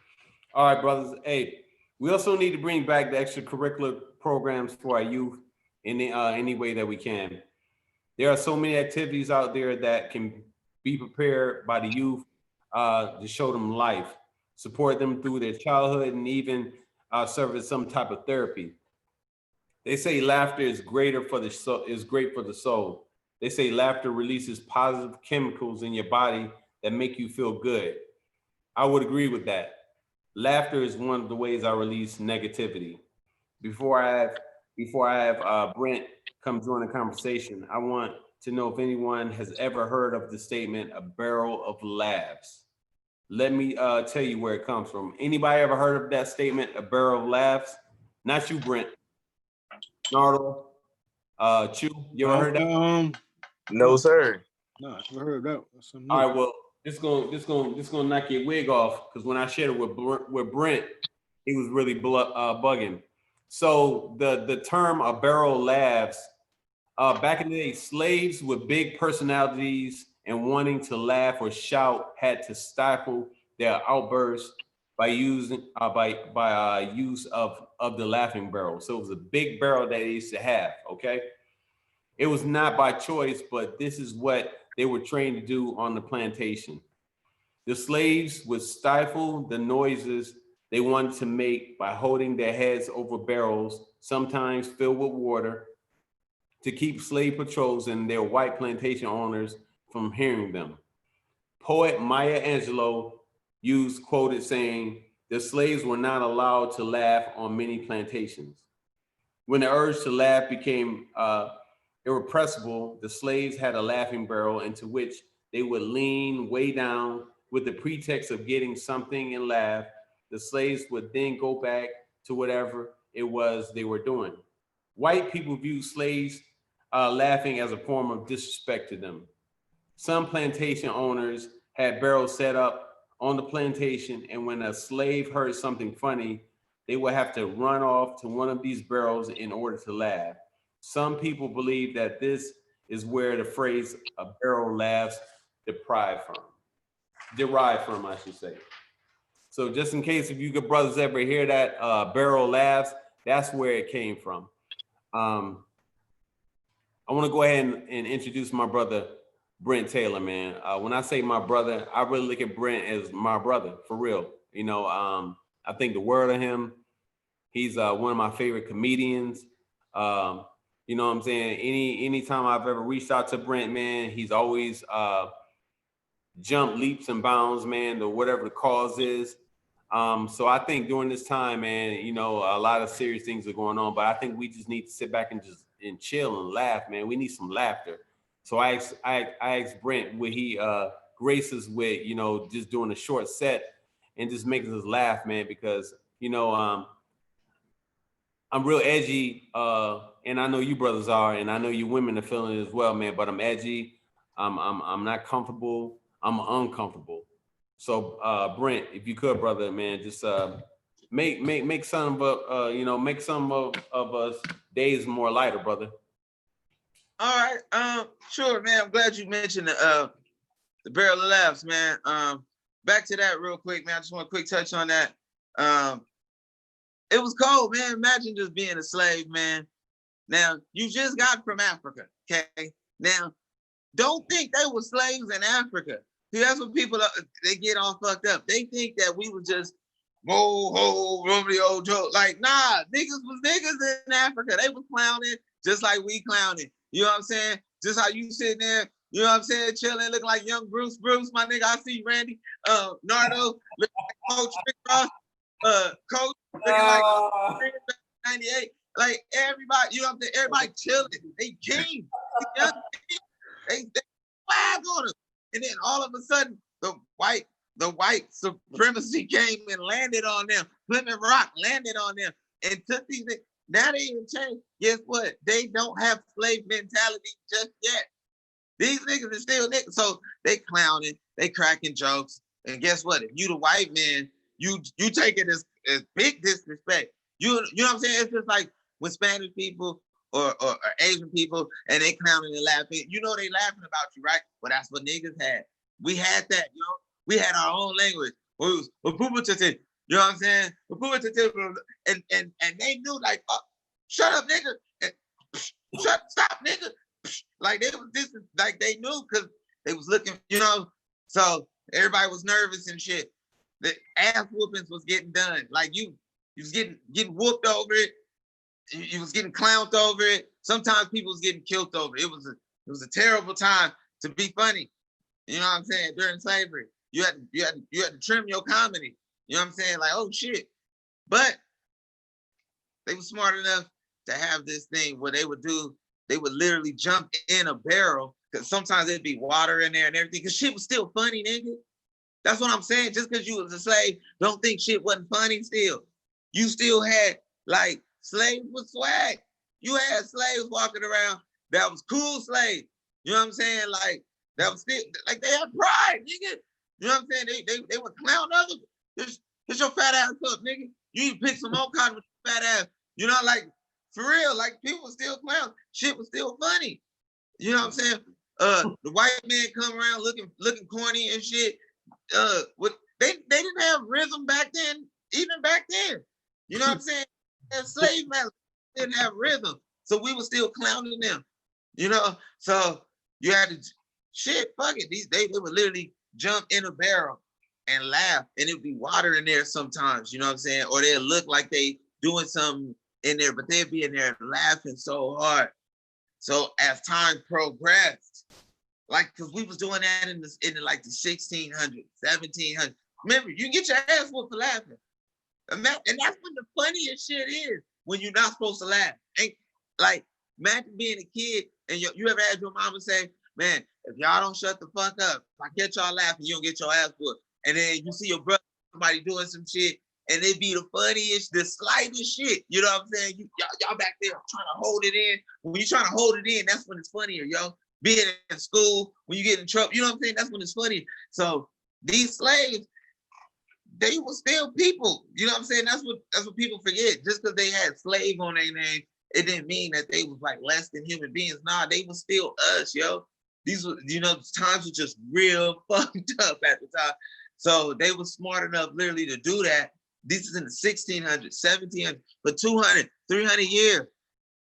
All right, brothers. Hey, we also need to bring back the extracurricular programs for our youth in any way that we can. There are so many activities out there that can be prepared by the youth to show them life, support them through their childhood, and even serve as some type of therapy. They say laughter is great for the soul. They say laughter releases positive chemicals in your body that make you feel good. I would agree with that. Laughter is one of the ways I release negativity. Before I have Brent come join the conversation, I want to know if anyone has ever heard of the statement, a barrel of laughs. Let me tell you where it comes from. Anybody ever heard of that statement, a barrel of laughs? Not you, Brent. Nardo, Chew, you ever heard that? No, sir. No, I never heard that. All right, well, this gonna knock your wig off, because when I shared it with Brent, he was really bugging. So the term a barrel of laughs, back in the day, slaves with big personalities and wanting to laugh or shout had to stifle their outbursts by using use of the laughing barrel. So it was a big barrel that they used to have. Okay, it was not by choice, but this is what they were trained to do on the plantation. The slaves would stifle the noises they wanted to make by holding their heads over barrels, sometimes filled with water, to keep slave patrols and their white plantation owners from hearing them. Poet Maya Angelou used quoted saying, the slaves were not allowed to laugh on many plantations. When the urge to laugh became irrepressible, the slaves had a laughing barrel into which they would lean way down with the pretext of getting something and laugh. The slaves would then go back to whatever it was they were doing. White people viewed slaves laughing as a form of disrespect to them. Some plantation owners had barrels set up on the plantation, and when a slave heard something funny, they would have to run off to one of these barrels in order to laugh. Some people believe that this is where the phrase "a barrel laughs" derived from, I should say. So just in case if you good brothers ever hear that barrel laughs, that's where it came from. I want to go ahead and introduce my brother, Brent Taylor, man. When I say my brother, I really look at Brent as my brother, for real. You know, I think the word of him, he's one of my favorite comedians. You know what I'm saying? Anytime I've ever reached out to Brent, man, he's always jumped leaps and bounds, man, to whatever the cause is. So I think during this time, man, you know, a lot of serious things are going on, but I think we just need to sit back and chill and laugh, man. We need some laughter. So I asked Brent, would he grace us with, you know, just doing a short set and just making us laugh, man, because, you know, I'm real edgy, and I know you brothers are, and I know you women are feeling it as well, man, but I'm edgy. I'm not comfortable. I'm uncomfortable. So Brent, if you could, brother, man, just make some of make some of us days more lighter, brother. All right, sure, man. I'm glad you mentioned the barrel of laughs, man. Back to that real quick, man. I just want a quick touch on that. It was cold, man. Imagine just being a slave, man. Now, you just got from Africa, okay? Now, don't think they were slaves in Africa. See, that's what people, they get all fucked up. They think that we were just, whoa, ho, Romeo, Joe. Like, nah, niggas was niggas in Africa. They was clowning just like we clowning. You know what I'm saying? Just how you sitting there, you know what I'm saying, chilling, looking like young Bruce, my nigga. I see you, Randy, Nardo, looking like Coach Rick Ross, Coach, looking like 98. Like everybody, you know what I'm saying? Everybody chilling. They king. They flag on them. And then all of a sudden, the white supremacy came and landed on them. Plymouth Rock landed on them and took these. Now they even changed. Guess what? They don't have slave mentality just yet. These niggas are still niggas. So they clowning, they cracking jokes. And guess what? If you the white man, you take it as big disrespect. You know what I'm saying? It's just like when Spanish people or Asian people and they clowning and laughing, you know they laughing about you, right? Well, that's what niggas had. We had that, you know. We had our own language. You know what I'm saying? And they knew like, oh, shut up, nigga. And, stop, nigga. Like they was this, like they knew because they was looking, you know. So everybody was nervous and shit. The ass whoopings was getting done. Like you was getting whooped over it. You was getting clowned over it. Sometimes people was getting killed over it. It was a terrible time to be funny. You know what I'm saying? During slavery, you had to trim your comedy. You know what I'm saying? Like, oh shit. But they were smart enough to have this thing where they would literally jump in a barrel because sometimes there'd be water in there and everything. Because shit was still funny, nigga. That's what I'm saying. Just because you was a slave, don't think shit wasn't funny still. You still had like slaves with swag. You had slaves walking around that was cool slaves. You know what I'm saying? Like that was still like they had pride, nigga. You know what I'm saying? They would clown others. Get your fat ass up, nigga. You need to pick some more cotton with your fat ass. You know, like for real, like people were still clowns. Shit was still funny. You know what I'm saying? The white man come around looking corny and shit. They didn't have rhythm back then, even back then. You know what I'm saying? And slave masters didn't have rhythm. So we were still clowning them. You know? So you had to fuck it. They would literally jump in a barrel and laugh, and it'd be water in there sometimes, you know what I'm saying? Or they'd look like they doing something in there, but they'd be in there laughing so hard. So as time progressed, like, cause we was doing that in like the 1600s, 1700s. Remember, you get your ass whooped for laughing. And that's when the funniest shit is, when you're not supposed to laugh. Ain't like, imagine being a kid and you ever had your mama say, man, if y'all don't shut the fuck up, if I get y'all laughing, you don't get your ass whooped. And then you see your brother, somebody doing some shit, and they be the funniest, the slightest shit. You know what I'm saying? Y'all back there trying to hold it in. When you're trying to hold it in, that's when it's funnier, yo. Being in school, when you get in trouble, you know what I'm saying? That's when it's funny. So these slaves, they were still people. You know what I'm saying? That's what people forget. Just because they had slave on their name, it didn't mean that they was like less than human beings. Nah, they were still us, yo. These were, you know, times were just real fucked up at the time. So they were smart enough literally to do that. This is in the 1600s, 1700s, for 200, 300 years.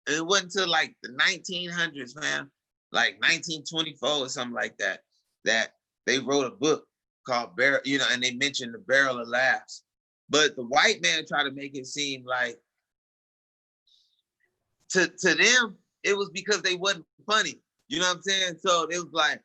And it wasn't until like the 1900s, man, like 1924 or something like that, that they wrote a book called Barrel, you know, and they mentioned the Barrel of Laughs. But the white man tried to make it seem like to them, it was because they wasn't funny. You know what I'm saying? So it was like,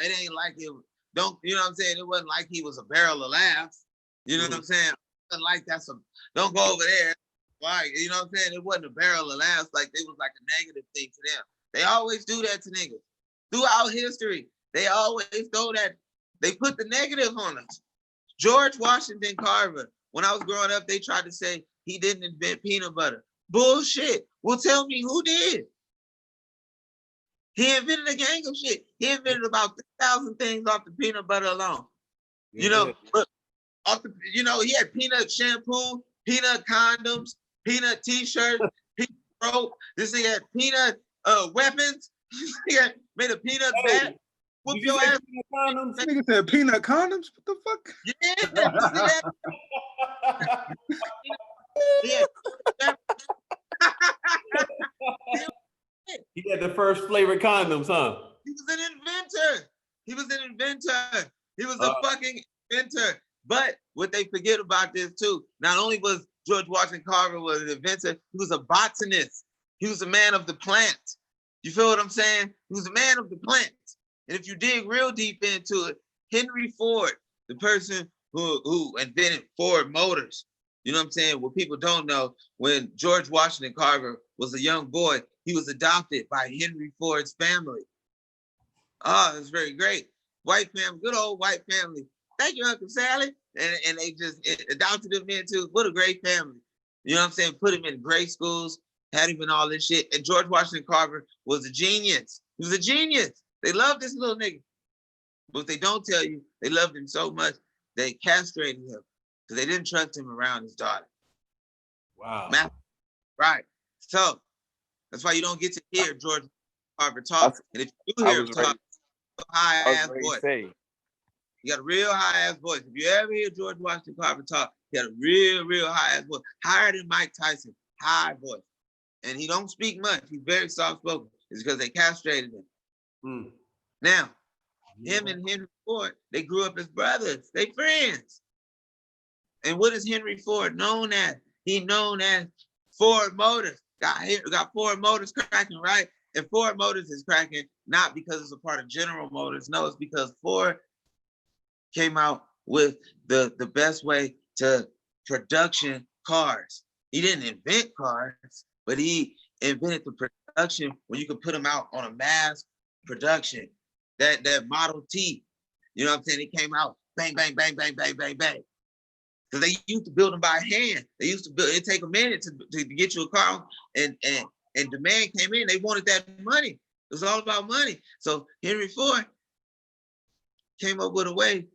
it ain't like it, don't, you know what I'm saying? It wasn't like he was a barrel of laughs. You know what I'm saying? It wasn't like that's a, don't go over there. Like, you know what I'm saying? It wasn't a barrel of laughs, like it was like a negative thing to them. They always do that to niggas. Throughout history, they always throw that, they put the negative on us. George Washington Carver, when I was growing up, they tried to say he didn't invent peanut butter. Bullshit. Well, tell me who did. He invented a gang of shit. He invented about 3,000 things off the peanut butter alone. Yeah. You know, but off the, you know, he had peanut shampoo, peanut condoms, peanut t-shirts, peanut rope. This nigga had peanut weapons. He had made a peanut bat. Whoop your ass. Condoms? Nigga said peanut condoms? What the fuck? Yeah. Yeah. He had the first flavored condoms, huh? He was an inventor. He was an inventor. He was a fucking inventor. But what they forget about this too, not only was George Washington Carver was an inventor, he was a botanist. He was a man of the plant. You feel what I'm saying? He was a man of the plant. And if you dig real deep into it, Henry Ford, the person who invented Ford Motors, you know what I'm saying? What people don't know, when George Washington Carver was a young boy, he was adopted by Henry Ford's family. Oh, that's very great. White family, good old white family. Thank you, Uncle Sally. And they just adopted him into, what a great family. You know what I'm saying? Put him in great schools, had him in all this shit. And George Washington Carver was a genius. He was a genius. They loved this little nigga. But they don't tell you, they loved him so much, they castrated him because they didn't trust him around his daughter. Wow. Right. So that's why you don't get to hear George Carver talk. And if you do hear him talk, high ass voice. He got a real high ass voice. If you ever hear George Washington Carver talk, he got a real high ass voice. Higher than Mike Tyson, high voice. And he don't speak much. He's very soft spoken. It's because they castrated him. Now, him and Henry Ford, they grew up as brothers. They friends. And what is Henry Ford known as? He known as Ford Motors. Got Ford Motors cracking, right? And Ford Motors is cracking not because it's a part of General Motors. No, it's because Ford came out with the best way to production cars. He didn't invent cars, but he invented the production where you could put them out on a mass production. That Model T, you know what I'm saying? It came out bang, bang, bang, bang, bang, bang, bang. Because they used to build them by hand. They used to build, it'd take a minute to get you a car, and demand came in. They wanted that money. It was all about money. So Henry Ford came up with a way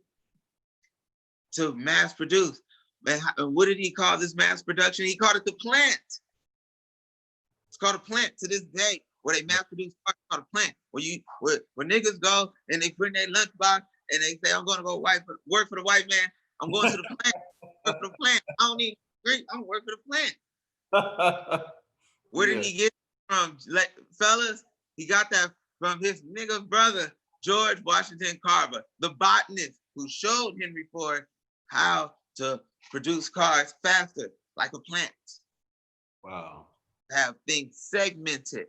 to mass produce. And what did he call this mass production? He called it the plant. It's called a plant to this day, where they mass produce cars, called a plant. Where niggas go and they bring their lunchbox and they say, I'm gonna go work for the white man. I'm going to the plant. Work for the plant. I don't need drink. I'm working for the plant. Where did he get it from, fellas? He got that from his nigga brother, George Washington Carver, the botanist who showed Henry Ford how to produce cars faster, like a plant. Wow. Have things segmented.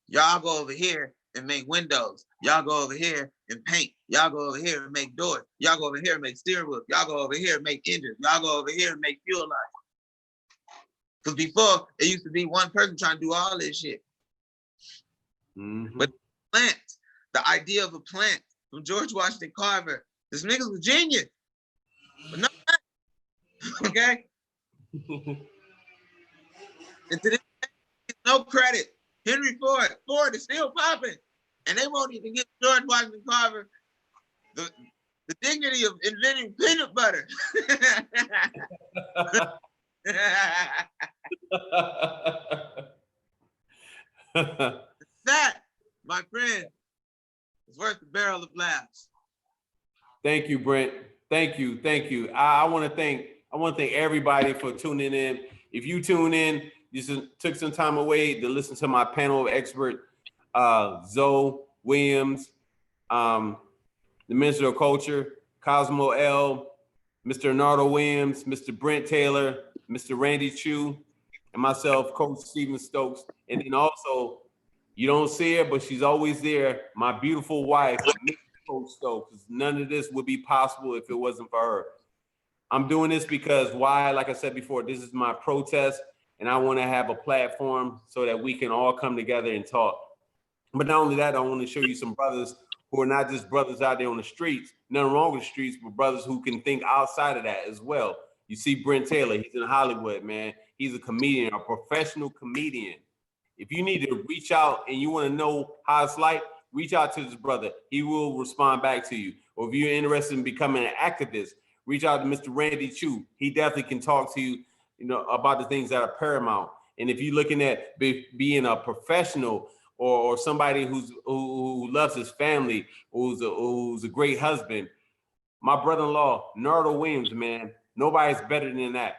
Y'all go over here and make windows. Y'all go over here and paint. Y'all go over here and make doors. Y'all go over here and make steering wheels. Y'all go over here and make engines. Y'all go over here and make fuel lines. Because before, it used to be one person trying to do all this shit. But plant, the idea of a plant from George Washington Carver, this nigga's was genius. But no, okay? And to this day, no credit. Henry Ford is still popping. And they won't even give George Washington Carver the dignity of inventing peanut butter. That, my friend, is worth the barrel of laughs. Thank you, Brent. Thank you. Thank you. I want to thank everybody for tuning in. If you tune in, you just took some time away to listen to my panel of expert, Zoe Williams, the Minister of Culture, Cosmo L, Mr. Nardo Williams, Mr. Brent Taylor, Mr. Randy Chu, and myself, Coach Stephen Stokes. And then also, you don't see her, but she's always there, my beautiful wife, Mrs. Coach Stokes. None of this would be possible if it wasn't for her. I'm doing this because why? Like I said before, this is my protest, and I want to have a platform so that we can all come together and talk. But not only that, I want to show you some brothers who are not just brothers out there on the streets. Nothing wrong with the streets, but brothers who can think outside of that as well. You see Brent Taylor, he's in Hollywood, man. He's a comedian, a professional comedian. If you need to reach out and you want to know how it's like, reach out to this brother. He will respond back to you. Or if you're interested in becoming an activist, reach out to Mr. Randy Chu. He definitely can talk to you, about the things that are paramount. And if you're looking at being a professional or somebody who loves his family, who's a great husband, my brother-in-law, Nardo Williams, man, nobody's better than that.